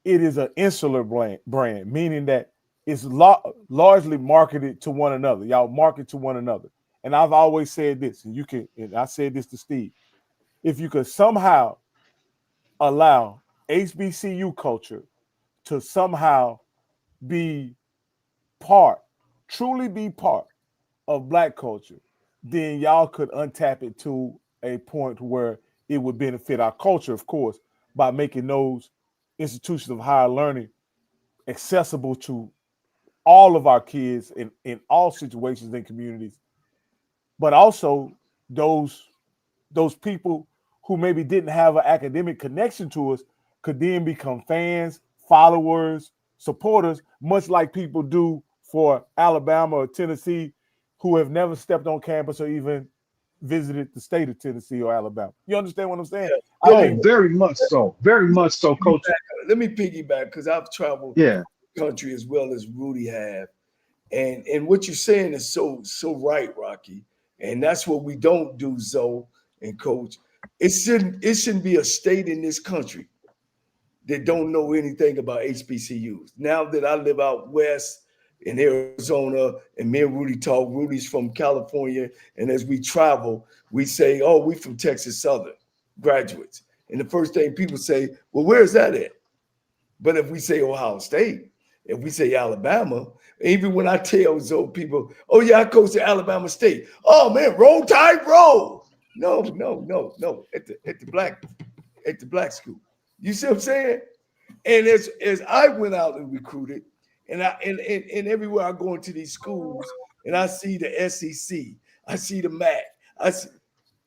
it is an insular brand, meaning that it's largely marketed to one another. Y'all market to one another. And I've always said this, and I said this to Steve, if you could somehow allow HBCU culture to somehow truly be part of black culture, then y'all could untap it to a point where it would benefit our culture, of course, by making those institutions of higher learning accessible to all of our kids in all situations and communities, but also those people who maybe didn't have an academic connection to us could then become fans, followers, supporters, much like people do for Alabama or Tennessee who have never stepped on campus or even visited the state of Tennessee or Alabama. You understand what I'm saying? Yeah. Oh, very much so. Very much so, Coach. Let me piggyback because I've traveled Yeah. the country as well as Rudy have. And what you're saying is so right, Rocky. And that's what we don't do, Zoe and Coach. It shouldn't be a state in this country that don't know anything about HBCUs. Now that I live out west in Arizona, and me and Rudy talk, Rudy's from California, and as we travel, we say, oh, we from Texas Southern graduates. And the first thing people say, well, where's that at? But if we say Ohio State, if we say Alabama, even when I tell those people, oh yeah, I coached at Alabama State. Oh man, roll tide, roll. No. At the black school. You see what I'm saying? And as I went out and recruited, and everywhere I go into these schools, and I see the SEC, I see the MEAC, I see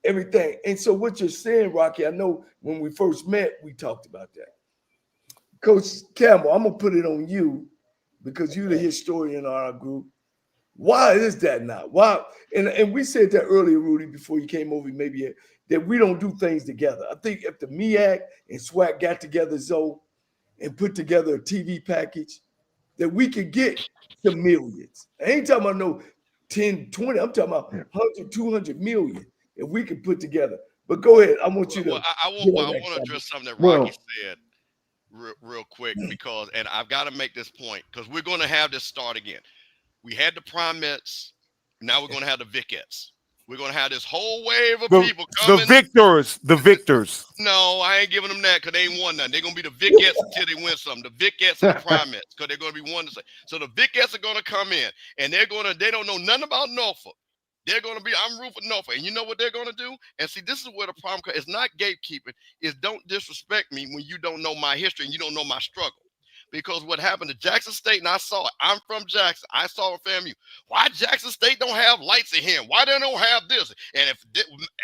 everything. And so what you're saying, Rocky, I know when we first met, we talked about that. Coach Campbell, I'm gonna put it on you because you're the historian of our group. Why is that not? Why? And we said that earlier, Rudy, before you came over, maybe that we don't do things together. I think if the MEAC and SWAC got together, Zoe, and put together a TV package, that we could get to millions. I ain't talking about no 10, 20. I'm talking about 100, 200 million if we could put together. But go ahead. I want you to. Well, I want to address something that Rocky said real quick because, and I've got to make this point because we're going to have this start again. We had the Primates. Now we're going to have the Vicettes. We're going to have this whole wave of people coming. The victors. No, I ain't giving them that because they ain't won nothing. They're going to be the Vicettes until they win something. The Vicettes and the Primates because they're going to be one to say. So the Vicettes are going to come in and they don't know nothing about Norfolk. They're going to be, I'm rooting for Norfolk. And you know what they're going to do? And see, this is where the problem comes. It's not gatekeeping. It's don't disrespect me when you don't know my history and you don't know my struggle. Because what happened to Jackson State, and I saw it. I'm from Jackson. I saw it, FAMU. Why Jackson State don't have lights in here? Why they don't have this? And if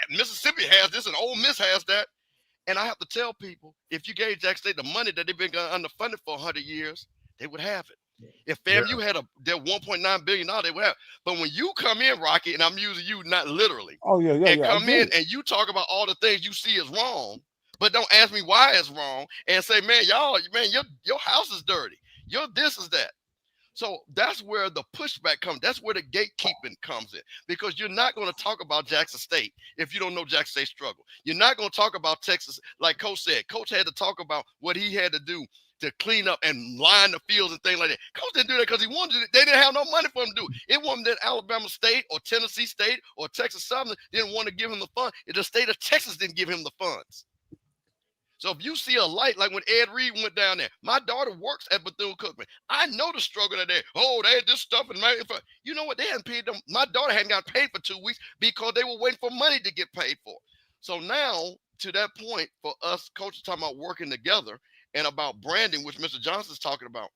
Mississippi has this and Ole Miss has that, and I have to tell people, if you gave Jackson State the money that they've been underfunded for 100 years, they would have it. If FAMU had their $1.9 billion, they would have. But when you come in, Rocky, and I'm using you not literally, come in and you talk about all the things you see is wrong, but don't ask me why it's wrong and say, man, your house is dirty. Your this is that. So that's where the pushback comes. That's where the gatekeeping comes in because you're not going to talk about Jackson State if you don't know Jackson State's struggle. You're not going to talk about Texas. Like Coach said, Coach had to talk about what he had to do to clean up and line the fields and things like that. Coach didn't do that because he wanted to. They didn't have no money for him to do it. It wasn't that Alabama State or Tennessee State or Texas Southern didn't want to give him the fund. The state of Texas didn't give him the funds. So if you see a light, like when Ed Reed went down there, my daughter works at Bethune-Cookman. I know the struggle that they had this stuff. And you know what? They hadn't paid them. My daughter hadn't got paid for 2 weeks because they were waiting for money to get paid for. So now, to that point, for us coaches talking about working together and about branding, which Mr. Johnson's talking about,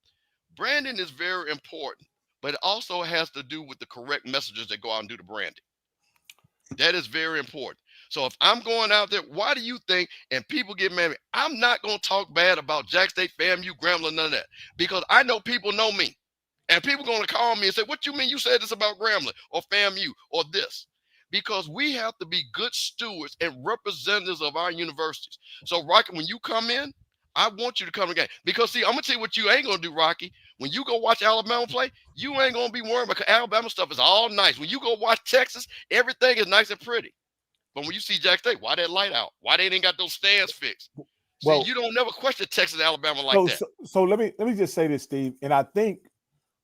branding is very important, but it also has to do with the correct messages that go out and do the branding. That is very important. So if I'm going out there, why do you think, and people get mad at me, I'm not going to talk bad about Jack State, FAMU, Grambling, none of that, because I know people know me. And people are going to call me and say, what you mean you said this about Grambling or FAMU or this? Because we have to be good stewards and representatives of our universities. So, Rocky, when you come in, I want you to come again. Because, see, I'm going to tell you what you ain't going to do, Rocky. When you go watch Alabama play, you ain't going to be worried because Alabama stuff is all nice. When you go watch Texas, everything is nice and pretty. But when you see Jack State, why that light out? Why they ain't got those stands fixed? See, you don't never question Texas and Alabama like that. So let me just say this, Steve. And I think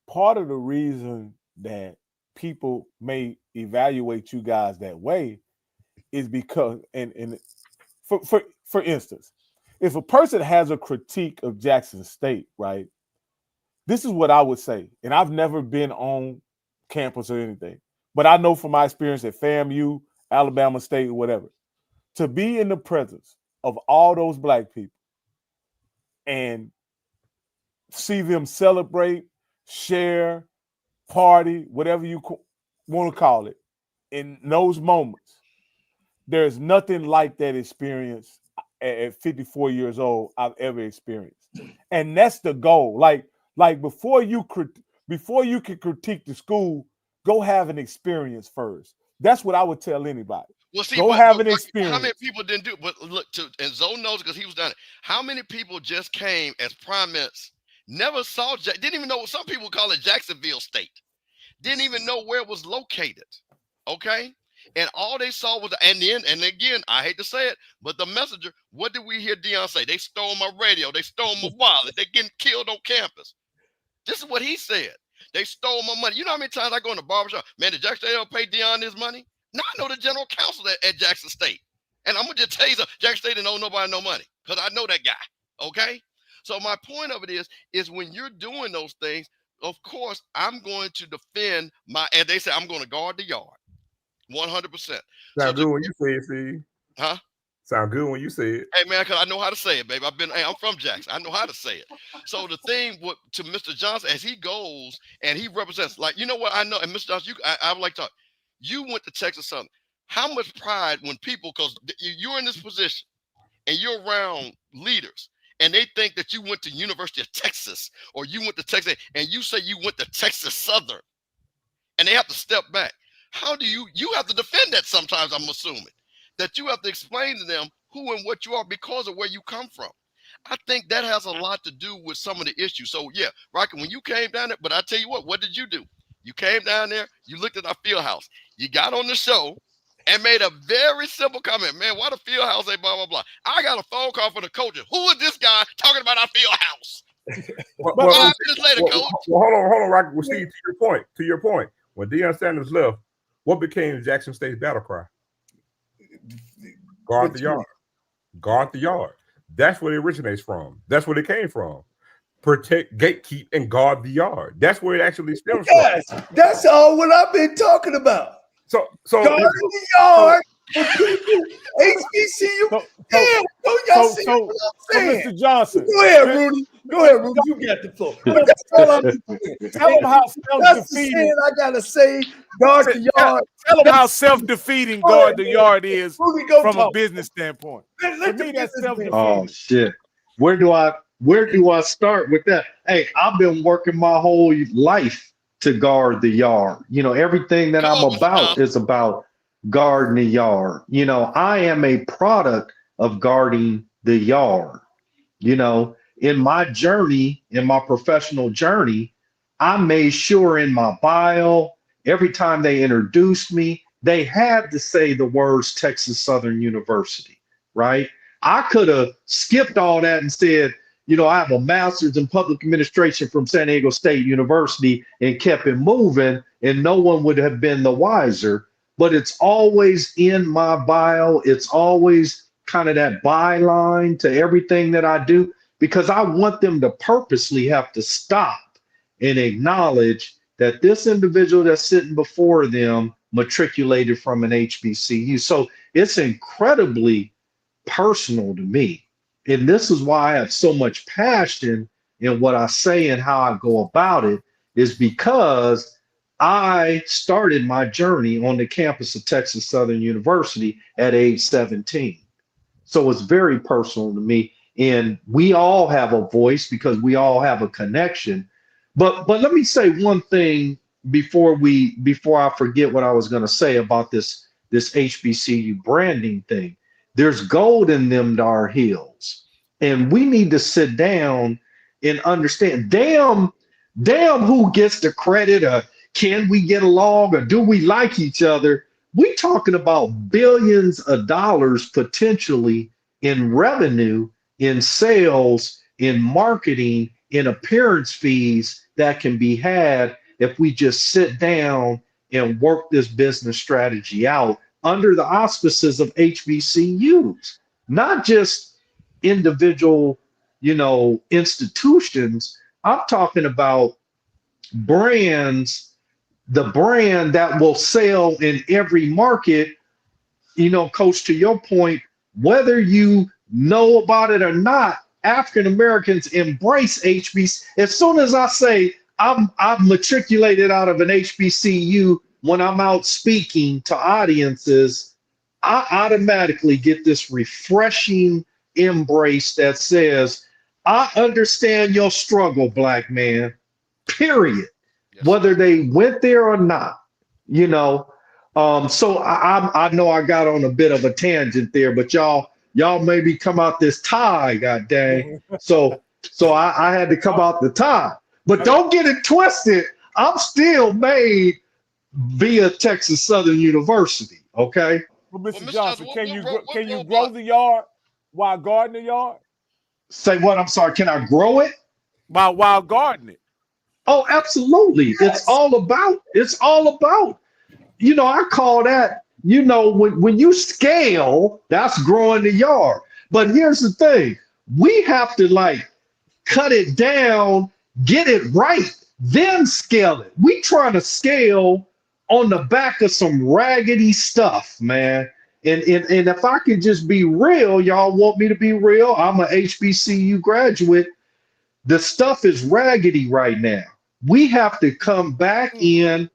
part of the reason that people may evaluate you guys that way is because, and for instance, if a person has a critique of Jackson State, right? This is what I would say. And I've never been on campus or anything, but I know from my experience at FAMU, Alabama State, or whatever, to be in the presence of all those black people and see them celebrate, share, party, whatever you want to call it, in those moments. There's nothing like that experience at 54 years old I've ever experienced. And that's the goal. Like before you can critique the school, go have an experience first. That's what I would tell anybody. Well, see, go have an experience. How many people didn't do it? But look, and Zoe knows because he was done it. How many people just came as primates, never saw, didn't even know, some people call it Jacksonville State, didn't even know where it was located, okay? And all they saw was, and again, I hate to say it, but the messenger, what did we hear Deion say? They stole my radio, they stole my wallet, they're getting killed on campus. This is what he said. They stole my money. You know how many times I go in the barbershop? Man, did Jackson State ever pay Deion his money? No, I know the general counsel at Jackson State. And I'm going to just tell you something. Jackson State didn't owe nobody no money because I know that guy, okay? So my point of it is when you're doing those things, of course, I'm going to defend and they say I'm going to guard the yard, 100%. Sound good when you say it, Steve. Huh? Sound good when you say it. Hey, man, because I know how to say it, baby. I'm from Jackson. I know how to say it. So the thing to Mr. Johnson, as he goes and he represents, like, you know what I know, and Mr. Johnson, I would like to talk. You went to Texas Southern. How much pride when people, because you're in this position and you're around leaders and they think that you went to University of Texas or you went to Texas and you say you went to Texas Southern and they have to step back. How do you have to defend that sometimes, I'm assuming, that you have to explain to them who and what you are because of where you come from. I think that has a lot to do with some of the issues. So yeah, Rocky, when you came down there, but I tell you what did you do? You came down there, you looked at our field house, you got on the show and made a very simple comment. Man, why the field house ain't blah, blah, blah. I got a phone call from the coaches. Who is this guy talking about our field house? 5 minutes later, coach. Hold on, Rocky. Well, Steve, to your point, when Deion Sanders left, what became Jackson State's battle cry? Guard the yard. Guard the yard. That's where it originates from. That's where it came from. Protect, gatekeep, and guard the yard. That's where it actually stems from. That's all what I've been talking about. So guard the yard. HBCU. Damn, don't y'all see what I'm saying? Mr. Johnson. Go ahead, Rudy. You got the floor. But that's all I'm doing. Tell them how self-defeating. I gotta say, guard the yard. Tell them how self-defeating guard the yard is from a business standpoint. To me, that's self-defeating. Oh shit. Where do I start with that? Hey, I've been working my whole life to guard the yard. You know, everything that I'm about is about guarding the yard. You know, I am a product of guarding the yard. You know, in my journey, in my professional journey, I made sure in my bio, every time they introduced me, they had to say the words Texas Southern University, right? I could have skipped all that and said, you know, I have a master's in public administration from San Diego State University and kept it moving, and no one would have been the wiser. But it's always in my bio. It's always kind of that byline to everything that I do, because I want them to purposely have to stop and acknowledge that this individual that's sitting before them matriculated from an HBCU. So it's incredibly personal to me. And this is why I have so much passion in what I say and how I go about it, is because I started my journey on the campus of Texas Southern University at age 17. So it's very personal to me. And we all have a voice because we all have a connection. But let me say one thing before I forget what I was going to say about this HBCU branding thing. There's gold in them dar hills, and we need to sit down and understand. Damn, who gets the credit, or can we get along, or do we like each other? We talking about billions of dollars potentially in revenue, in sales, in marketing, in appearance fees that can be had if we just sit down and work this business strategy out under the auspices of HBCUs, not just individual, institutions. I'm talking about brands, the brand that will sell in every market. Coach, to your point, whether you know about it or not, African Americans embrace HBCU. As soon as I say I'm matriculated out of an HBCU, when I'm out speaking to audiences, I automatically get this refreshing embrace that says, I understand your struggle, black man, period. Yes, Whether sir. they went there or not, you know. So I know I got on a bit of a tangent there, but y'all maybe come out this tie, god dang. So I had to come out the tie. But don't get it twisted. I'm still made via Texas Southern University. Okay. Well, Well, Mr. Mr. Johnson, Johnson, can you grow the yard while gardening the yard? Say what? I'm sorry. Can I grow it? While gardening. Oh, absolutely. Yes. It's all about, you know, I call that, you know, when you scale, that's growing the yard. But here's the thing. We have to like cut it down, get it right, then scale it. We trying to scale on the back of some raggedy stuff, man. And if I can just be real, y'all want me to be real? I'm a HBCU graduate. The stuff is raggedy right now. We have to come back in.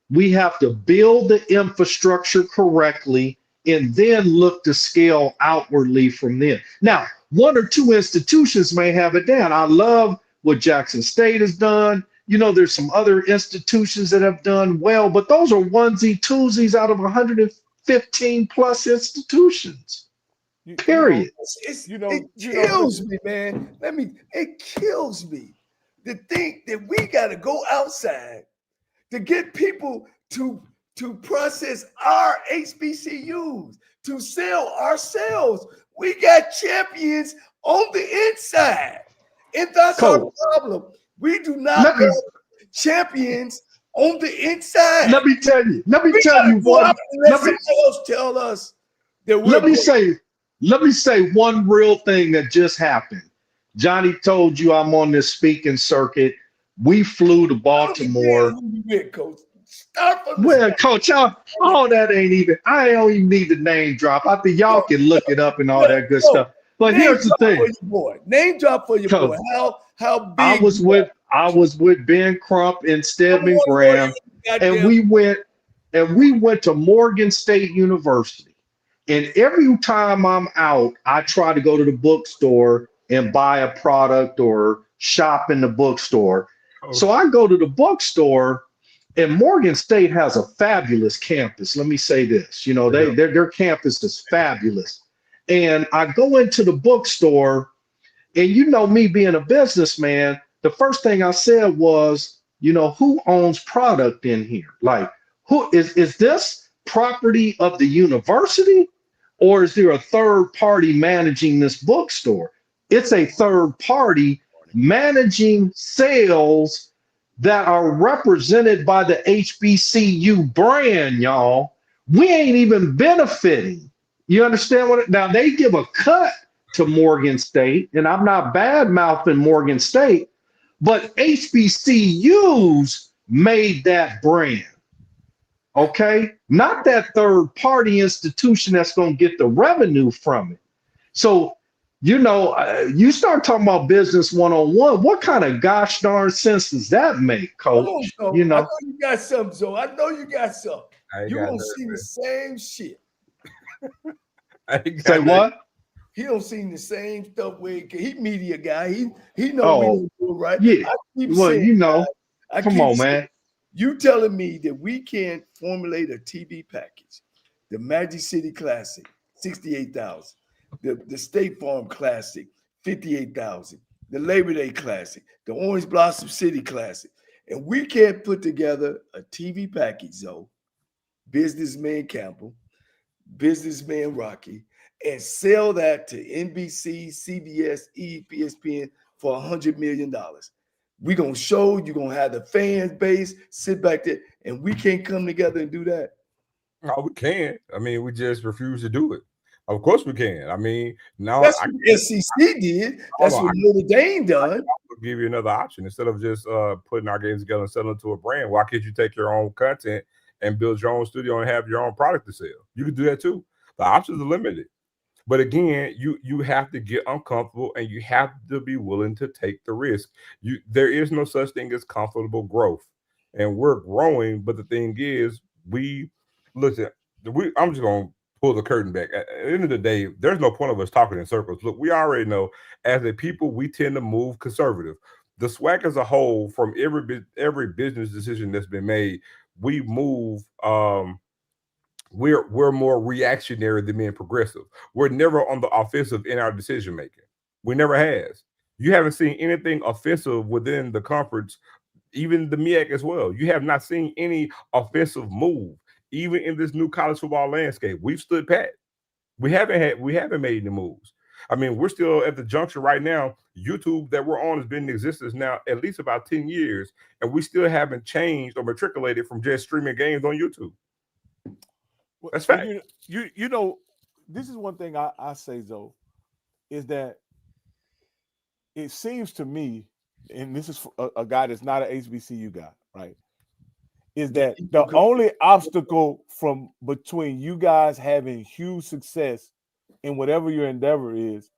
We have to build the infrastructure correctly and then look to scale outwardly from there. Now, one or two institutions may have it down. I love what Jackson State has done. You know, there's some other institutions that have done well, but those are onesie twosies out of 115 plus institutions. Period. It kills me, man. It kills me to think that we got to go outside to get people to process our HBCUs, to sell ourselves. We got champions on the inside. And that's our problem. We do not have champions on the inside. Let me tell you what. Let someone else tell us that we're Let me say one real thing that just happened. Johnny told you I'm on this speaking circuit. We flew to Baltimore. Coach. Well, Coach, all that ain't even. I don't even need the name drop. I think y'all can look it up and all that good stuff. But here's the thing. Name drop for your boy. How big? I was with Ben Crump and Stedman Graham, and we went to Morgan State University. And every time I'm out, I try to go to the bookstore and buy a product or shop in the bookstore. So I go to the bookstore, and Morgan State has a fabulous campus. Let me say this, you know, their campus is fabulous. And I go into the bookstore, and you know me being a businessman, the first thing I said was, you know, who owns product in here? Like, who is this property of the university? Or is there a third party managing this bookstore? It's a third party managing sales that are represented by the HBCU brand, y'all. We ain't even benefiting. You understand what? Now they give a cut to Morgan State, and I'm not bad mouthing Morgan State, but HBCUs made that brand. Okay, not that third party institution that's going to get the revenue from it. So, you know, you start talking about business one-on-one. What kind of gosh darn sense does that make, Coach? You know, I know you got something, Zoe. I know you got something. You're going to see the same shit. Say what? He don't see the same stuff where he media guy. He know we don't do it right. Yeah. Well, you know, come on, man. You telling me that we can't formulate a TV package? The Magic City Classic, 68,000. The State Farm Classic, 58,000. The Labor Day Classic, the Orange Blossom City Classic, and we can't put together a TV package, though. Businessman Campbell, Businessman Rocky, and sell that to NBC, CBS, ESPN for $100 million. We're going to show, you're going to have the fan base sit back there, and we can't come together and do that. Oh, we can. I mean, we just refuse to do it. Of course we can. I mean, now that's what the SEC did. That's what Notre Dame done. I'll give you another option. Instead of just putting our games together and selling it to a brand, why can't you take your own content and build your own studio and have your own product to sell? You can do that too. The options are limited. But again, you have to get uncomfortable and you have to be willing to take the risk. There is no such thing as comfortable growth, and we're growing. But the thing is, I'm just gonna pull the curtain back. At the end of the day, there's no point of us talking in circles. Look, we already know as a people we tend to move conservative. The SWAC as a whole, from every business decision that's been made, we move. We're more reactionary than being progressive. We're never on the offensive in our decision making. We never has. You haven't seen anything offensive within the conference, even the MEAC as well. You have not seen any offensive move, even in this new college football landscape. We've stood pat. We haven't made any moves. I mean, we're still at the juncture right now. YouTube that we're on has been in existence now at least about 10 years, and we still haven't changed or matriculated from just streaming games on YouTube. That's fact. You know, this is one thing I say though, is that it seems to me, and this is a guy that's not an HBCU guy, right? Is that the only obstacle from between you guys having huge success in whatever your endeavor is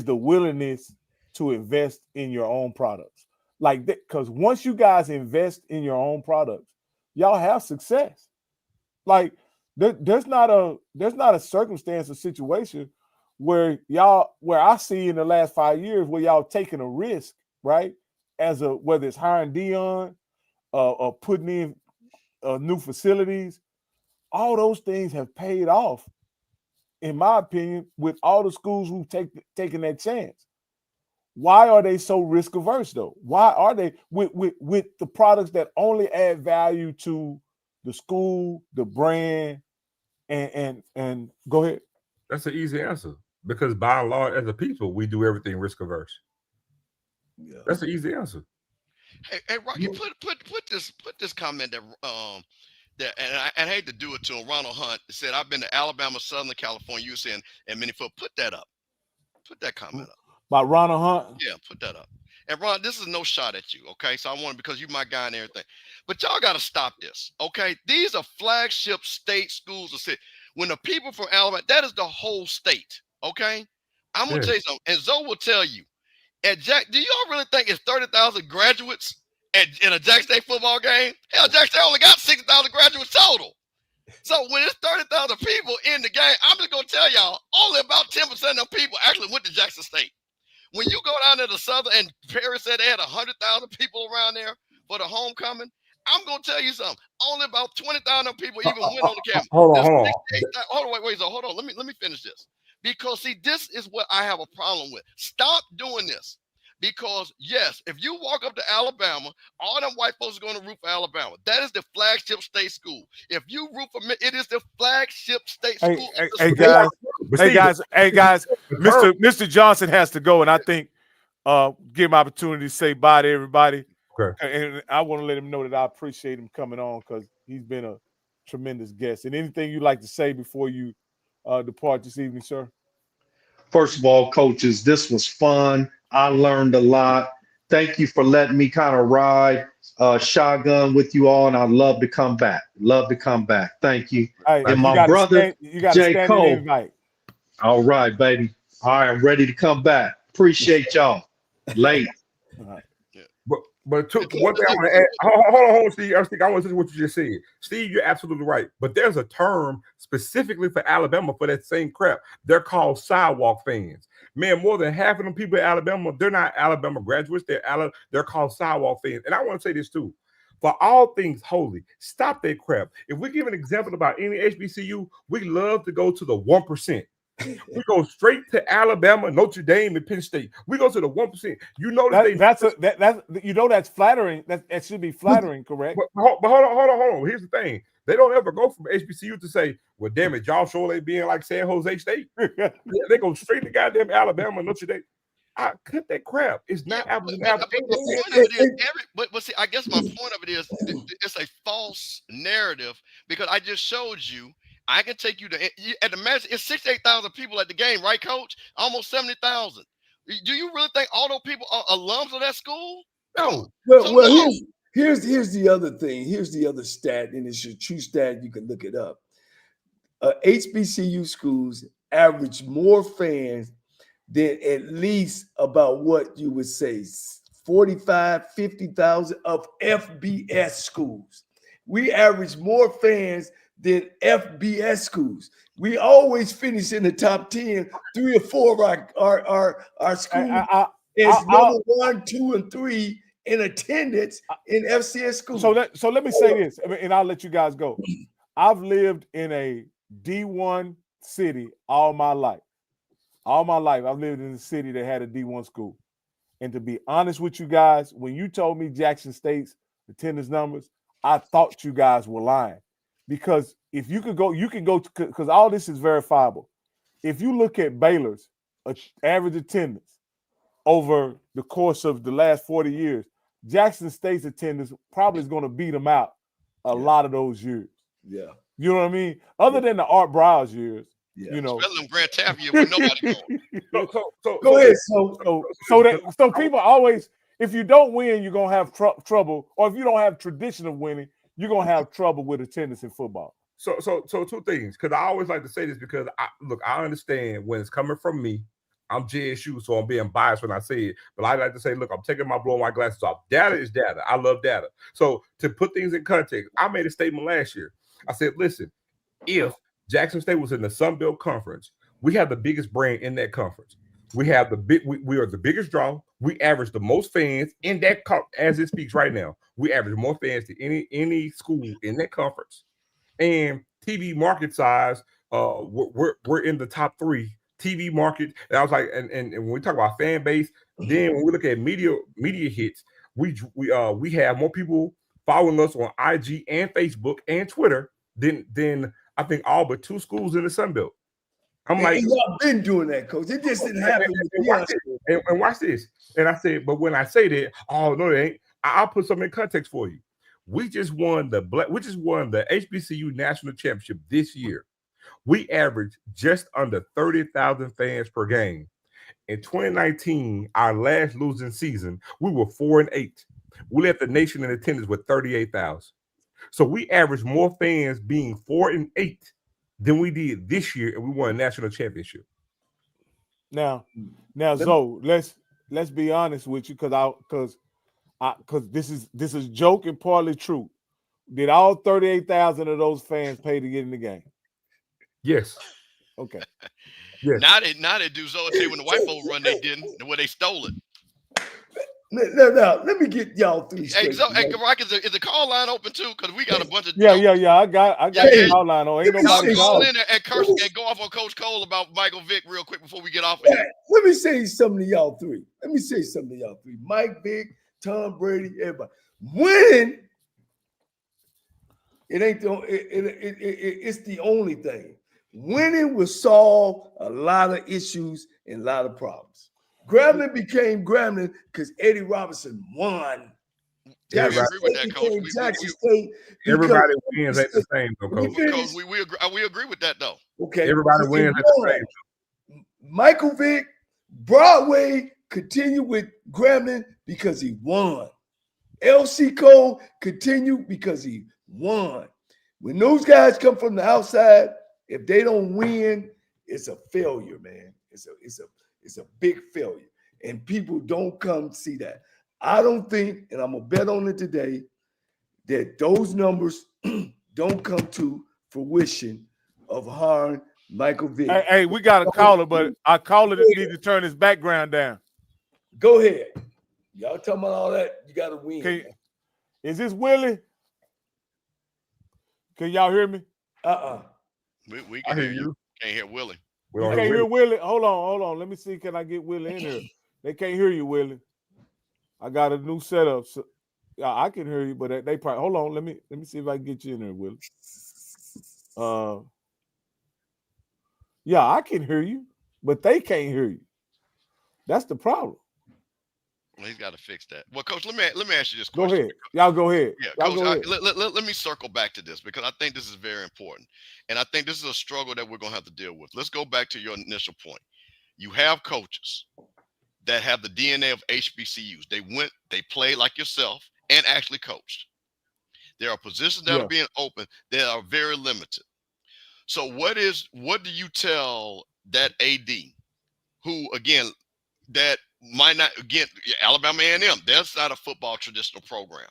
the willingness to invest in your own products. Like that, because once you guys invest in your own products, y'all have success. Like there's not a circumstance or situation where I see in the last 5 years where y'all taking a risk, right? Whether it's hiring Dion or putting in new facilities, all those things have paid off, in my opinion, with all the schools who've taken that chance. Why are they so risk averse though? Why are they with the products that only add value to the school, the brand, and go ahead? That's an easy answer, because by and large, as a people, we do everything risk averse. Yeah. That's an easy answer. Hey, Rocky, put this comment that and I hate to do it to him. Ronald Hunt said, "I've been to Alabama, Southern California, USA, and Minnesota." Put that up. Put that comment up. By Ronald Hunt? Yeah, put that up. And Ron, this is no shot at you, okay? So I want, because you're my guy and everything. But y'all got to stop this, okay? These are flagship state schools of city. When the people from Alabama, that is the whole state, okay? I'm going to tell you something, and Zoe will tell you. At Jack, do y'all really think it's 30,000 graduates in a Jack State football game? Hell, Jack State only got 60,000 graduates total. So when it's 30,000 people in the game, I'm just going to tell y'all, only about 10% of them people actually went to Jackson State. When you go down to the Southern, and Perry said they had 100,000 people around there for the homecoming, I'm going to tell you something. Only about 20,000 people even went on the campus. Hold on. Hold on. Let me finish this. Because, see, this is what I have a problem with. Stop doing this. Because, yes, if you walk up to Alabama, all them white folks are going to root for Alabama. That is the flagship state school. If you root for it is the flagship state school. Hey, guys, Mr. Johnson has to go, and I think give him opportunity to say bye to everybody. Okay. And I want to let him know that I appreciate him coming on, because he's been a tremendous guest. And anything you'd like to say before you depart this evening, sir? First of all, coaches, this was fun. I learned a lot. Thank you for letting me kind of ride shotgun with you all, and I'd love to come back. Thank you. Hey, and my brother, J. Cole. All right, baby. All right, I'm ready to come back. Appreciate y'all. Late. But one thing I want to add, hold on, Steve. I want to say what you just said. Steve, you're absolutely right. But there's a term specifically for Alabama for that same crap. They're called sidewalk fans. Man, more than half of them people in Alabama, they're not Alabama graduates. They're called sidewalk fans. And I want to say this too. For all things holy, stop that crap. If we give an example about any HBCU, we love to go to the 1%. We go straight to Alabama, Notre Dame, and Penn State. We go to the 1%. You know that's flattering. That should be flattering, correct? But hold on. Here's the thing: they don't ever go from HBCU to say, "Well, damn it, y'all surely being like San Jose State." They go straight to goddamn Alabama, Notre Dame. I cut that crap. It's not apples and apples. But see, I guess my point of it is it's a false narrative, because I just showed you. I can take you to at the match. It's 68,000 people at the game, right, Coach? Almost 70,000. Do you really think all those people are alums of that school? No. Well, here's the other thing. Here's the other stat, and it's a true stat. You can look it up. HBCU schools average more fans than at least about what you would say 45, 50,000 of FBS schools. We average more fans than FBS schools. We always finish in the top 10, 3 or 4 of our schools as number 1, 2, and 3 in attendance in FCS schools. So let me say this, and I'll let you guys go. I've lived in a D1 city all my life. All my life, I've lived in a city that had a D1 school. And to be honest with you guys, when you told me Jackson State's attendance numbers, I thought you guys were lying. Because if you could go, you can go, because all this is verifiable. If you look at Baylor's average attendance over the course of the last 40 years, Jackson State's attendance probably is going to beat them out a lot of those years. Yeah. You know what I mean? Other than the Art Browse years, you know. Especially Grant Tapia with nobody going. Go ahead. So people always, if you don't win, you're going to have trouble. Or if you don't have tradition of winning, you're going to have trouble with attendance in football. So two things, because I always like to say this because, I understand when it's coming from me. I'm JSU, so I'm being biased when I say it. But I like to say, look, I'm taking my blue and white glasses off. Data is data. I love data. So to put things in context, I made a statement last year. I said, listen, if Jackson State was in the Sun Belt Conference, we have the biggest brand in that conference. We have we are the biggest draw. We average the most fans in that as it speaks right now. We average more fans than any school in that conference. And TV market size, we're in the top 3 TV market. And I was like, and when we talk about fan base, then when we look at media hits, we have more people following us on IG and Facebook and Twitter than I think all but 2 schools in the Sun Belt. I'm like, y'all been doing that, Coach. It just didn't happen. And watch this. And I said, but when I say that, oh no, it ain't. I'll put something in context for you. We just won the HBCU National Championship this year. We averaged just under 30,000 fans per game. In 2019, our last losing season, we were 4-8. We led the nation in attendance with 38,000. So we averaged more fans being 4-8 than we did this year, and we won a national championship. Now, Zoe, let's be honest with you, because this is joke and partly true. Did all 38,000 of those fans pay to get in the game? Yes. Okay. Yes. Now they do Zoe when the white folks run, they didn't, where they stole it. Now, let me get y'all 3 straight. Hey, Rock, is the call line open too? Because we got a bunch of I got the call line on. Ain't nobody call in and curse and go off on Coach Cole about Michael Vick real quick before we get off of here. Let me say something to y'all 3. Mike Vick, Tom Brady, everybody. Winning, it ain't it's the only thing. Winning will solve a lot of issues and a lot of problems. Grambling became Grambling because Eddie Robinson won. Jackson State everybody wins at the same, though, Coach. Because we agree with that, though. Okay. Everybody wins at the same. Michael Vick, Broadway continued with Grambling because he won. LC Cole continued because he won. When those guys come from the outside, if they don't win, it's a failure, man. It's a big failure. And people don't come see that. I don't think, and I'm going to bet on it today, that those numbers don't come to fruition of hiring Michael Vick. Hey, we got a caller, but our caller need to turn his background down. Go ahead. Y'all talking about all that, you got to win. Is this Willie? Can y'all hear me? We can hear you. Can't hear Willie. You can't hear Willie? Hold on. Let me see. Can I get Willie in here? They can't hear you, Willie. I got a new setup. So, yeah, I can hear you, but they probably hold on. Let me see if I can get you in there, Willie. Yeah, I can hear you, but they can't hear you. That's the problem. Well, he's got to fix that. Well, Coach, let me ask you this question. Go ahead. Y'all go ahead. Yeah, Coach, go ahead. Let me circle back to this because I think this is very important. And I think this is a struggle that we're going to have to deal with. Let's go back to your initial point. You have coaches that have the DNA of HBCUs. They played like yourself and actually coached. There are positions that are being open that are very limited. So what do you tell that AD, who again, that might not, again, Alabama A&M, that's not a football traditional program,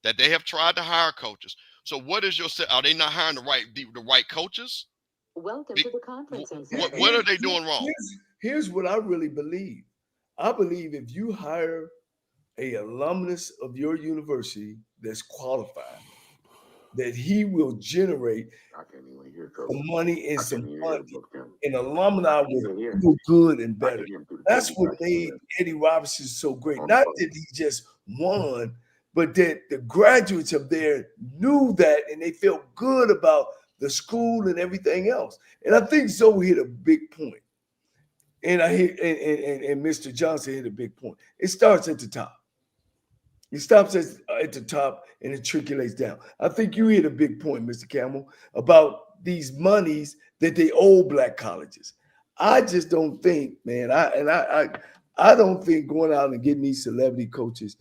that they have tried to hire coaches. So what is your, are they not hiring the right coaches? Welcome to the conferencing What center. are they doing wrong? Here's what I really believe. I believe if you hire a alumnus of your university that's qualified, that he will generate some money and some funding, and alumni will do good and better. That's what made Eddie Robinson so great. Not that he just won, but that the graduates of there knew that and they felt good about the school and everything else. And I think Zoe hit a big point. And I hit and Mr. Johnson hit a big point. It starts at the top. It stops at the top and it trickles down. I think you hit a big point, Mr. Campbell, about these monies that they owe black colleges. I just don't think, man, I don't think going out and getting these celebrity coaches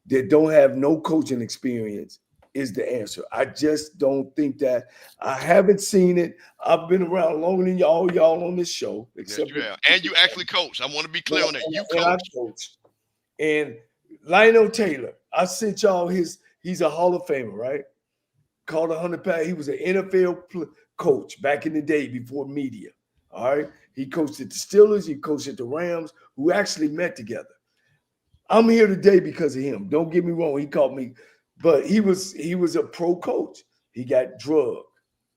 that don't have no coaching experience is the answer. I just don't think that. I haven't seen it. I've been around longer than y'all on this show. Except Yes, you have. And you actually coach. I want to be clear on that. You coached. And Lionel Taylor, I sent y'all he's a Hall of Famer, right? Called 100 pounds. He was an NFL coach back in the day before media. All right. He coached at the Steelers. He coached at the Rams, who actually met together. I'm here today because of him. Don't get me wrong. He called me, but he was a pro coach. He got drugged.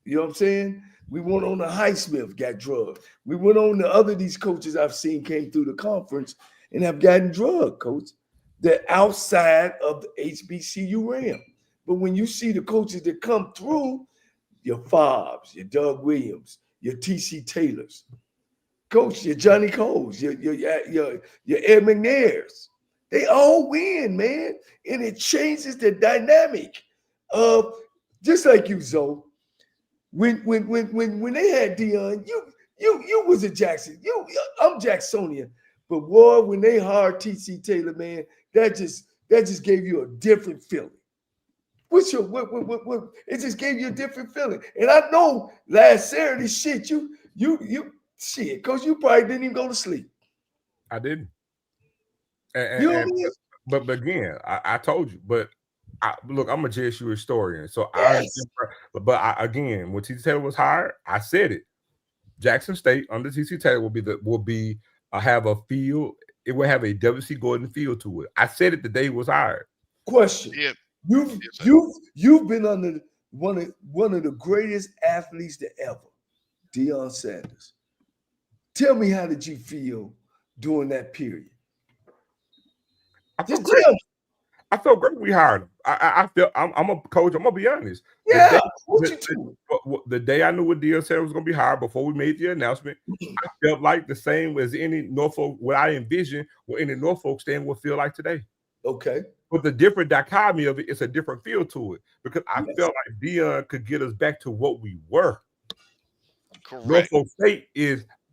You know what I'm saying? We went on the Highsmith, got drugged. We went on the other these coaches I've seen came through the conference and have gotten drugged, coach. They're outside of the HBCU realm. But when you see the coaches that come through, your Fobs, your Doug Williams, your TC Taylors, coach, your Johnnie Coles, your Ed McNairs, they all win, man. And it changes the dynamic of, just like you, Zoe. When they had Deion, you was a Jackson. I'm Jacksonian. But boy, when they hired TC Taylor, man, that just gave you a different feeling. What? It just gave you a different feeling. And I know last Saturday, shit, you shit, because you probably didn't even go to sleep. I didn't. But again, I told you. But look, I'm a JSU historian, so yes. Again, when TC Taylor was hired, I said it. Jackson State under TC Taylor will have a field. It will have a W.C. Gordon feel to it. I said it the day he was hired. Question: You've been under one of the greatest athletes to ever, Deion Sanders. Tell me, how did you feel during that period? I felt great. I felt great. We hired him. I felt I'm a coach. I'm gonna be honest. Yeah. The day I knew what Deion Sanders was gonna be hired, before we made the announcement, I felt like the same as any Norfolk. What I envisioned what any Norfolk stand would feel like today. Okay. But the different dichotomy of it's a different feel to it, because I felt like Deion could get us back to what we were. Correct. Norfolk State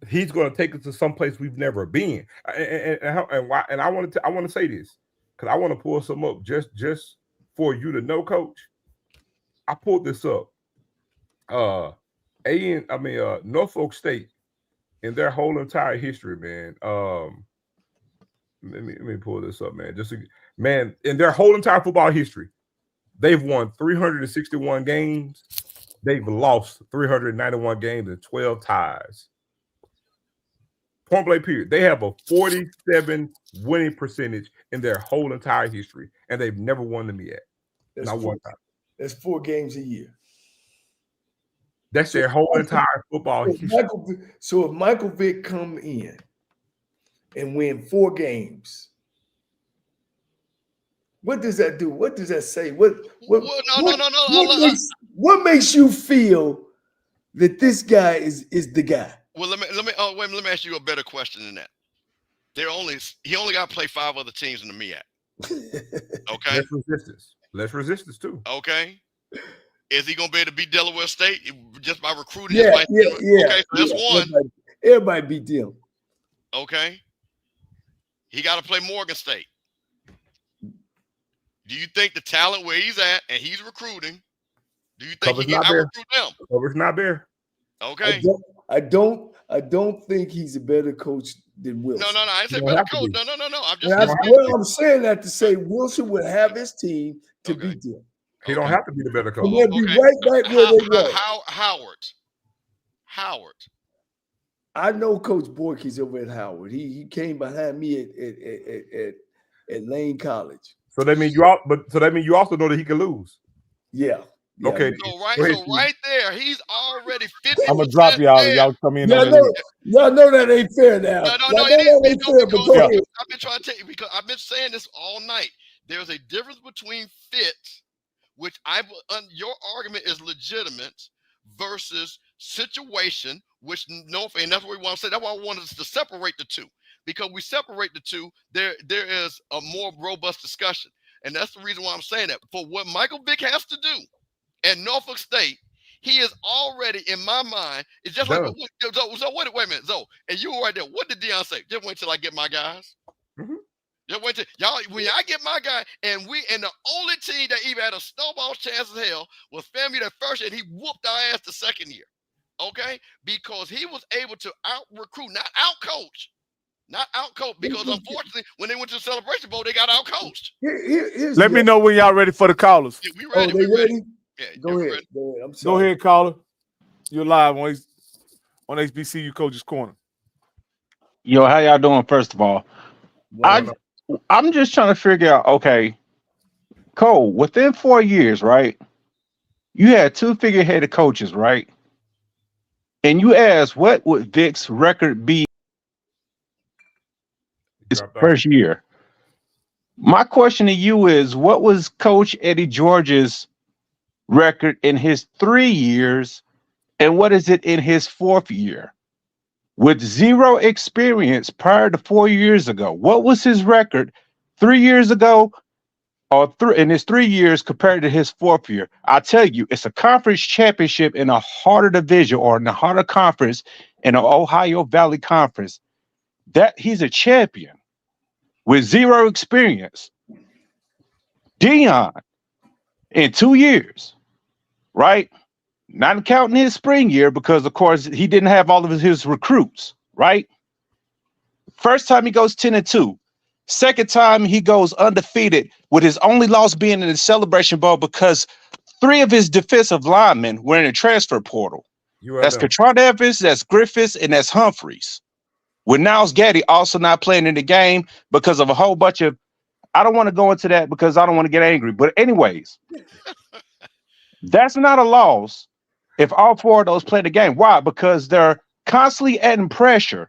he's going to take us to some place we've never been, and why? And I want to say this because I want to pull some up just for you to know, Coach. I pulled this up. Norfolk State in their whole entire history, man. Let me pull this up, man. In their whole entire football history, they've won 361 games. They've lost 391 games and 12 ties. Point blank period. They have a 47 winning percentage in their whole entire history, and they've never won the MEAC. Not one time. That's 4 games a year. That's their whole entire football history. So if Michael Vick come in and win 4 games, what does that do? What does that say? What makes you feel that this guy is the guy? Well, let me ask you a better question than that. He only got to play 5 other teams in the MEAC. Okay. Less resistance too. Okay. Is he gonna be able to beat Delaware State just by recruiting? Yeah. Okay, so that's one. Everybody beat them. Okay. He got to play Morgan State. Do you think the talent where he's at and he's recruiting? Do you think he can recruit them? Cover's not there. Okay. I don't I don't think he's a better coach than Wilson. No. I ain't say You don't better have to coach. be. No. I'm And just that's have what to. I'm saying that to say Wilson would have his team to Okay. beat them. He don't have to be the better coach. And they'll be Okay. right back where they were. Howard. I know Coach Borky's over at Howard. He came behind me at Lane College. So that means you also know that he can lose. Yeah. Okay. So right there, he's already 50%. I'm gonna drop y'all. Y'all come in. Y'all know that ain't fair now. No, it is. Because I've been trying to tell you, because I've been saying this all night. There's a difference between fit, which your argument is legitimate, versus situation, which and that's what we want to say. That's why I wanted us to separate the two. Because we separate the two, there is a more robust discussion. And that's the reason why I'm saying that. For what Michael Vick has to do at Norfolk State, he is already, in my mind, it's just like, so wait a minute, Zoe, and you were right there. What did Deion say? Just wait till I get my guys. Mm-hmm. Just wait till y'all, when I get my guy, and the only team that even had a snowball chance as hell was FAMU that first year, and he whooped our ass the second year. Okay? Because he was able to out-recruit, not out-coach. Not out-coach, because unfortunately, when they went to the Celebration Bowl, they got out-coached. Let me know when y'all ready for the callers. Yeah, we ready. They ready? Yeah, Go ahead. ready. Go ahead. I'm sorry. Go ahead, caller. You're live on HBCU Coaches Corner. Yo, how y'all doing? First of all, I'm just trying to figure out. Okay, Cole, within 4 years, right? You had two figure-headed coaches, right? And you asked, what would Vic's record be his first year? My question to you is, what was Coach Eddie George's record in his 3 years, and what is it in his 4th year? With zero experience prior to 4 years ago, what was his record 3 years ago, or in his 3 years compared to his 4th year? I tell you, it's a conference championship in a harder division or in a harder conference in the Ohio Valley Conference. That he's a champion with zero experience. Deion, in 2 years, right? Not counting his spring year, because of course he didn't have all of his recruits, right? First time he goes 10-2. Second time he goes undefeated, with his only loss being in the Celebration Bowl because 3 of his defensive linemen were in the transfer portal. That's Katron Evans, that's Griffiths, and that's Humphreys. With Niles Gaddy also not playing in the game because of a whole bunch of, I don't want to go into that because I don't want to get angry. But anyways, that's not a loss if all 4 of those play the game. Why? Because they're constantly adding pressure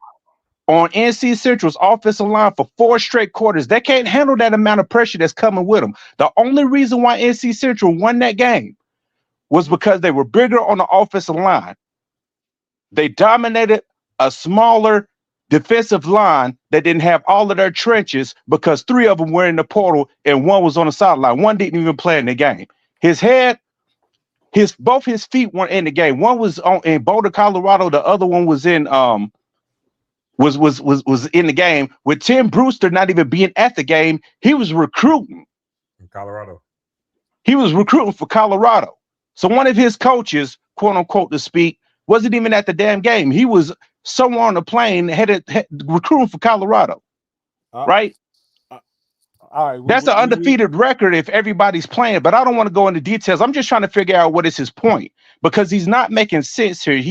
on NC Central's offensive line for 4 straight quarters. They can't handle that amount of pressure that's coming with them. The only reason why NC Central won that game was because they were bigger on the offensive line. They dominated a smaller defensive line that didn't have all of their trenches because 3 of them were in the portal and 1 was on the sideline. 1 didn't even play in the game. His head, both his feet weren't in the game. 1 was in Boulder, Colorado. The other one was in was in the game. With Tim Brewster not even being at the game, he was recruiting in Colorado. He was recruiting for Colorado. So one of his coaches, quote unquote, to speak, wasn't even at the damn game. He was somewhere on the plane headed recruiting for Colorado, right? All right, that's an undefeated record if everybody's playing, but I don't want to go into details. I'm just trying to figure out what is his point, because he's not making sense here.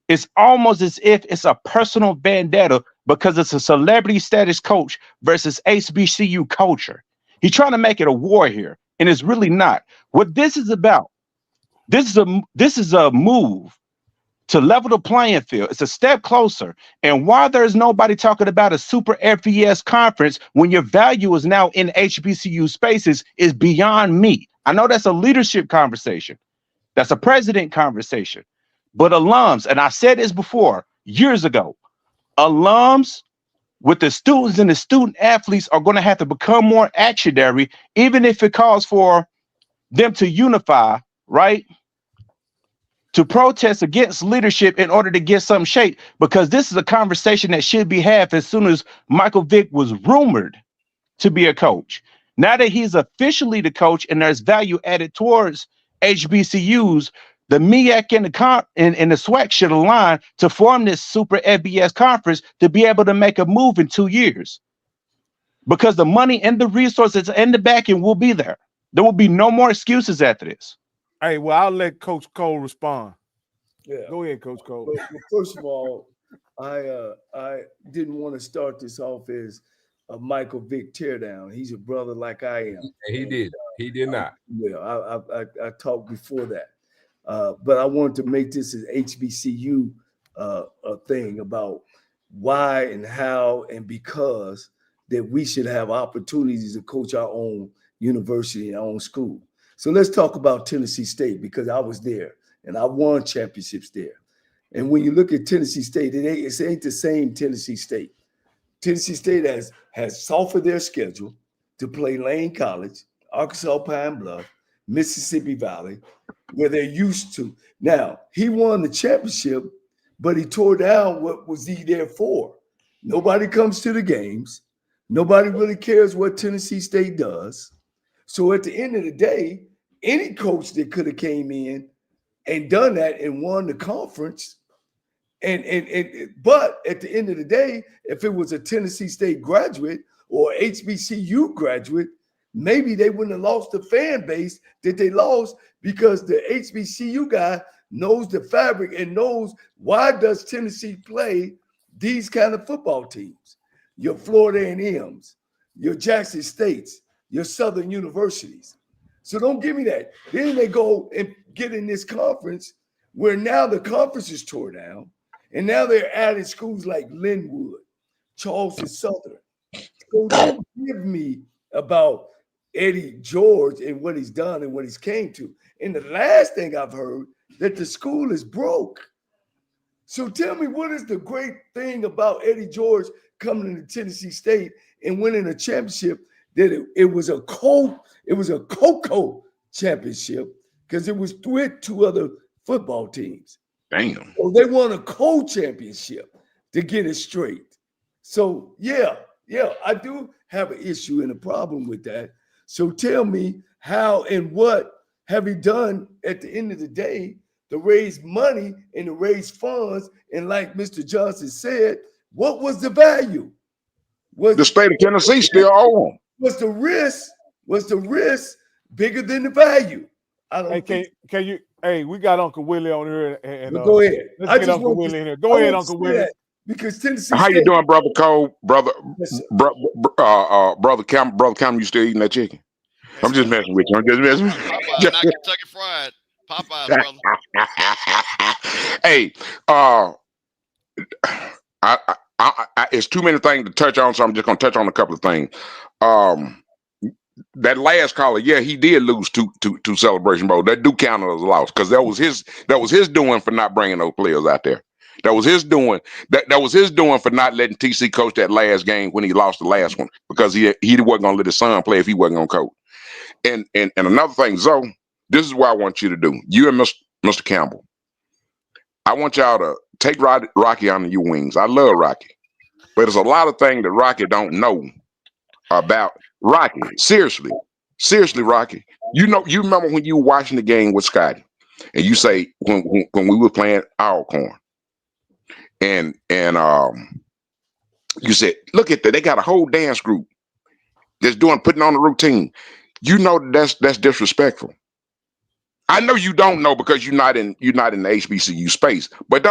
It's almost as if it's a personal vendetta because it's a celebrity status coach versus HBCU culture. He's trying to make it a war here, and it's really not. What this is about, this is a move to level the playing field. It's a step closer. And why there's nobody talking about a super FBS conference when your value is now in HBCU spaces is beyond me. I know that's a leadership conversation. That's a president conversation. But alums, and I said this before years ago, alums with the students and the student athletes are going to have to become more actionary, even if it calls for them to unify, right? To protest against leadership in order to get some shape, because this is a conversation that should be had as soon as Michael Vick was rumored to be a coach. Now that he's officially the coach and there's value added towards HBCUs, the MEAC and the SWAC should align to form this super FBS conference to be able to make a move in 2 years. Because the money and the resources and the backing will be there. There will be no more excuses after this. Hey, well, I'll let Coach Cole respond. Yeah. Go ahead, Coach Cole. Well, first of all, I didn't want to start this off as a Michael Vick teardown. He's a brother like I am. He did. He did not. Yeah, I talked before that. But I wanted to make this an HBCU a thing about why and how and because that we should have opportunities to coach our own university and our own school. So let's talk about Tennessee State, because I was there and I won championships there. And when you look at Tennessee State, it ain't the same Tennessee State. Tennessee State has softened their schedule to play Lane College, Arkansas Pine Bluff, Mississippi Valley, where they're used to. Now, he won the championship, but he tore down what was he there for. Nobody comes to the games. Nobody really cares what Tennessee State does. So at the end of the day, any coach that could have came in and done that and won the conference, but at the end of the day, if it was a Tennessee State graduate or HBCU graduate, maybe they wouldn't have lost the fan base that they lost, because the HBCU guy knows the fabric and knows why does Tennessee play these kind of football teams. Your Florida A&Ms, your Jackson States, your Southern universities. So don't give me that. Then they go and get in this conference where now the conference is tore down, and now they're adding schools like Linwood, Charleston Southern. So don't give me about Eddie George and what he's done and what he's came to. And the last thing I've heard, that the school is broke. So tell me, what is the great thing about Eddie George coming to Tennessee State and winning a championship? That it was a Cocoa championship, because it was with two other football teams. Damn. So they won a co-championship to get it straight. So yeah, I do have an issue and a problem with that. So tell me, how and what have he done at the end of the day to raise money and to raise funds? And like Mr. Johnson said, what was the value? The state of Tennessee still owe him. Was the risk bigger than the value? I don't think. Can you? Hey, we got Uncle Willie on here, and go ahead. Let's get Uncle Willie in here. Go ahead, Uncle Willie. Because Tennessee. How you doing, Brother Cole? Brother Cam, you still eating that chicken? I'm just messing with you. I'm just messing with you. Popeyes, not Kentucky Fried. Popeyes, brother. Hey, it's too many things to touch on, so I'm just gonna touch on a couple of things. That last caller, yeah, he did lose to Celebration Bowl. That do count as a loss, because that was his doing for not bringing those players out there. That was his doing. That was his doing for not letting TC coach that last game when he lost the last one, because he wasn't gonna let his son play if he wasn't gonna coach. And another thing, Zoe, this is what I want you to do. You and Mr. Campbell, I want y'all to take Rocky under your wings. I love Rocky, but there's a lot of things that Rocky don't know about Rocky. Seriously, Rocky. You remember when you were watching the game with Scotty, and you say when we were playing Alcorn, and you said, look at that, they got a whole dance group that's putting on the routine. You know that's disrespectful. I know you don't know, because you're not in the HBCU space, but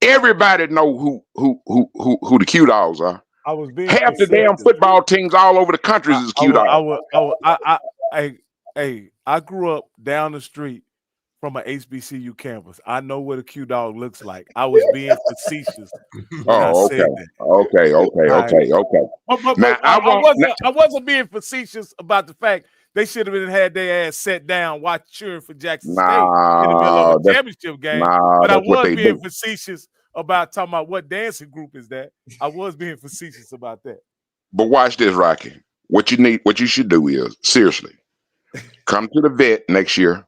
everybody know who the Q Dogs are. I was being half the damn football teams all over the country is Q Dogs. I grew up down the street from an HBCU campus. I know what a Q Dog looks like. I was being facetious. Okay. But now, I wasn't being facetious about the fact they should have had their ass set down cheering for Jackson State in the middle of a championship game. But I was being facetious about talking about what dancing group is that. I was being facetious about that. But watch this, Rocky. What you should do is, seriously, come to the vet next year.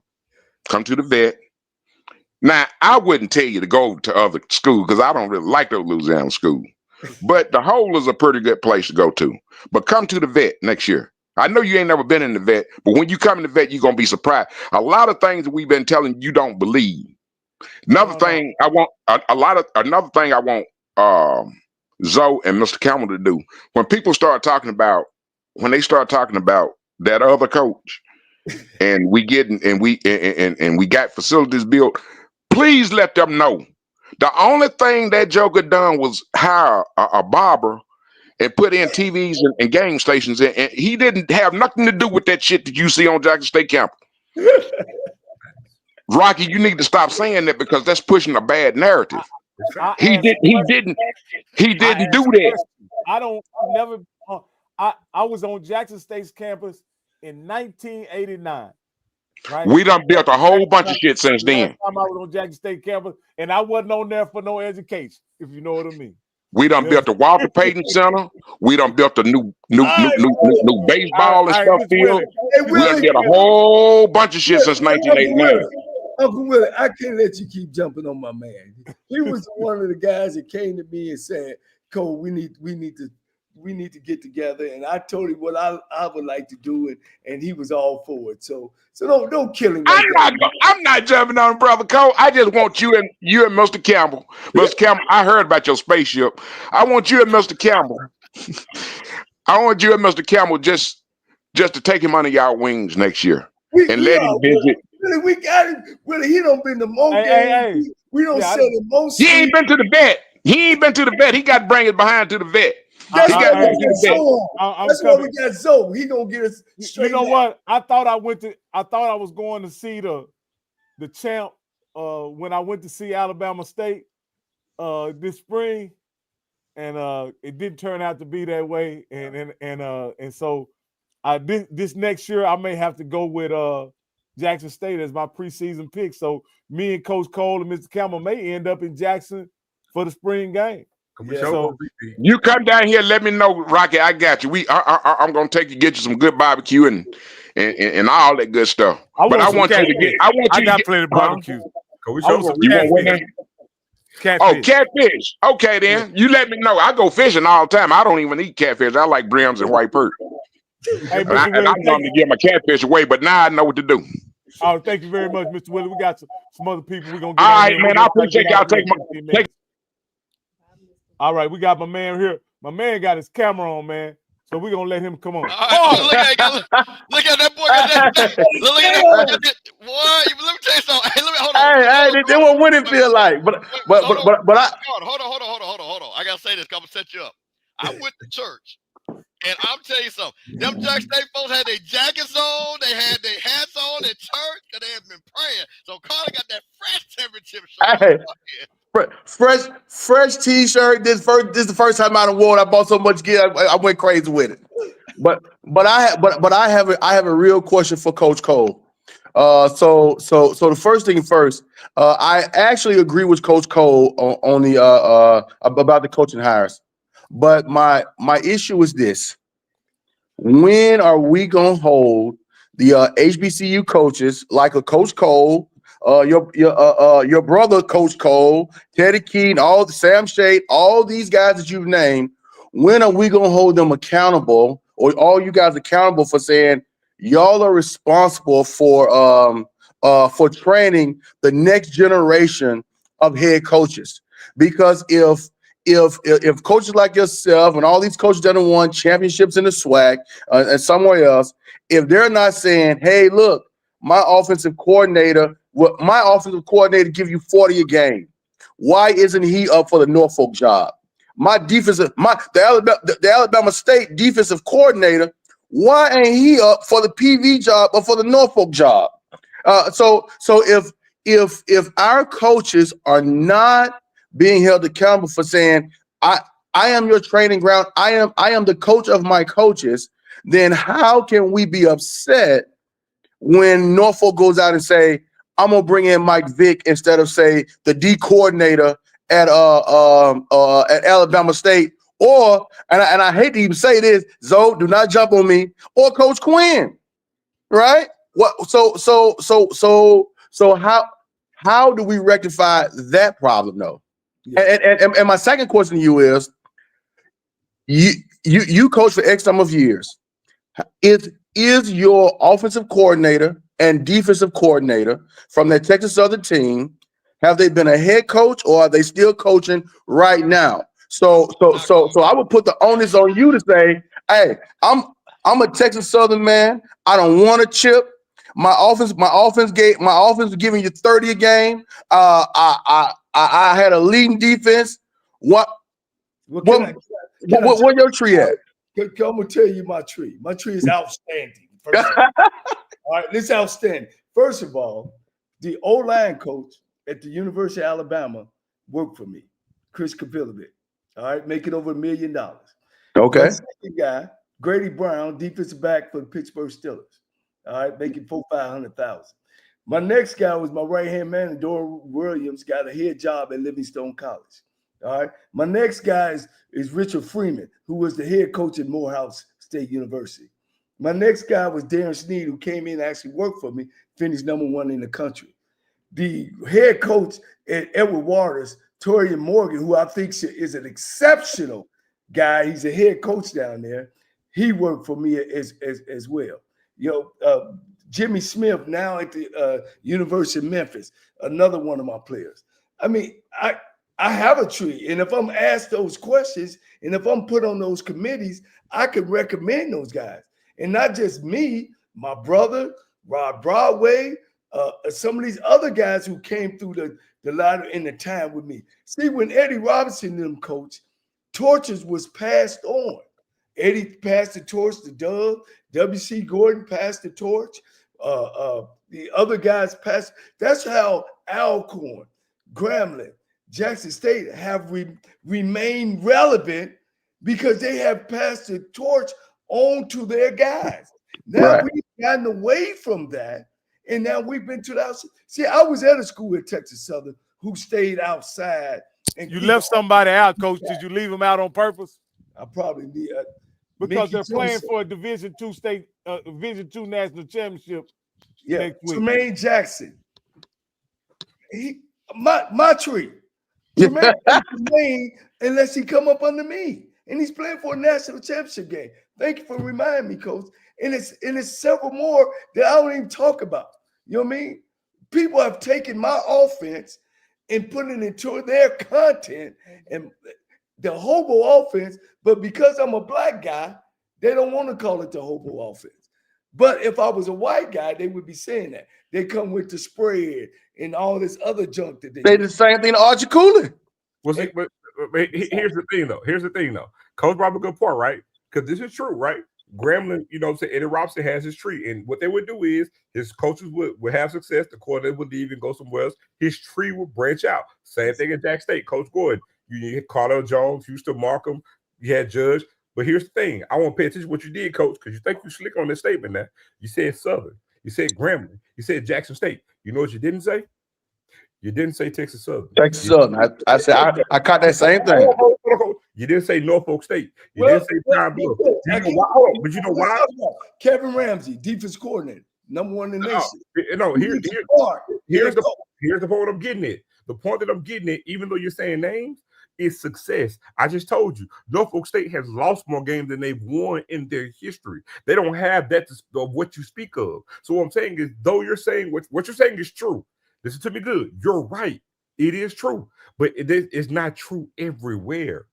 Come to the vet. Now, I wouldn't tell you to go to other schools, because I don't really like those Louisiana schools. But the Hole is a pretty good place to go to. But come to the vet next year. I know you ain't never been in the vet, but when you come in the vet, you're gonna be surprised. A lot of things that we've been telling you don't believe. Another thing I want Zoe and Mr. Campbell to do when they start talking about that other coach, and we got facilities built. Please let them know the only thing that Joker done was hire a barber and put in TVs and game stations, and he didn't have nothing to do with that shit that you see on Jackson State campus. Rocky, you need to stop saying that because that's pushing a bad narrative. He didn't do that. I was on Jackson State's campus in 1989. Right? We done built a whole bunch of shit since then. Last time I was on Jackson State campus, and I wasn't on there for no education, if you know what I mean. We done built the Walter Payton Center. We done built a new baseball and stuff field. We done did a whole bunch of shit since 1989. Uncle Willie, I can't let you keep jumping on my man. He was one of the guys that came to me and said, Cole, we need to get together. And I told him what I would like to do, and he was all for it. So don't kill him. I'm not jumping on Brother Cole. I just want you and Mr. Campbell. Mr. Campbell, I heard about your spaceship. I want you and Mr. Campbell. just to take him under y'all wings next year and let him visit. Really, we got him. Really, he don't been to more games. We don't sell him most. He ain't been to the vet. He got to bring his behind to the vet. That's why we got Zoe. He gonna get us straight. You know what? I thought I was going to see the champ when I went to see Alabama State this spring, and it didn't turn out to be that way. And so this next year I may have to go with Jackson State as my preseason pick. So me and Coach Cole and Mr. Campbell may end up in Jackson for the spring game. So you come down here, let me know, Rocky. I got you. I'm gonna take you, get you some good barbecue and all that good stuff. I got plenty of barbecue. You want what? Catfish. Oh, catfish. Okay, then you let me know. I go fishing all the time. I don't even eat catfish. I like brims and white perch. I'm going to give my catfish away, but now I know what to do. Oh, thank you very much, Mr. Willie. We got some other people. We're gonna get all right, man. I appreciate y'all taking my. All right, we got my man here. My man got his camera on, man. So we're gonna let him come on. Look at that boy. Look at that boy. Boy, let me tell you something. Hey, hold on. Hey, they what winning feel like. But hold on. I gotta say this. I'm gonna set you up. I went to church. And I'm telling you something, them Jackson State folks had their jackets on, they had their hats on at church, and they had been praying. So Carter got that fresh championship shirt. Fresh T-shirt. This is the first time I done wore it. I bought so much gear, I went crazy with it. But I have a real question for Coach Cole. So the first thing first, I actually agree with Coach Cole on the about the coaching hires. But my issue is this: when are we gonna hold the HBCU coaches like a Coach Cole, your brother Coach Cole, Teddy Keaton, Sam Shade, all these guys that you've named? When are we gonna hold them accountable, or all you guys accountable for saying y'all are responsible for training the next generation of head coaches? Because if coaches like yourself and all these coaches that have won championships in the SWAC and somewhere else, if they're not saying, hey, look, my offensive coordinator give you 40 a game, why isn't he up for the Norfolk job? The Alabama State defensive coordinator, why ain't he up for the PV job or for the Norfolk job? So if our coaches are not being held accountable for saying, I am your training ground, I am the coach of my coaches, then how can we be upset when Norfolk goes out and say, I'm gonna bring in Mike Vick instead of say the D coordinator at Alabama State, or and I hate to even say this, Zoe, do not jump on me, or Coach Quinn, right? What? So how do we rectify that problem though? And my second question to you is, you coach for X number of years. Is your offensive coordinator and defensive coordinator from that Texas Southern team, have they been a head coach or are they still coaching right now? So I would put the onus on you to say, hey, I'm a Texas Southern man. I don't want a chip. My offense was giving you 30 a game. I had a leading defense. What where your tree at? I'm gonna tell you my tree. My tree is outstanding. First of all right, this is outstanding. First of all, the O-line coach at the University of Alabama worked for me, Chris Kavilovic. All right, making over $1 million. Okay. My second guy, Grady Brown, defensive back for the Pittsburgh Steelers. All right, making $500,000. My next guy was my right-hand man, Dora Williams, got a head job at Livingstone College. All right. My next guy is Richard Freeman, who was the head coach at Morehouse State University. My next guy was Darren Sneed, who came in and actually worked for me, finished #1 in the country. The head coach at Edward Waters, Torian Morgan, who I think is an exceptional guy. He's a head coach down there. He worked for me as well. Jimmy Smith now at the University of Memphis, another one of my players. I mean, I have a tree, and if I'm asked those questions, and if I'm put on those committees, I could recommend those guys, and not just me, my brother, Rod Broadway, some of these other guys who came through the ladder in the time with me. See, when Eddie Robinson and them coached, torches was passed on. Eddie passed the torch to Doug. W.C. Gordon passed the torch. The other guys passed. That's how Alcorn, Grambling, Jackson State have remained relevant because they have passed the torch on to their guys. Now we've gotten away from that, and now we've been to the outside. See, I was at a school at Texas Southern who stayed outside. And you left somebody out, Coach. Did you leave them out on purpose? I probably did. Because they're playing for a Division II state, Division II national championship. Yeah, next week. Tremaine Jackson. My tree. Tremaine, unless he come up under me, and he's playing for a national championship game. Thank you for reminding me, Coach. And it's several more that I don't even talk about. You know what I mean? People have taken my offense and put it into their content and the hobo offense, but because I'm a black guy, they don't want to call it the hobo offense. But if I was a white guy, they would be saying that. They come with the spread and all this other junk that they do. The same thing to Archie Cooley. But here's the thing, though. Coach brought up a good point, right? Because this is true, right? Grambling, Eddie Robinson has his tree. And what they would do is his coaches would have success. The coordinator would leave and go somewhere else. His tree would branch out. Same thing at Jack State. Coach Gordon. You had Carter Jones, Houston Markham, you had Judge. But here's the thing. I want to pay attention to what you did, Coach, because you think you slick on this statement now. You said Southern. You said Grambling. You said Jackson State. You know what you didn't say? You didn't say Texas Southern. Texas Southern. I said I caught that same thing. You didn't say Norfolk State. You didn't say Pine Bluff. But you know why? Kevin Ramsey, defense coordinator, #1 in the nation. No, here's the point I'm getting at. The point that I'm getting at, even though you're saying names, is success. I just told you, Norfolk State has lost more games than they've won in their history. They don't have that of what you speak of. So what I'm saying is, though you're saying what you're saying is true. Listen to me good. You're right. It is true. But it's not true everywhere.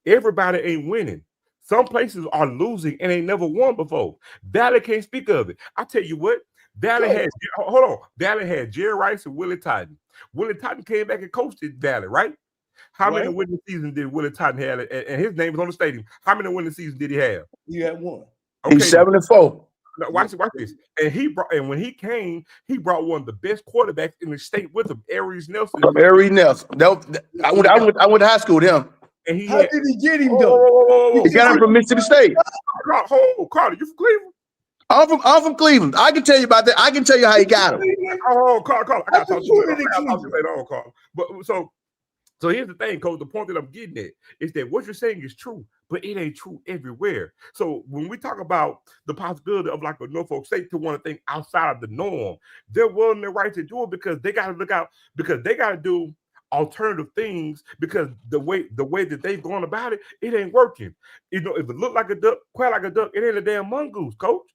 Everybody ain't winning. Some places are losing and ain't never won before. Valley can't speak of it. I tell you what, Valley had Jerry Rice and Willie Totten. Willie Totten came back and coached at Valley, right? How many winning seasons did Willie Totten have? And his name was on the stadium. How many winning seasons did he have? He had 1. Okay. He's 7-4. Now, watch this. And when he came, he brought one of the best quarterbacks in the state with him, Aries Nelson. Aries Nelson. I went to high school with him. And how did he get him though? He got him from Mississippi State. Carter, you from Cleveland? I'm from Cleveland. I can tell you about that. I can tell you how he got him. Carter. I got to talk to you later on, Carter. But so here's the thing, Coach. The point that I'm getting at is that what you're saying is true, but it ain't true everywhere. So when we talk about the possibility of like a Norfolk State to want to think outside of the norm, they're willing and right to do it because they got to look out, because they got to do alternative things because the way that they've gone about it, it ain't working. You know, if it look like a duck, quack like a duck, it ain't a damn mongoose, coach.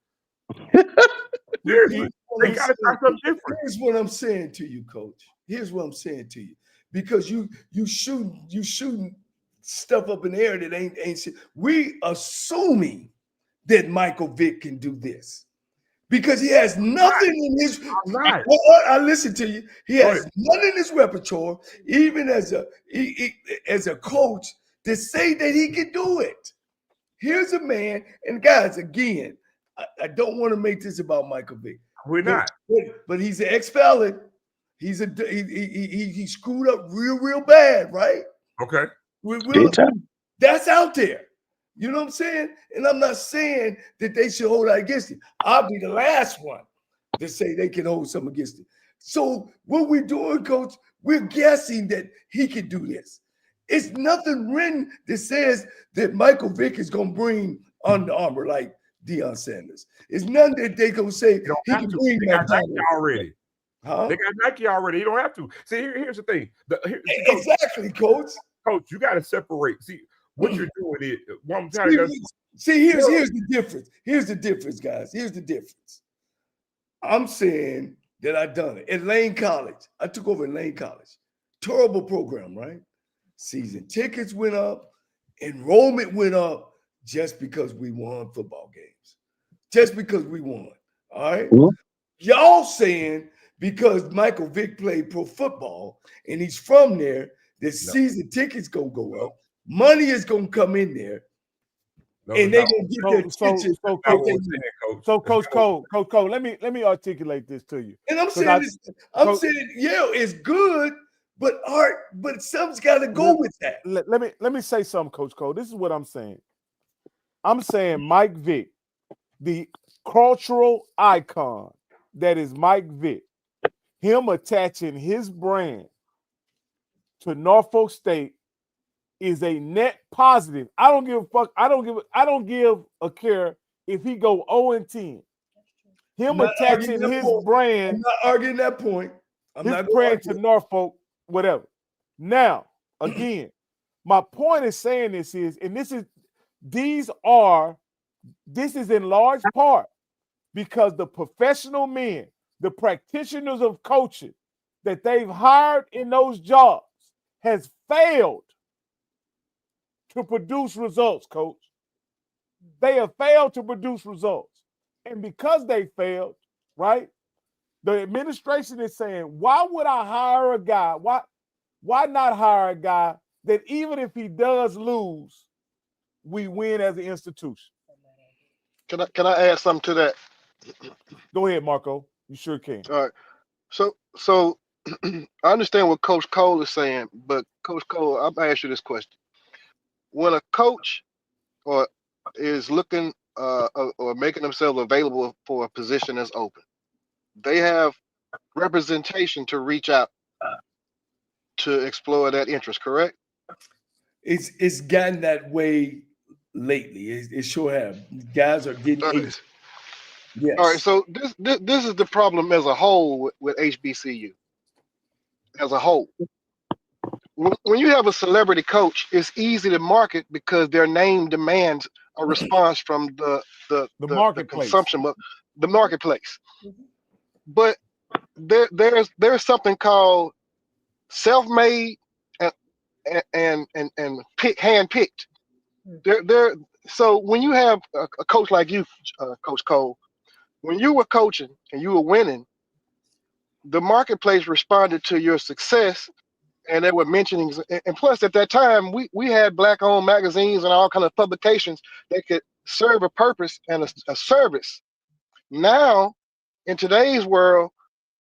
Seriously, they gotta try something different. Here's what I'm saying to you, coach. Here's what I'm saying to you. Because you shooting stuff up in the air that ain't shit. We assuming that Michael Vick can do this. Because he has nothing in his. I listen to you. He has nothing in his repertoire, even as a coach, to say that he can do it. Here's a man, and guys, again, I don't want to make this about Michael Vick. We're not. But he's an ex-felon. He screwed up real bad, right? Okay. That's out there. You know what I'm saying? And I'm not saying that they should hold that against him. I'll be the last one to say they can hold something against him. So what we're doing, coach, we're guessing that he can do this. It's nothing written that says that Michael Vick is going to bring Under Armour like Deion Sanders. It's nothing that they going to say he can bring that Nike already. Huh? They got Nike already. You don't have to. See, here's the thing. Exactly, coach. Coach, you got to separate. See, what you're doing is one time. Here's the difference. Here's the difference, guys. Here's the difference. I'm saying that I done it at Lane College. I took over at Lane College. Terrible program, right? Season tickets went up, enrollment went up just because we won football games. Just because we won. All right. Mm-hmm. Y'all saying because Michael Vick played pro football and he's from there, the season tickets gonna go up. Money is gonna come in there, and they're gonna get their attention. So, Coach Cole, let me articulate this to you. And I'm saying, it's good, but something's got to go with that. Let me say something, Coach Cole. This is what I'm saying. I'm saying Mike Vick, the cultural icon that is Mike Vick, him attaching his brand to Norfolk State is a net positive. I don't give a fuck. I don't give a care if he go 0-10. Him attaching his brand. I'm not arguing that point. His brand to Norfolk, whatever. Now, again, my point is saying this is in large part because the professional men, the practitioners of coaching that they've hired in those jobs has failed to produce results, coach. They have failed to produce results. And because they failed, right, the administration is saying, why would I hire a guy? Why not hire a guy that even if he does lose, we win as an institution? Can I add something to that? Go ahead, Marco. You sure can. All right. So I understand what Coach Cole is saying, but Coach Cole, I'm gonna ask you this question. When a coach is looking or making themselves available for a position that's open, they have representation to reach out to explore that interest, correct? It's gotten that way lately. It sure have. Guys are getting yes. All right, so this is the problem as a whole with HBCU. As a whole, when you have a celebrity coach, it's easy to market because their name demands a response from the consumption, the marketplace. But there's something called self-made and hand-picked. So when you have a coach like you, Coach Cole, when you were coaching and you were winning, the marketplace responded to your success, and they were mentioning, and plus at that time we had black-owned magazines and all kind of publications that could serve a purpose and a service. Now, in today's world,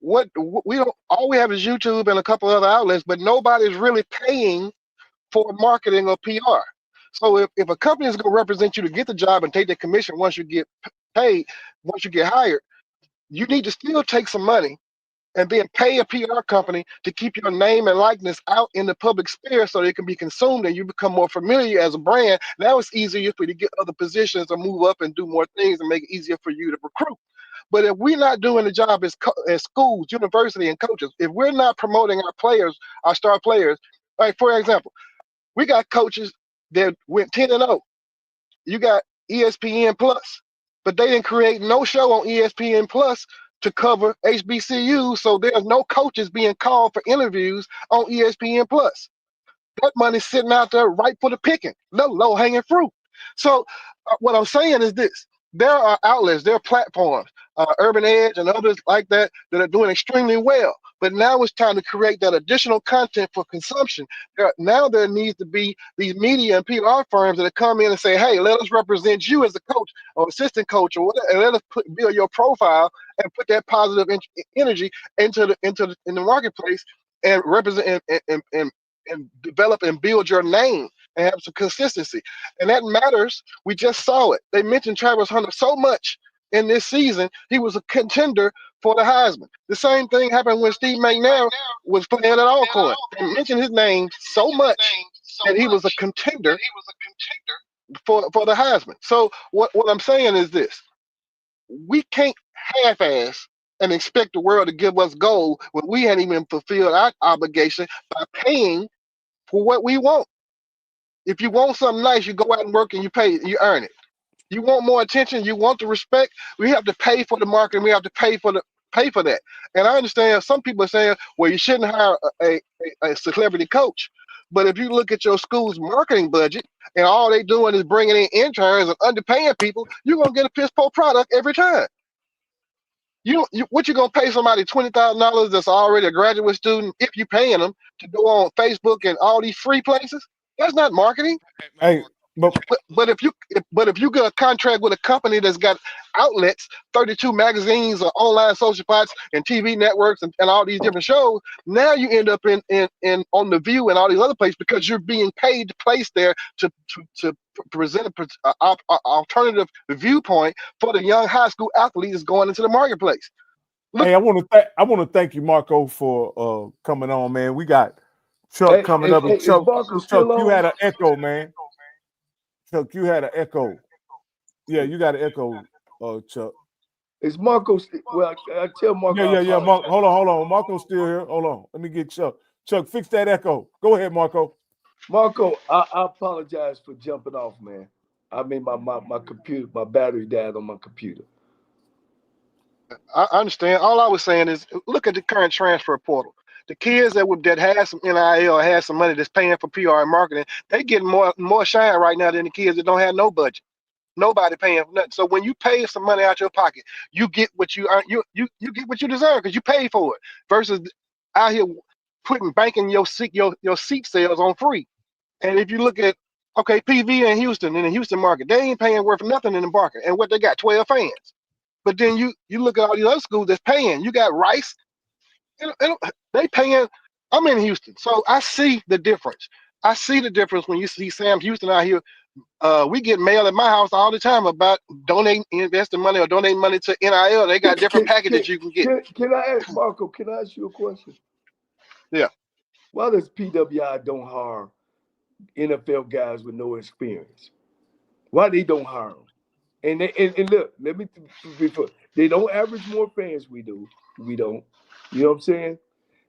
all we have is YouTube and a couple other outlets, but nobody's really paying for marketing or PR. So if a company is going to represent you to get the job and take the commission once you get paid, once you get hired, you need to still take some money and then pay a PR company to keep your name and likeness out in the public sphere so it can be consumed and you become more familiar as a brand. Now it's easier for you to get other positions or move up and do more things and make it easier for you to recruit. But if we're not doing the job as schools, university, and coaches, if we're not promoting our players, our star players, like for example, we got coaches that went 10-0. You got ESPN Plus, but they didn't create no show on ESPN Plus to cover HBCU, so there's no coaches being called for interviews on ESPN Plus. That money's sitting out there right for the picking, low hanging fruit. So what I'm saying is this: there are outlets, there are platforms, Urban Edge and others like that are doing extremely well. But now it's time to create that additional content for consumption. Now there needs to be these media and PR firms that come in and say, hey, let us represent you as a coach or assistant coach or whatever, and let us build your profile and put that positive energy into the marketplace and represent and develop and build your name and have some consistency. And that matters. We just saw it. They mentioned Travis Hunter so much in this season. He was a contender for the Heisman. The same thing happened when Steve McNair was playing at Alcorn. They mentioned his name so much that he was a contender for the Heisman. So what I'm saying is this: we can't half-ass and expect the world to give us gold when we hadn't even fulfilled our obligation by paying for what we want. If you want something nice, you go out and work and you pay, you earn it. You want more attention, you want the respect, we have to pay for the market, and we have to pay for that. And I understand some people are saying, well, you shouldn't hire a celebrity coach. But if you look at your school's marketing budget and all they doing is bringing in interns and underpaying people, you're gonna get a piss poor product every time. What you gonna pay somebody $20,000 that's already a graduate student if you paying them to go on Facebook and all these free places? That's not marketing. Hey, but if you get a contract with a company that's got outlets, 32 magazines or online social spots and TV networks and all these different shows, now you end up in on The View and all these other places because you're being paid to place there to present an alternative viewpoint for the young high school athletes going into the marketplace. Hey, I want to thank you, Marco, for coming on, man. We got Chuck coming up. And Chuck, you had an echo, man. Chuck, you had an echo. Yeah, you got an echo, Chuck. Is Marco? Well, I tell Marco. Yeah. Hold on. Marco's still here. Hold on. Let me get Chuck. Chuck, fix that echo. Go ahead, Marco. Marco, I apologize for jumping off, man. I mean, my computer, my battery died on my computer. I understand. All I was saying is, look at the current transfer portal. The kids that have some NIL or have some money that's paying for PR and marketing, they get more shine right now than the kids that don't have no budget. Nobody paying for nothing. So when you pay some money out your pocket, you get what you earn. You get what you deserve because you paid for it. Versus out here banking your seat sales on free. And if you look at PV in Houston, in the Houston market, they ain't paying worth nothing in the market. And what they got, 12 fans. But then you look at all these other schools that's paying. You got Rice. They paying. I'm in Houston, so I see the difference. I see the difference when you see Sam Houston out here. We get mail at my house all the time about investing money or donating money to NIL. They got different packages you can get. Can I ask Marco? Can I ask you a question? Yeah. Why does PWI don't hire NFL guys with no experience? Why they don't hire them? And look, let me before they don't average more fans. We do. We don't. You know what I'm saying?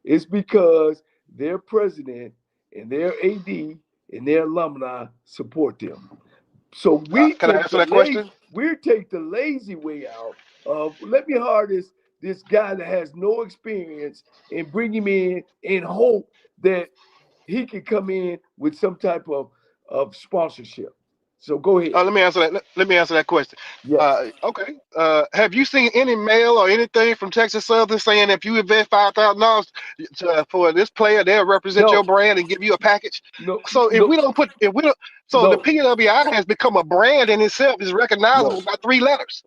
It's because their president and their AD and their alumni support them. So we can I answer that question? We take the lazy way out of let me hire this guy that has no experience and bring him in and hope that he can come in with some type of sponsorship. So go ahead. Let me answer that. Let me answer that question. Yes. Okay. Have you seen any mail or anything from Texas Southern saying if you invest $5,000 for this player, they'll represent your brand and give you a package? No. So the PWI has become a brand in itself, is recognizable by 3 letters.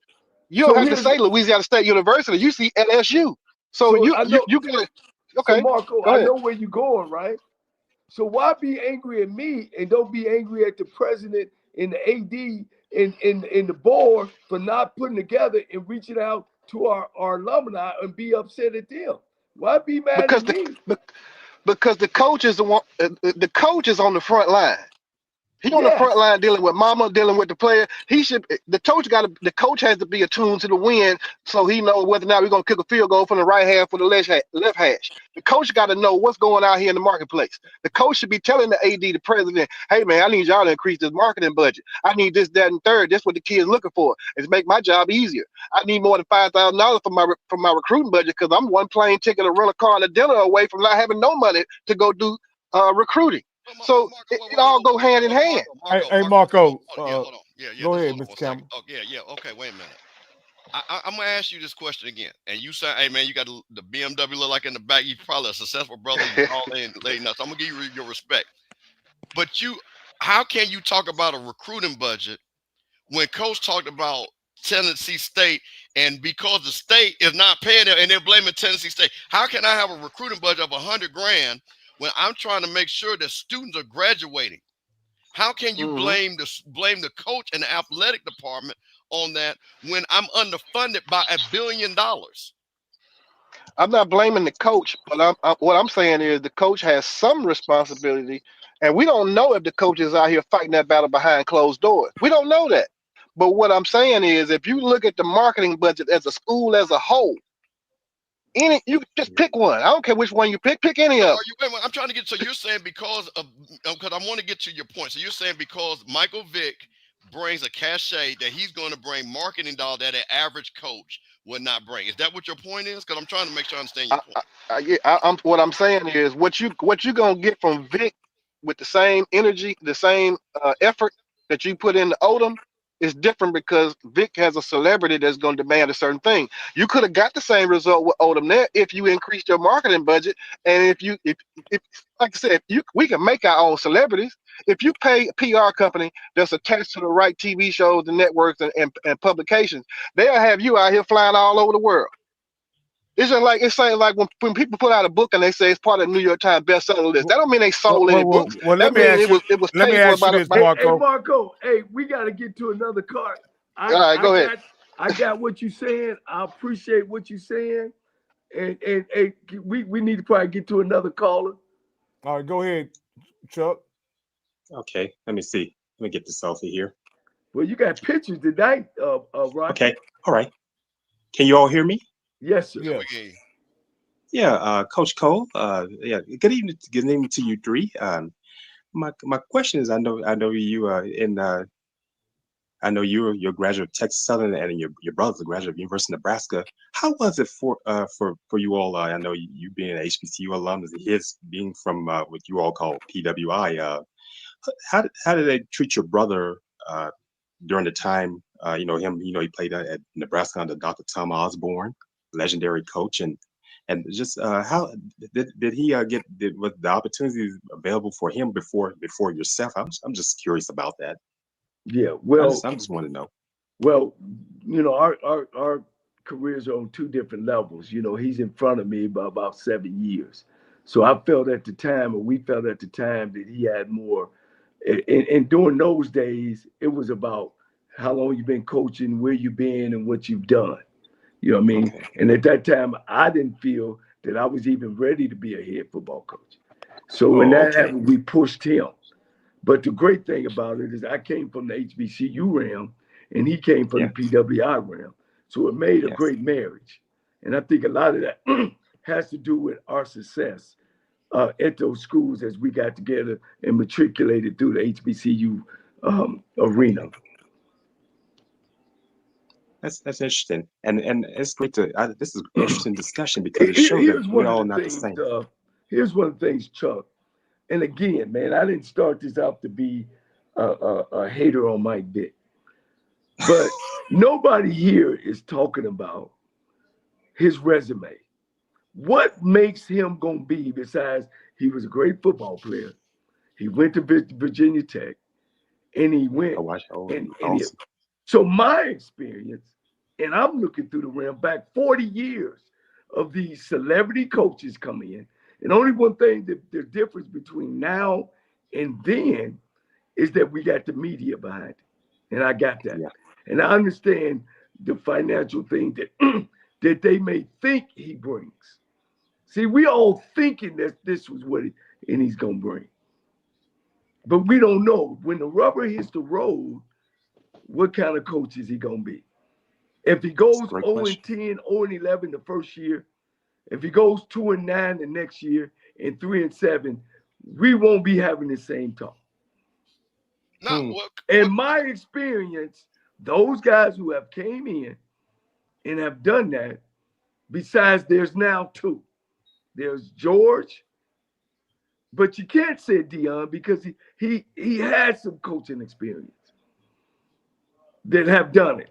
You don't have to say Louisiana State University. You see LSU. So you can. Okay. So Marco, I know where you're going, right? So why be angry at me and don't be angry at the president and the AD and the board for not putting together and reaching out to our alumni and be upset at them? Why be mad at me? Because the coach is the one. The coach is on the front line. He on the front line dealing with mama, dealing with the player. The coach has to be attuned to the wind so he knows whether or not we're gonna kick a field goal from the right half or the left hash. The coach got to know what's going on here in the marketplace. The coach should be telling the AD, the president, hey man, I need y'all to increase this marketing budget. I need this, that, and third. That's what the kids looking for. Is make my job easier. I need more than $5,000 for my recruiting budget because I'm one plane ticket, a rental car, and a dinner away from not having no money to go do recruiting. So it all go hand in hand. Hey, Marco. Hold on. Yeah, go ahead, Mr. Campbell. Oh, yeah. Okay, wait a minute. I'm gonna ask you this question again. And you say, hey man, you got the BMW look like in the back. You're probably a successful brother. You all in late nuts. I'm gonna give you your respect. But how can you talk about a recruiting budget when Coach talked about Tennessee State, and because the state is not paying it and they're blaming Tennessee State? How can I have a recruiting budget of $100,000 when I'm trying to make sure that students are graduating? How can you blame the coach and the athletic department on that when I'm underfunded by $1 billion? I'm not blaming the coach, but what I'm saying is the coach has some responsibility, and we don't know if the coach is out here fighting that battle behind closed doors. We don't know that. But what I'm saying is, if you look at the marketing budget as a school as a whole, you just pick one. I don't care which one you pick any of them. I'm trying to get, so you're saying because I want to get to your point. So you're saying because Michael Vick brings a cachet that he's going to bring marketing dollars that an average coach would not bring. Is that what your point is? Because I'm trying to make sure I understand your point. What I'm saying is what you gonna get from Vic with the same energy, the same effort that you put into Odom is different because Vic has a celebrity that's going to demand a certain thing. You could have got the same result with Odom there if you increased your marketing budget, and if like I said, we can make our own celebrities. If you pay a PR company that's attached to the right TV shows and networks and publications, they'll have you out here flying all over the world. It's saying like when people put out a book and they say it's part of the New York Times bestseller list. That don't mean they sold any books. Well, that means it was paid for by the Marco. Hey, Marco, we got to get to another card. All right, go ahead. I got what you're saying. I appreciate what you're saying. And we need to probably get to another caller. All right, go ahead, Chuck. Okay, let me see. Let me get the selfie here. Well, you got pictures tonight, Rocky. Okay, all right. Can you all hear me? Yes, sir. Yeah, Coach Cole. Yeah, good evening to you three. My question is, I know you I know you're a graduate of Texas Southern, and your brother's a graduate of University of Nebraska. How was it for you all? I know you being an HBCU alum, his being from what you all call PWI. How did they treat your brother during the time? He played at Nebraska under Dr. Tom Osborne, legendary coach, and just how did he was the opportunities available for him before yourself? I'm just curious about that. Yeah, well, I just want to know. Well, our careers are on two different levels. He's in front of me by about 7 years. So I felt at the time, or we felt at the time, that he had more. And during those days, it was about how long you've been coaching, where you've been, and what you've done. You know what I mean? Okay. And at that time, I didn't feel that I was even ready to be a head football coach. So when that happened, we pushed him. But the great thing about it is I came from the HBCU realm, and he came from the PWI realm. So it made a great marriage. And I think a lot of that has to do with our success at those schools as we got together and matriculated through the HBCU arena. That's interesting, and it's great this is an interesting discussion because it shows that we're all not the same. Here's one of the things, Chuck. And again, man, I didn't start this out to be a hater on Mike Vick, but nobody here is talking about his resume. What makes him gonna be, besides he was a great football player, he went to Virginia Tech, and he went. Awesome. So my experience, and I'm looking through the realm back 40 years of these celebrity coaches coming in. And only one thing, the difference between now and then is that we got the media behind it. And I got that. Yeah. And I understand the financial thing that, that they may think he brings. See, we all thinking that this was what he's going to bring. But we don't know. When the rubber hits the road, what kind of coach is he going to be? If he goes 0-10, 0-11 the first year, if he goes 2-9 the next year, and 3-7, we won't be having the same talk. In my experience, those guys who have came in and have done that, besides there's now two. There's George, but you can't say Dion because he had some coaching experience that have done it.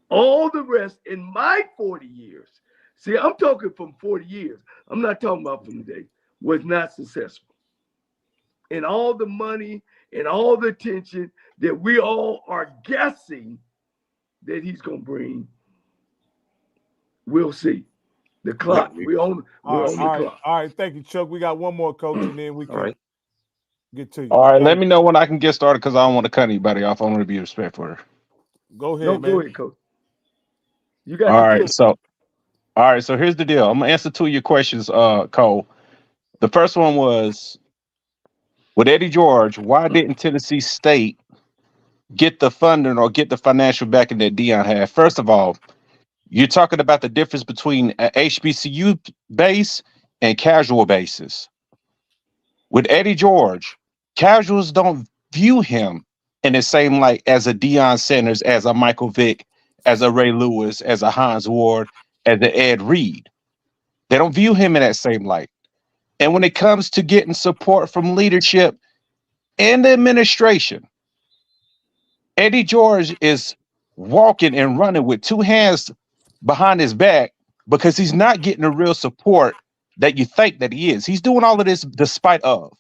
All the rest in my 40 years, see, I'm talking from 40 years. I'm not talking about from today, was not successful. And all the money and all the attention that we all are guessing that he's going to bring, we'll see. The clock. We're on the clock. All right. Thank you, Chuck. We got one more coach, and then we can get to you. All right. Let me know when I can get started because I don't want to cut anybody off. I want to be respectful. Go ahead, man. Go ahead, coach. You got all right. So here's the deal. I'm gonna answer two of your questions, Cole. The first one was with Eddie George. Why didn't Tennessee State get the funding or get the financial backing that Dion had? First of all, you're talking about the difference between an HBCU base and casual bases. With Eddie George, casuals don't view him in the same light as a Deion Sanders, as a Michael Vick, as a Ray Lewis, as a Hans Ward, as a Ed Reed. They don't view him in that same light. And when it comes to getting support from leadership and the administration, Eddie George is walking and running with two hands behind his back because he's not getting the real support that you think that he is. He's doing all of this despite of.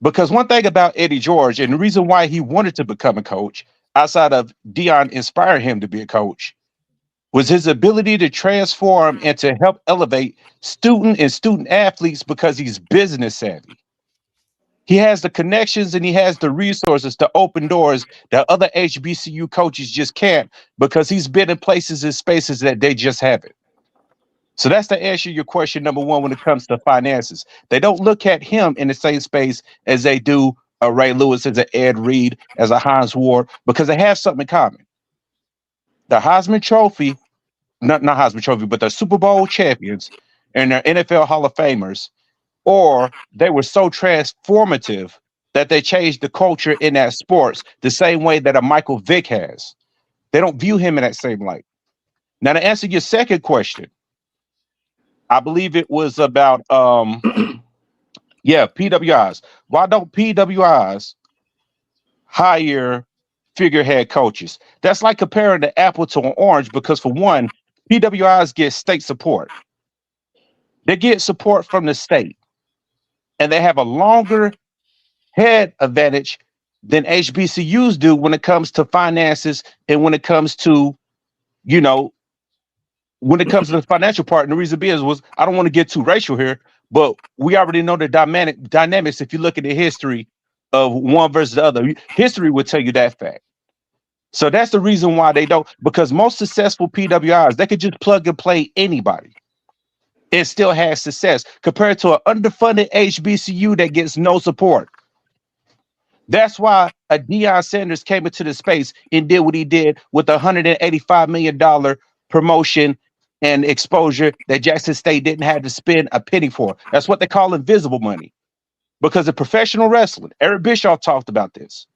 Because one thing about Eddie George, and the reason why he wanted to become a coach, outside of Dion inspiring him to be a coach, was his ability to transform and to help elevate student athletes because he's business savvy. He has the connections and he has the resources to open doors that other HBCU coaches just can't because he's been in places and spaces that they just haven't. So that's to answer your question, number one, when it comes to finances. They don't look at him in the same space as they do a Ray Lewis, as a Ed Reed, as a Hans Ward, because they have something in common. The Heisman Trophy, not Heisman Trophy, but the Super Bowl champions and their NFL Hall of Famers, or they were so transformative that they changed the culture in that sports the same way that a Michael Vick has. They don't view him in that same light. Now, to answer your second question, I believe it was about, PWIs. Why don't PWIs hire figurehead coaches? That's like comparing the apple to an orange because, for one, PWIs get state support. They get support from the state. And they have a longer head advantage than HBCUs do when it comes to finances and when it comes to, when it comes to the financial part. And the reason being was, I don't want to get too racial here, but we already know the dynamics. If you look at the history of one versus the other, history would tell you that fact. So that's the reason why they don't, because most successful PWIs, they could just plug and play anybody. It still has success compared to an underfunded HBCU that gets no support. That's why a Deion Sanders came into the space and did what he did with the $185 million promotion and exposure that Jackson State didn't have to spend a penny for. That's what they call invisible money. Because of professional wrestling, Eric Bischoff talked about this.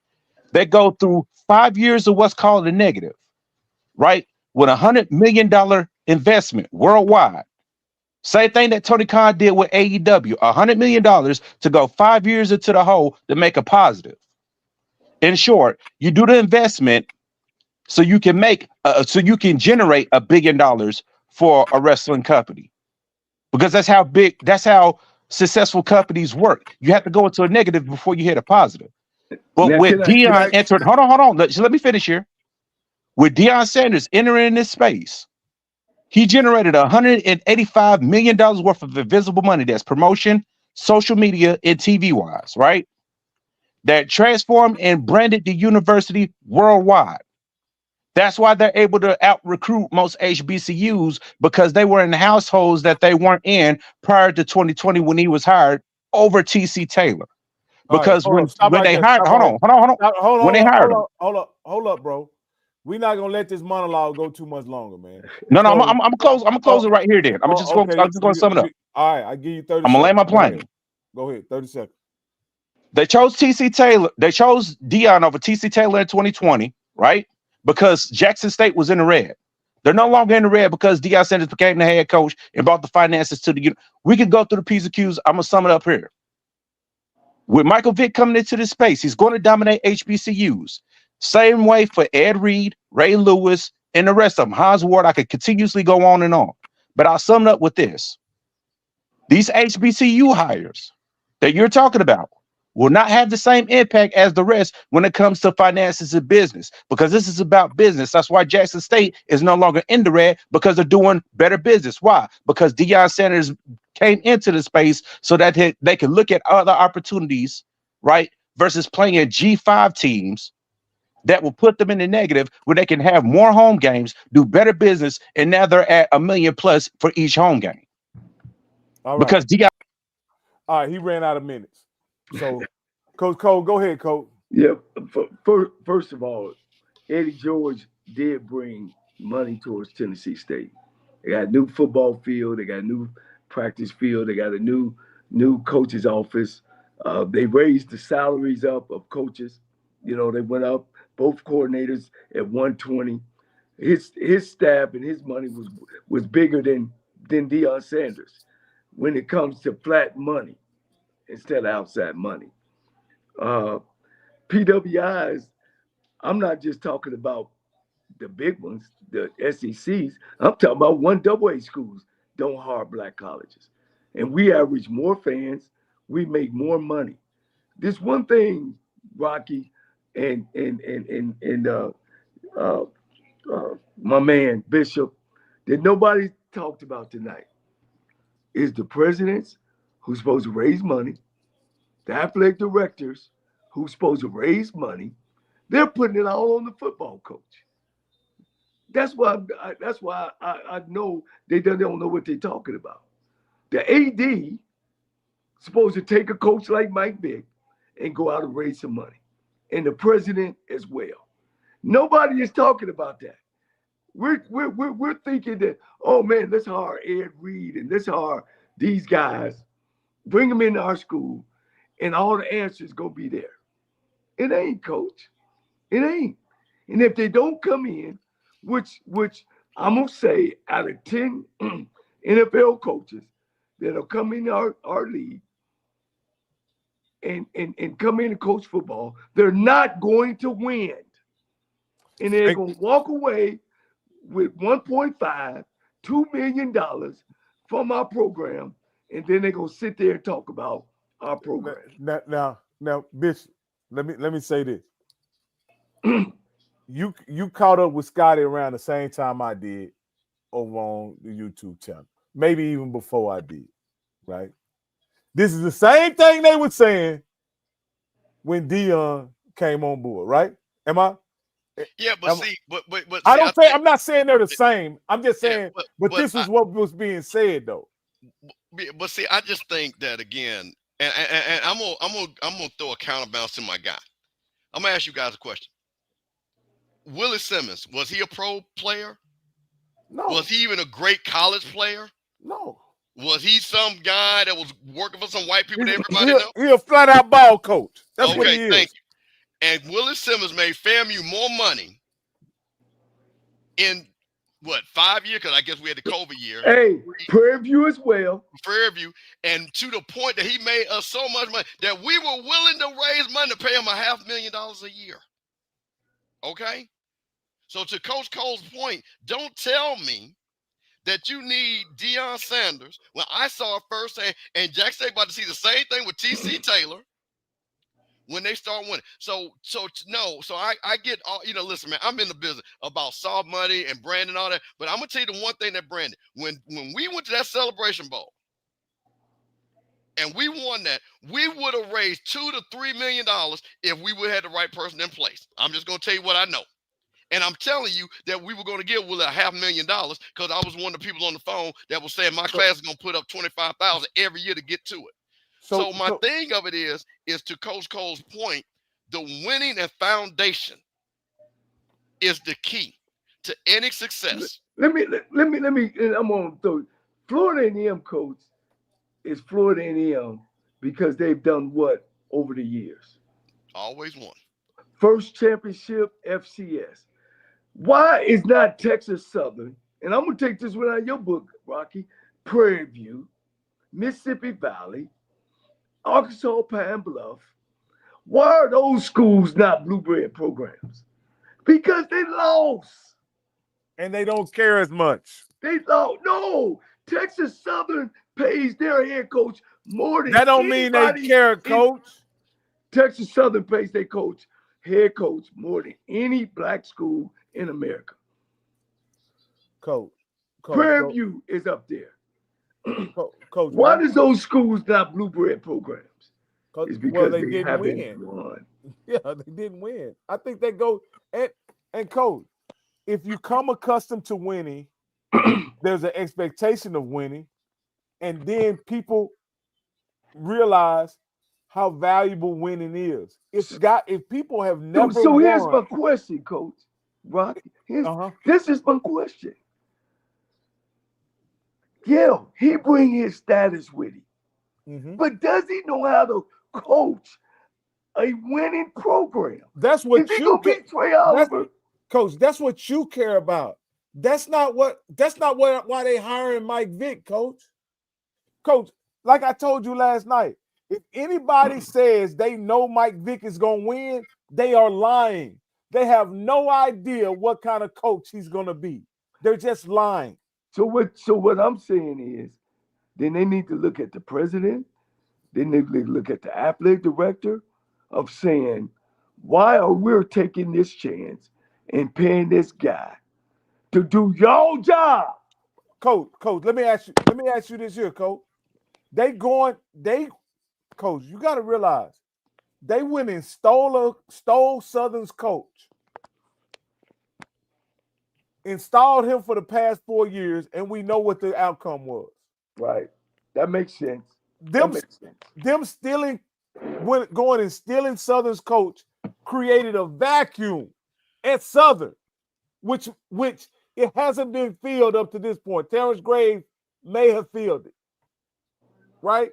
They go through 5 years of what's called a negative, right? With $100 million investment worldwide. Same thing that Tony Khan did with AEW, $100 million to go 5 years into the hole to make a positive. In short, you do the investment so you can generate $1 billion for a wrestling company, because that's how successful companies work. You have to go into a negative before you hit a positive. But now, with Deion entered, hold on, let me finish here. With Deion Sanders entering this space, he generated $185 million worth of invisible money. That's promotion, social media, and TV wise, right? That transformed and branded the university worldwide. That's why they're able to out-recruit most HBCUs, because they were in households that they weren't in prior to 2020 when he was hired over TC Taylor. Because Hold on, stop when right they there. hired, Stop right hold on. Stop, hold When on, they hired him. hold up, bro. We're not gonna let this monologue go too much longer, man. No, So, I'm gonna close it right here. Then I'm just okay, gonna sum it up. All right, I give you 30 I'm gonna seconds. lay my plane. Go ahead, 30 seconds. They chose TC Taylor. They chose Deion over TC Taylor in 2020, right? Because Jackson State was in the red. They're no longer in the red because Deion Sanders became the head coach and brought the finances to the. We could go through the P's and Q's. I'm gonna sum it up here. With Michael Vick coming into this space, he's going to dominate HBCUs. Same way for Ed Reed, Ray Lewis, and the rest of them. Hans Ward, I could continuously go on and on. But I'll sum it up with this. These HBCU hires that you're talking about will not have the same impact as the rest when it comes to finances and business, because this is about business. That's why Jackson State is no longer in the red, because they're doing better business. Why? Because Deion Sanders came into the space so that they can look at other opportunities, right? Versus playing G5 teams that will put them in the negative, where they can have more home games, do better business, and now they're at $1 million plus for each home game. All right. Because Deion. All right, he ran out of minutes. So, Coach Cole, go ahead, Coach. Yeah. First of all, Eddie George did bring money towards Tennessee State. They got a new football field. They got a new practice field. They got a new coach's office. They raised the salaries up of coaches. You know, they went up, both coordinators at 120. His staff and his money was bigger than Deion Sanders when it comes to flat money instead of outside money. PWIs, I'm not just talking about the big ones, the SECs. I'm talking about 1AA schools don't hire black colleges. And we average more fans, we make more money. This one thing, Rocky and my man Bishop, that nobody talked about tonight is the presidents who's supposed to raise money, the athletic directors who's supposed to raise money. They're putting it all on the football coach. That's why I know they don't know what they're talking about. The AD supposed to take a coach like Mike Vick and go out and raise some money, and the president as well. Nobody is talking about that. We're thinking that, oh man, let's hire Ed Reed and let's hire these guys, bring them into our school, and all the answers gonna be there. It ain't, coach. It ain't. And if they don't come in, which I'm gonna say, out of 10 NFL coaches that'll come in our league and come in and coach football, they're not going to win. And they're gonna walk away with $1.5, $2 million from our program, and then they're gonna sit there and talk about our program. Now, bitch, let me say this. You caught up with Scotty around the same time I did over on the YouTube channel, maybe even before I did, right? This is the same thing they were saying when Deion came on board, right? Am I? Yeah, but I don't say I'm not saying they're the same. I'm just saying, but this is what was being said though. But see, I just think that again, and I'm gonna throw a counterbalance to my guy. I'm gonna ask you guys a question. Willie Simmons, was he a pro player? No. Was he even a great college player? No. Was he some guy that was working for some white people that everybody knows? He's a flat out ball coach. That's what he is. Thank you. And Willie Simmons made FAMU more money in what, 5 years? Because I guess we had the COVID year. Hey, Prairie View as well. Prairie View, and to the point that he made us so much money that we were willing to raise money to pay him $500,000 a year. Okay? So to Coach Cole's point, don't tell me that you need Deion Sanders. Well, I saw it firsthand, and Jack State about to see the same thing with TC Taylor when they start winning. So I get all, listen, man, I'm in the business about soft money and branding and all that, but I'm gonna tell you the one thing that Brandon, when we went to that Celebration Bowl and we won that, we would have raised $2 to $3 million if we would have had the right person in place. I'm just gonna tell you what I know. And I'm telling you that we were going to give Willie $500,000 because I was one of the people on the phone that was saying my class is going to put up $25,000 every year to get to it. So my thing of it is to Coach Cole's point, the winning and foundation is the key to any success. Let me, and I'm on through. Florida A&M coach is Florida A&M because they've done what over the years? Always won. First championship, FCS. Why is not Texas Southern, and I'm going to take this one out of your book, Rocky, Prairie View, Mississippi Valley, Arkansas Pine Bluff, why are those schools not blue bread programs? Because they lost. And they don't care as much. They lost. No, Texas Southern pays their head coach more than that don't mean they care, coach. Texas Southern pays their head coach more than any black school in America. Coach Prairie View is up there. Coach, why does those schools not blue bread programs? It's because they they didn't win. Won. Yeah, they didn't win. I think they go and coach. If you come accustomed to winning, there's an expectation of winning, and then people realize how valuable winning is. If people have never so won, here's my question, Coach Rocky. This is my question. Yeah, he bring his status with him, but does he know how to coach a winning program? That's what you Coach, that's what you care about. That's not why they hiring Mike Vick, Coach. Coach, like I told you last night, if anybody says they know Mike Vick is gonna win, they are lying. They have no idea what kind of coach he's gonna be. They're just lying. So what I'm saying is, then they need to look at the president. They need to look at the athletic director of saying, why are we taking this chance and paying this guy to do your job? Coach, let me ask you this here, Coach. Coach, you got to realize they went and stole Southern's coach, installed him for the past 4 years, and we know what the outcome was. Right. That makes sense. Them going and stealing Southern's coach created a vacuum at Southern, which it hasn't been filled up to this point. Terrence Graves may have filled it, right?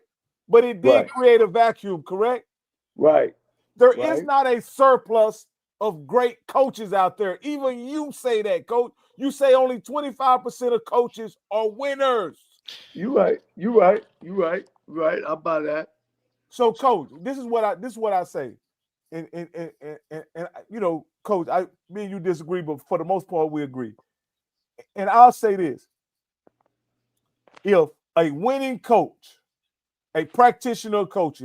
But it did create a vacuum, correct? Right. There is not a surplus of great coaches out there. Even you say that, Coach. You say only 25% of coaches are winners. You're right. How about that? So, Coach, this is what I say. And you know, Coach, me and you disagree, but for the most part, we agree. And I'll say this: if a winning coach, a practitioner coach,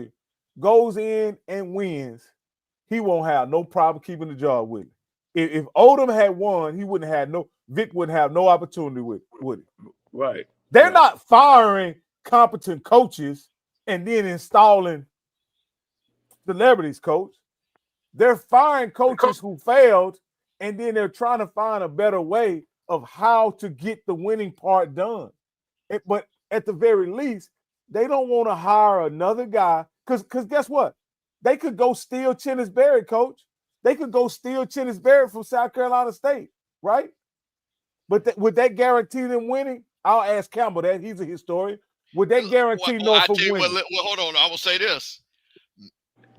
goes in and wins, he won't have no problem keeping the job with it. If Odom had won, Vic wouldn't have no opportunity with it. Right. They're not firing competent coaches and then installing celebrities, Coach. They're firing coaches who failed, and then they're trying to find a better way of how to get the winning part done. But at the very least, they don't want to hire another guy because guess what? They could go steal Chennis Barrett, Coach. They could go steal Chennis Barrett from South Carolina State, right? But would that guarantee them winning? I'll ask Campbell that. He's a historian. Would that guarantee Norfolk winning? Well, hold on. I will say this.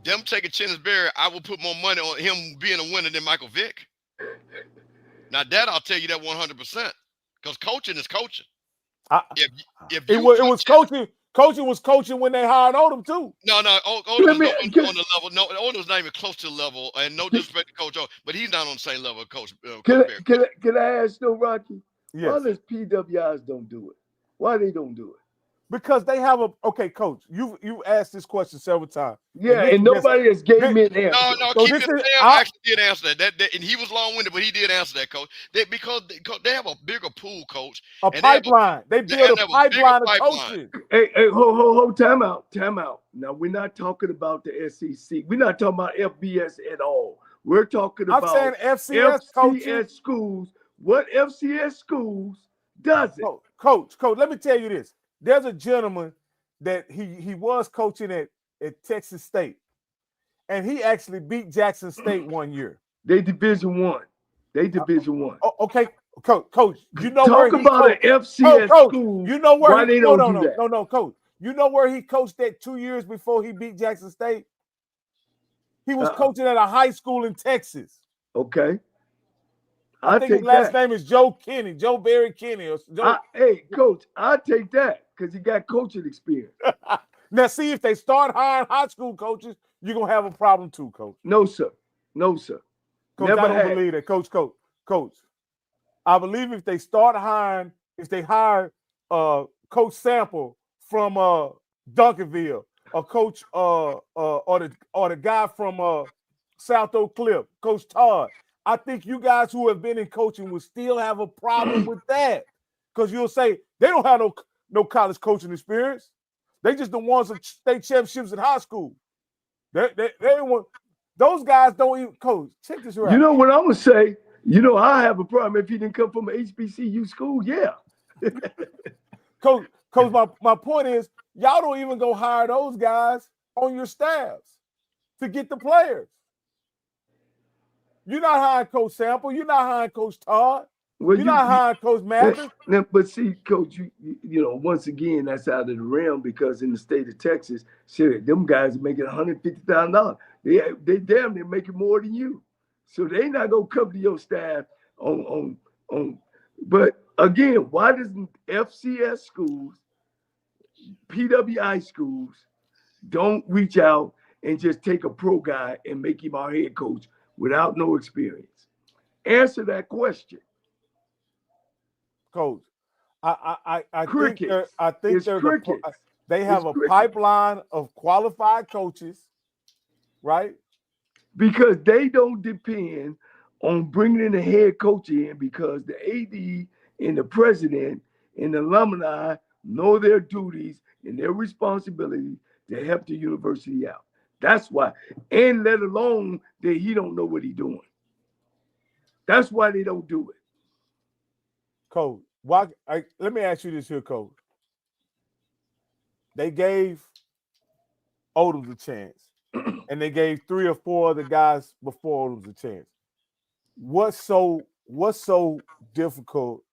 Them taking Chennis Barrett, I will put more money on him being a winner than Michael Vick. Now, that I'll tell you that 100%. Because coaching is coaching. It was coaching. Coaching was coaching when they hired Odom too. No, Odom was on the level. No, Odom was not even close to the level. And no disrespect to Coach O, but he's not on the same level of Coach. Can I ask though, Rocky? Yes. Why does PWIs don't do it? Why they don't do it? Because they have Coach. You asked this question several times. Yeah, and nobody has gave me an answer. No, keep it. Sam actually did answer that. And he was long-winded, but he did answer that, Coach. Because they have a bigger pool, Coach. A pipeline. They build a pipeline of coaches. Hey, hold, time out. Now we're not talking about the SEC. We're not talking about FBS at all. We're talking about FCS schools. What FCS schools does it? Coach, let me tell you this. There's a gentleman that he was coaching at Texas State, and he actually beat Jackson State one year. They Division I. They Division I. Oh, okay, coach. You know Talk where he about an FCS school. You know where why they don't do that? No, coach. You know where he coached at 2 years before he beat Jackson State? He was coaching at a high school in Texas. Okay. I think his last name is Joe Barry Kenny. Hey, coach, I'll take that because he got coaching experience. Now, see, if they start hiring high school coaches, you're going to have a problem too, coach. No, sir. No, sir. Coach, I don't believe that. Coach. I believe if they hire Coach Sample from Duncanville, or Coach or the guy from South Oak Cliff, Coach Todd, I think you guys who have been in coaching will still have a problem with that, because you'll say they don't have no college coaching experience. They just the ones that state championships in high school. They want those guys don't even coach. Check this out. You know what I'm gonna say? I have a problem if you didn't come from an HBCU school. Yeah. Coach, my point is, y'all don't even go hire those guys on your staffs to get the players. You're not hiring Coach Sample. You're not hiring Coach Todd. You're not hiring Coach Mathis. But see, Coach, once again, that's out of the realm, because in the state of Texas, shit, them guys are making $150,000. They damn near making more than you. So they not gonna come to your staff on. But again, why doesn't FCS schools, PWI schools, don't reach out and just take a pro guy and make him our head coach without no experience? Answer that question. Coach, I think they have a pipeline of qualified coaches, right? Because they don't depend on bringing in a head coach in, because the AD and the president and the alumni know their duties and their responsibility to help the university out. That's why, and let alone that he don't know what he's doing. That's why they don't do it. Coach, let me ask you this here, Coach. They gave Odom a chance, and they gave 3 or 4 other guys before Odom a chance. What's so difficult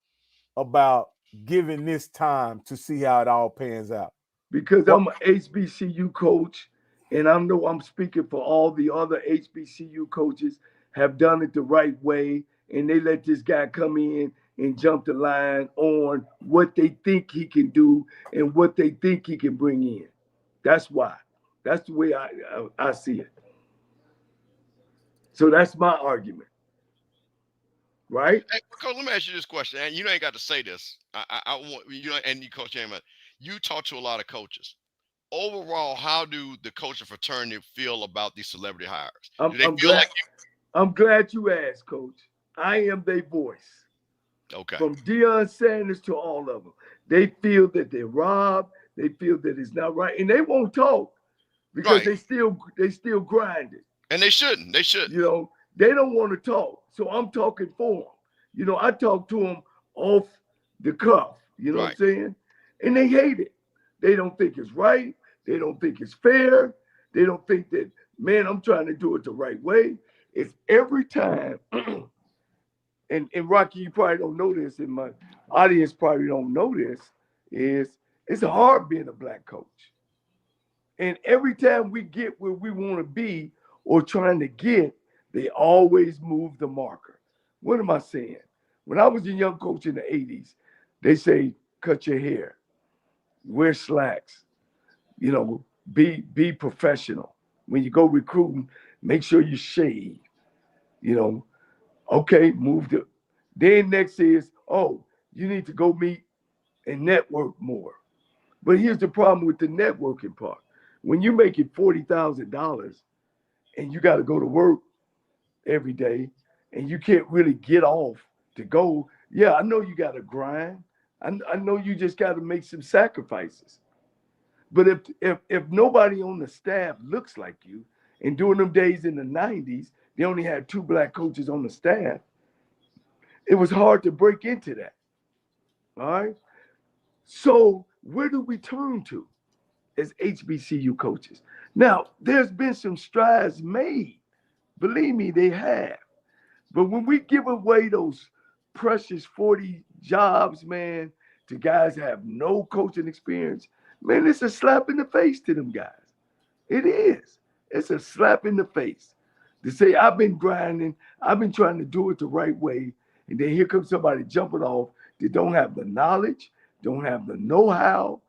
about giving this time to see how it all pans out? Because I'm an HBCU coach, and I know I'm speaking for all the other HBCU coaches, have done it the right way, and they let this guy come in and jump the line on what they think he can do and what they think he can bring in. That's why. That's the way I see it. So that's my argument. Right? Hey, Coach, let me ask you this question. And you ain't got to say this. I want and you, Coach Chairman, you talk to a lot of coaches. Overall, how do the coaching fraternity feel about these celebrity hires? I'm glad you asked, Coach. I am their voice. Okay. From Deion Sanders to all of them. They feel that they're robbed. They feel that it's not right. And they won't talk because they still grinding. And they shouldn't. They should. They don't want to talk. So I'm talking for them. I talk to them off the cuff. You know what I'm saying? And they hate it. They don't think it's right. They don't think it's fair. They don't think that, man, I'm trying to do it the right way. It's every time. And Rocky, you probably don't know this, and my audience probably don't know this, is it's hard being a black coach. And every time we get where we want to be or trying to get, they always move the marker. What am I saying? When I was a young coach in the 80s, they say, cut your hair, wear slacks, be professional. When you go recruiting, make sure you shave, Okay, move it. Then next is, you need to go meet and network more. But here's the problem with the networking part. When you're making $40,000 and you got to go to work every day and you can't really get off to go, I know you got to grind. I know you just got to make some sacrifices. But if nobody on the staff looks like you, and during them days in the 90s, they only had 2 black coaches on the staff, it was hard to break into that. All right. So where do we turn to? as HBCU coaches. Now, there's been some strides made. Believe me, they have. But when we give away those precious 40 jobs, man, to guys that have no coaching experience, man, it's a slap in the face to them guys. It is. It's a slap in the face to say, I've been grinding, I've been trying to do it the right way, and then here comes somebody jumping off that don't have the knowledge, don't have the know-how,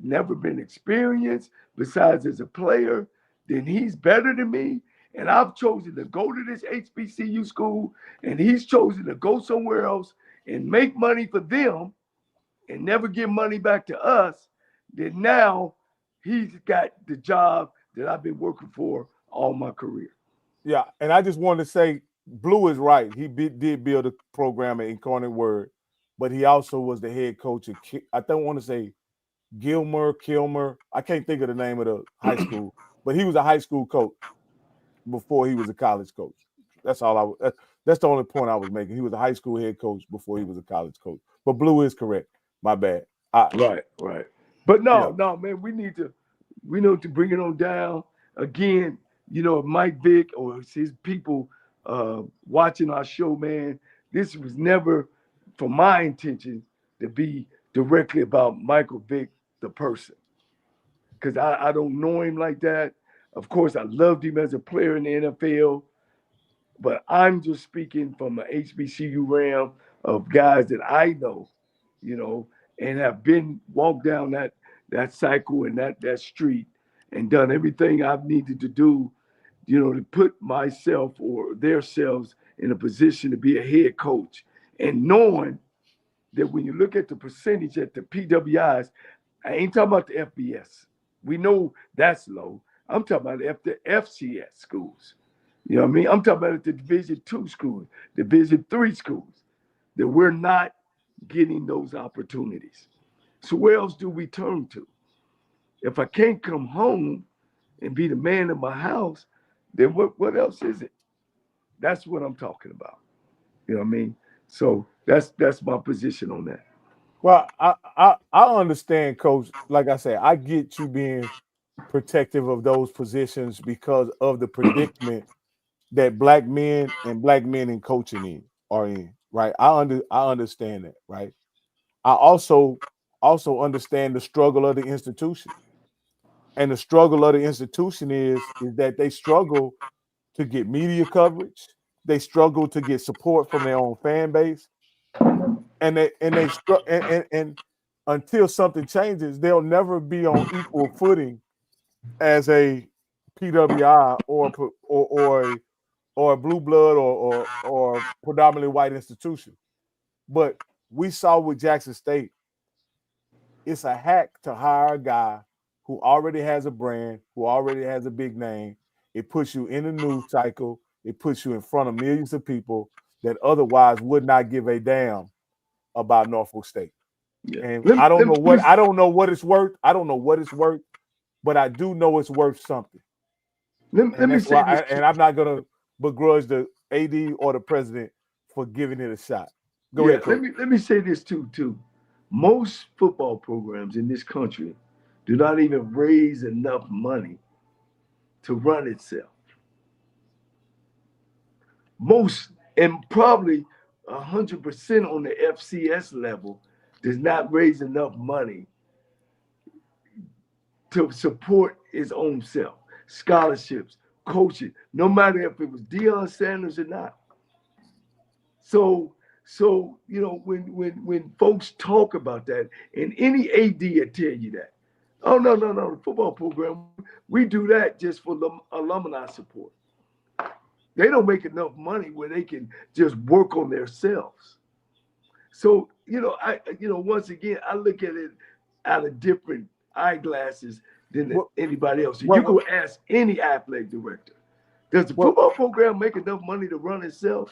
never been experienced, besides as a player, then he's better than me. And I've chosen to go to this HBCU school, and he's chosen to go somewhere else and make money for them and never give money back to us. Then now he's got the job that I've been working for all my career. Yeah, and I just wanted to say, Blue is right. He did build a program at Incarnate Word, but he also was the head coach at, I don't want to say Kilmer. I can't think of the name of the high school, but he was a high school coach before he was a college coach. That's all that's the only point I was making. He was a high school head coach before he was a college coach. But Blue is correct. My bad. Right. But no, man, we need to bring it on down. Again, Mike Vick or his people watching our show, man, this was never for my intention to be directly about Michael Vick, the person. Because I don't know him like that. Of course, I loved him as a player in the NFL, but I'm just speaking from an HBCU realm of guys that I know, and have walked down that cycle and that street and done everything I've needed to do, to put myself or their selves in a position to be a head coach. And knowing that when you look at the percentage at the PWIs, I ain't talking about the FBS. We know that's low. I'm talking about the FCS schools. You know what I mean? I'm talking about the Division II schools, Division III schools, that we're not getting those opportunities. So where else do we turn to? If I can't come home and be the man in my house, then what else is it? That's what I'm talking about. You know what I mean? So that's my position on that. Well, I understand, Coach. Like I said, I get you being protective of those positions because of the predicament that black men in coaching are in, right? I understand that, right? I also understand the struggle of the institution. And the struggle of the institution is that they struggle to get media coverage. They struggle to get support from their own fan base. And until something changes, they'll never be on equal footing as a PWI or a blue blood or predominantly white institution. But we saw with Jackson State, it's a hack to hire a guy who already has a brand, who already has a big name. It puts you in the news cycle. It puts you in front of millions of people that otherwise would not give a damn about Norfolk State. Yeah. And I don't know what it's worth. I don't know what it's worth, but I do know it's worth something. And I'm not gonna begrudge the AD or the president for giving it a shot. Go ahead, Coach. Let me say this too. Most football programs in this country do not even raise enough money to run itself. Most, and probably 100% on the FCS level, does not raise enough money to support its own self. Scholarships, coaching, no matter if it was Deion Sanders or not. So when folks talk about that, and any AD will tell you that, oh no, the football program, we do that just for the alumni support. They don't make enough money where they can just work on themselves. So once again, I look at it out of different eyeglasses than anybody else. You go ask any athletic director, does the football program make enough money to run itself?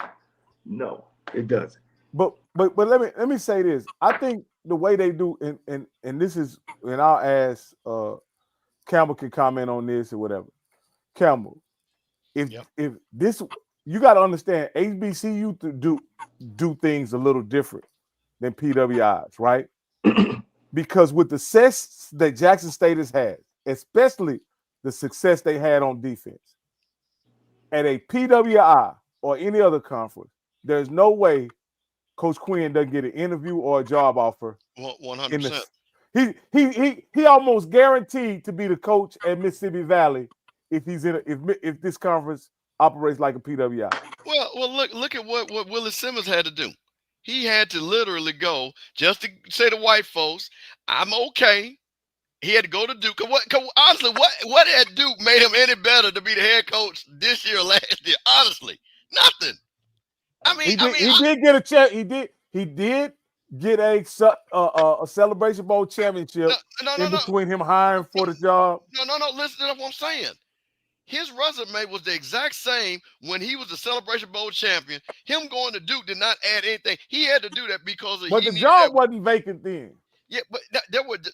No, it doesn't. But let me say this. I think the way they do, and this is, and I'll ask Campbell can comment on this or whatever. Campbell, if this, you got to understand, HBCU to do things a little different than PWIs, right? Because with the success that Jackson State has had, especially the success they had on defense. At a PWI or any other conference, there's no way Coach Quinn doesn't get an interview or a job offer. 100%. He almost guaranteed to be the coach at Mississippi Valley if this conference operates like a PWI. Well, look at what Willie Simmons had to do. He had to literally go just to say to white folks, "I'm okay." He had to go to Duke. Honestly, what at Duke made him any better to be the head coach this year, last year? Honestly, nothing. He did get a check. He did get a Celebration Bowl championship in between him hiring for the job. No. Listen to what I'm saying. His resume was the exact same when he was the Celebration Bowl champion. Him going to Duke did not add anything. He had to do that because But the job wasn't vacant then. Yeah, but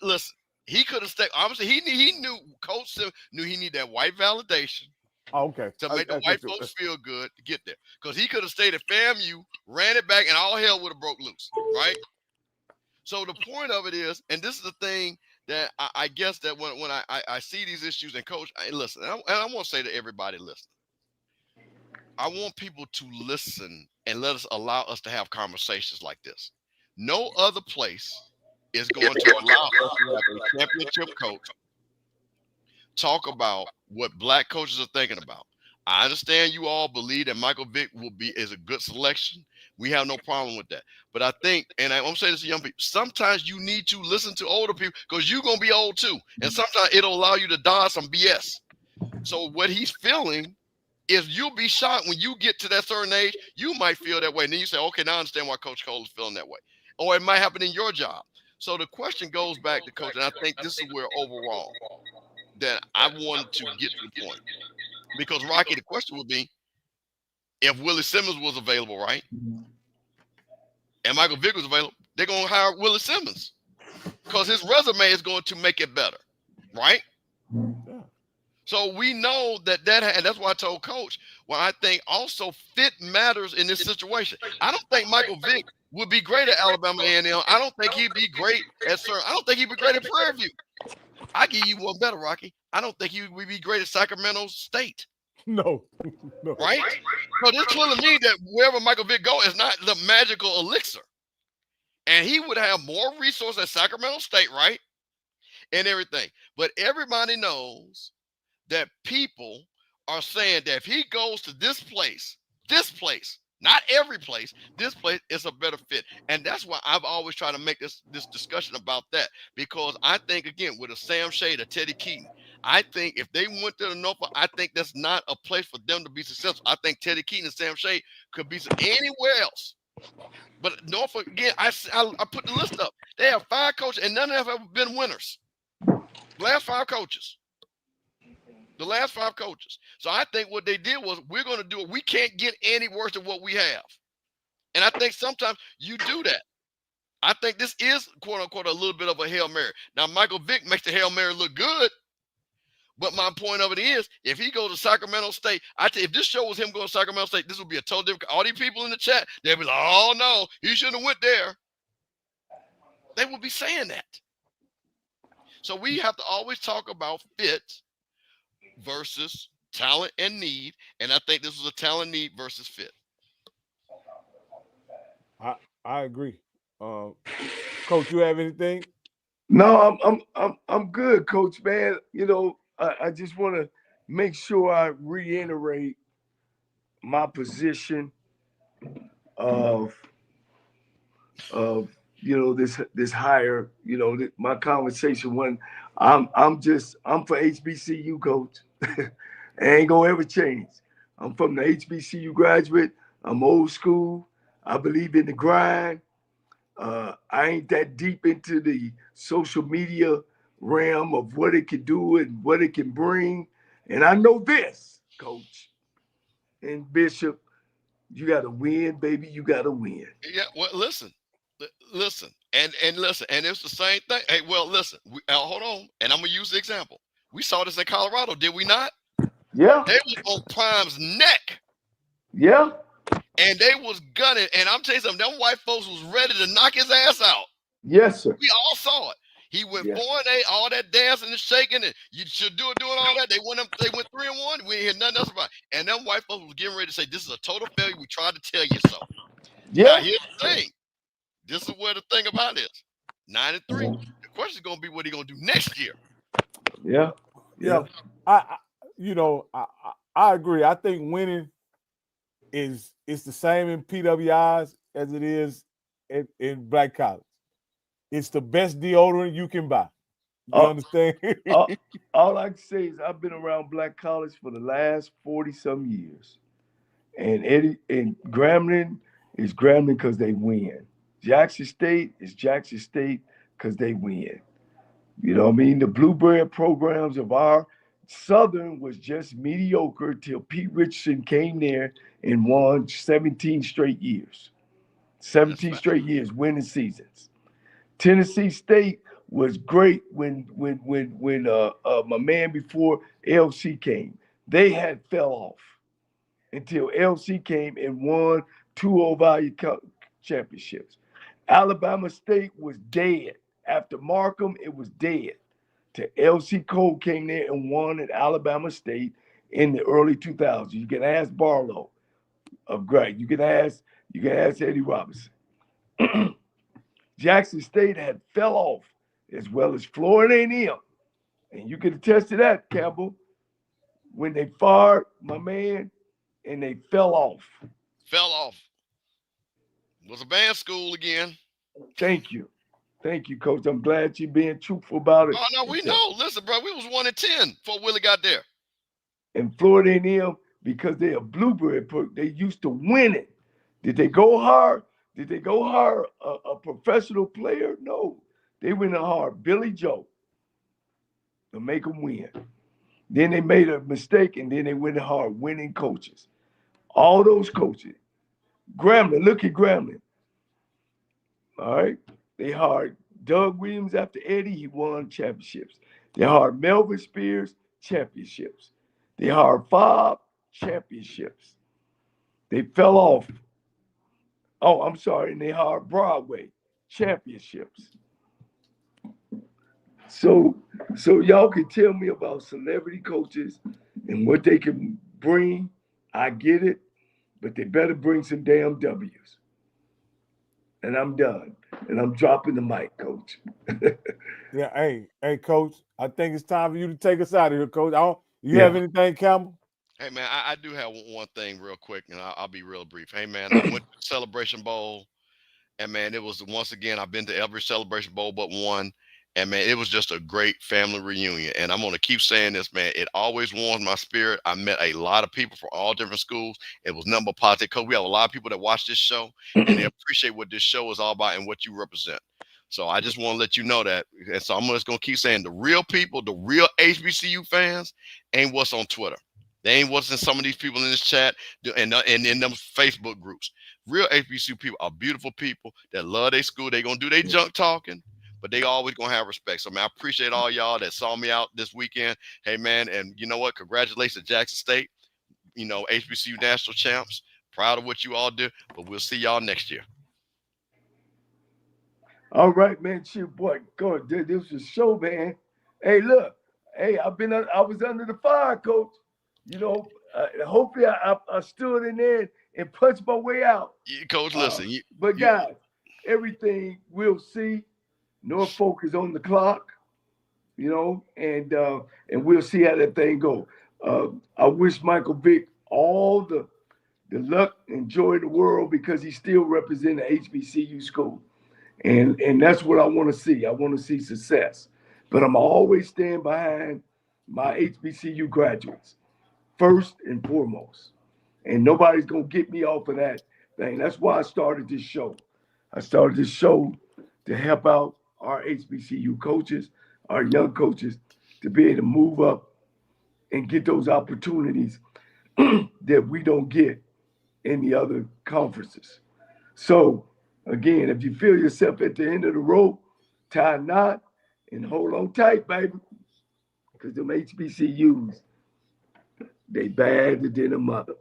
listen. He could have stayed. Obviously, he knew. Coach knew he needed that white validation. Oh, okay. To make the white folks feel good to get there, because he could have stayed at FAMU, ran it back, and all hell would have broke loose, right? So the point of it is, and this is the thing that I guess that when I see these issues, and Coach, listen, and I want to say to everybody listening, I want people to listen and allow us to have conversations like this. No other place is going to allow us to have a championship coach talk about what black coaches are thinking about. I understand you all believe that Michael Vick is a good selection. We have no problem with that. But I think, and I'm saying this to young people, sometimes you need to listen to older people because you're going to be old too. And sometimes it'll allow you to dodge some BS. So what he's feeling is you'll be shocked when you get to that certain age, you might feel that way. And then you say, okay, now I understand why Coach Cole is feeling that way. Or it might happen in your job. So the question goes back to Coach, and I think this is where overall that I wanted to get to the point. Because, Rocky, the question would be, if Willie Simmons was available, right, and Michael Vick was available, they're going to hire Willie Simmons because his resume is going to make it better, right? Yeah. So we know and that's why I told Coach, well, I think also fit matters in this situation. I don't think Michael Vick would be great at Alabama A&M. I don't think he'd be great at I don't think he'd be great at Prairie View. I give you one better, Rocky. I don't think he would be great at Sacramento State. No. Right? So this clearly means that wherever Michael Vick go is not the magical elixir. And he would have more resources at Sacramento State, right? And everything. But everybody knows that people are saying that if he goes to this place, not every place, this place is a better fit. And that's why I've always tried to make this discussion about that. Because I think, again, with a Sam Shade, a Teddy Keaton, I think if they went to the Norfolk, I think that's not a place for them to be successful. I think Teddy Keaton and Sam Shade could be anywhere else. But Norfolk, again, I put the list up. They have 5 coaches, and none of them have ever been winners. The last 5 coaches. So I think what they did was, we're going to do it. We can't get any worse than what we have. And I think sometimes you do that. I think this is, quote unquote, a little bit of a Hail Mary. Now, Michael Vick makes the Hail Mary look good. But my point of it is, if he goes to Sacramento State, if this show was him going to Sacramento State, this would be a total different. All these people in the chat, they'd be like, oh, no, he shouldn't have went there. They would be saying that. So we have to always talk about fit versus talent and need. And I think this was a talent need versus fit. I agree. Coach, you have anything? No, I'm good, Coach, man. You know, I just want to make sure I reiterate my position of this hire, my conversation when I'm for HBCU, Coach. It ain't gonna ever change. I'm from the HBCU graduate. I'm old school. I believe in the grind. I ain't that deep into the social media realm of what it can do and what it can bring. And I know this, Coach and Bishop, you got to win, baby. You got to win. Yeah, well, listen, and listen, and it's the same thing. Hey, well, listen, hold on, and I'm gonna use the example. We saw this in Colorado, did we not? Yeah. They was on Prime's neck. Yeah. And they was gunning, and I'm telling you something, them white folks was ready to knock his ass out. Yes, sir. We all saw it. He went Yeah. 4-8, all that dancing and shaking, and you should doing all that. They went 3-1. We ain't hear nothing else about it. And them white folks was getting ready to say, this is a total failure. We tried to tell you so. Now, Yeah. here's the thing. This is where the thing about it is. 9-3. The question is going to be what he going to do next year. Yeah. Yeah. I agree. I think winning is the same in PWIs as it is in black college. It's the best deodorant you can buy. You understand? All I can say is I've been around black college for the last 40-some years. And Grambling is Grambling because they win. Jackson State is Jackson State because they win. You know what I mean? The Blueberry programs of our Southern was just mediocre till Pete Richardson came there and won 17 straight years. 17 straight years winning seasons. Tennessee State was great when my man before LC came. They had fell off until LC came and won 2 Value championships. Alabama State was dead. After Markham, it was dead. Till LC Cole came there and won at Alabama State in the early 2000s. You can ask Barlow of Greg. You can ask Eddie Robinson. Jackson State had fell off, as well as Florida A&M. And you can attest to that, Campbell, when they fired my man and they fell off. Was a band school again. Thank you, Coach. I'm glad you're being truthful about it. Oh, no, we know. Listen, bro, we was 1-10 before Willie got there. And Florida A&M, because they're a Blueberry, they used to win it. Did they go hard? Did they go hire a professional player? No. They went hard Billy Joe to make them win. Then they made a mistake, and then they went hard winning coaches. All those coaches. Grambling, look at Grambling. All right? They hired Doug Williams after Eddie. He won championships. They hired Melvin Spears, championships. They hired Fobb, championships. They fell off. Oh, I'm sorry. And they hired Broadway, championships. So y'all can tell me about celebrity coaches and what they can bring. I get it, but they better bring some damn W's. And I'm done. And I'm dropping the mic, Coach. Yeah, hey, Coach. I think it's time for you to take us out of here, Coach. You have anything, Campbell? Hey, man, I do have one thing real quick, and I'll be real brief. Hey, man, I went to the Celebration Bowl, and, man, it was, once again, I've been to every Celebration Bowl but one, and, man, it was just a great family reunion. And I'm going to keep saying this, man. It always warms my spirit. I met a lot of people from all different schools. It was nothing but positive, because we have a lot of people that watch this show, and they appreciate what this show is all about and what you represent. So I just want to let you know that. And so I'm just going to keep saying the real people, the real HBCU fans ain't what's on Twitter. They ain't what's in some of these people in this chat and in them Facebook groups. Real HBCU people are beautiful people that love their school. They're going to do their junk talking, but they always going to have respect. So, man, I appreciate all y'all that saw me out this weekend. Hey, man, and you know what? Congratulations, Jackson State. You know, HBCU national champs. Proud of what you all do, but we'll see y'all next year. All right, man. Shit, boy, God, this was a show, man. Hey, look. Hey, I was under the fire, Coach. You know, hopefully I stood in there and punched my way out. Coach, listen. But guys, everything we'll see. Norfolk is on the clock, you know, and we'll see how that thing go. I wish Michael Vick all the luck and joy in the world, because he's still representing the HBCU school. And that's what I want to see. I want to see success. But I'm always stand behind my HBCU graduates, first and foremost. And nobody's going to get me off of that thing. That's why I started this show. I started this show to help out our HBCU coaches, our young coaches, to be able to move up and get those opportunities that we don't get in the other conferences. So, again, if you feel yourself at the end of the rope, tie a knot and hold on tight, baby. Because them HBCUs, they bad than a mother.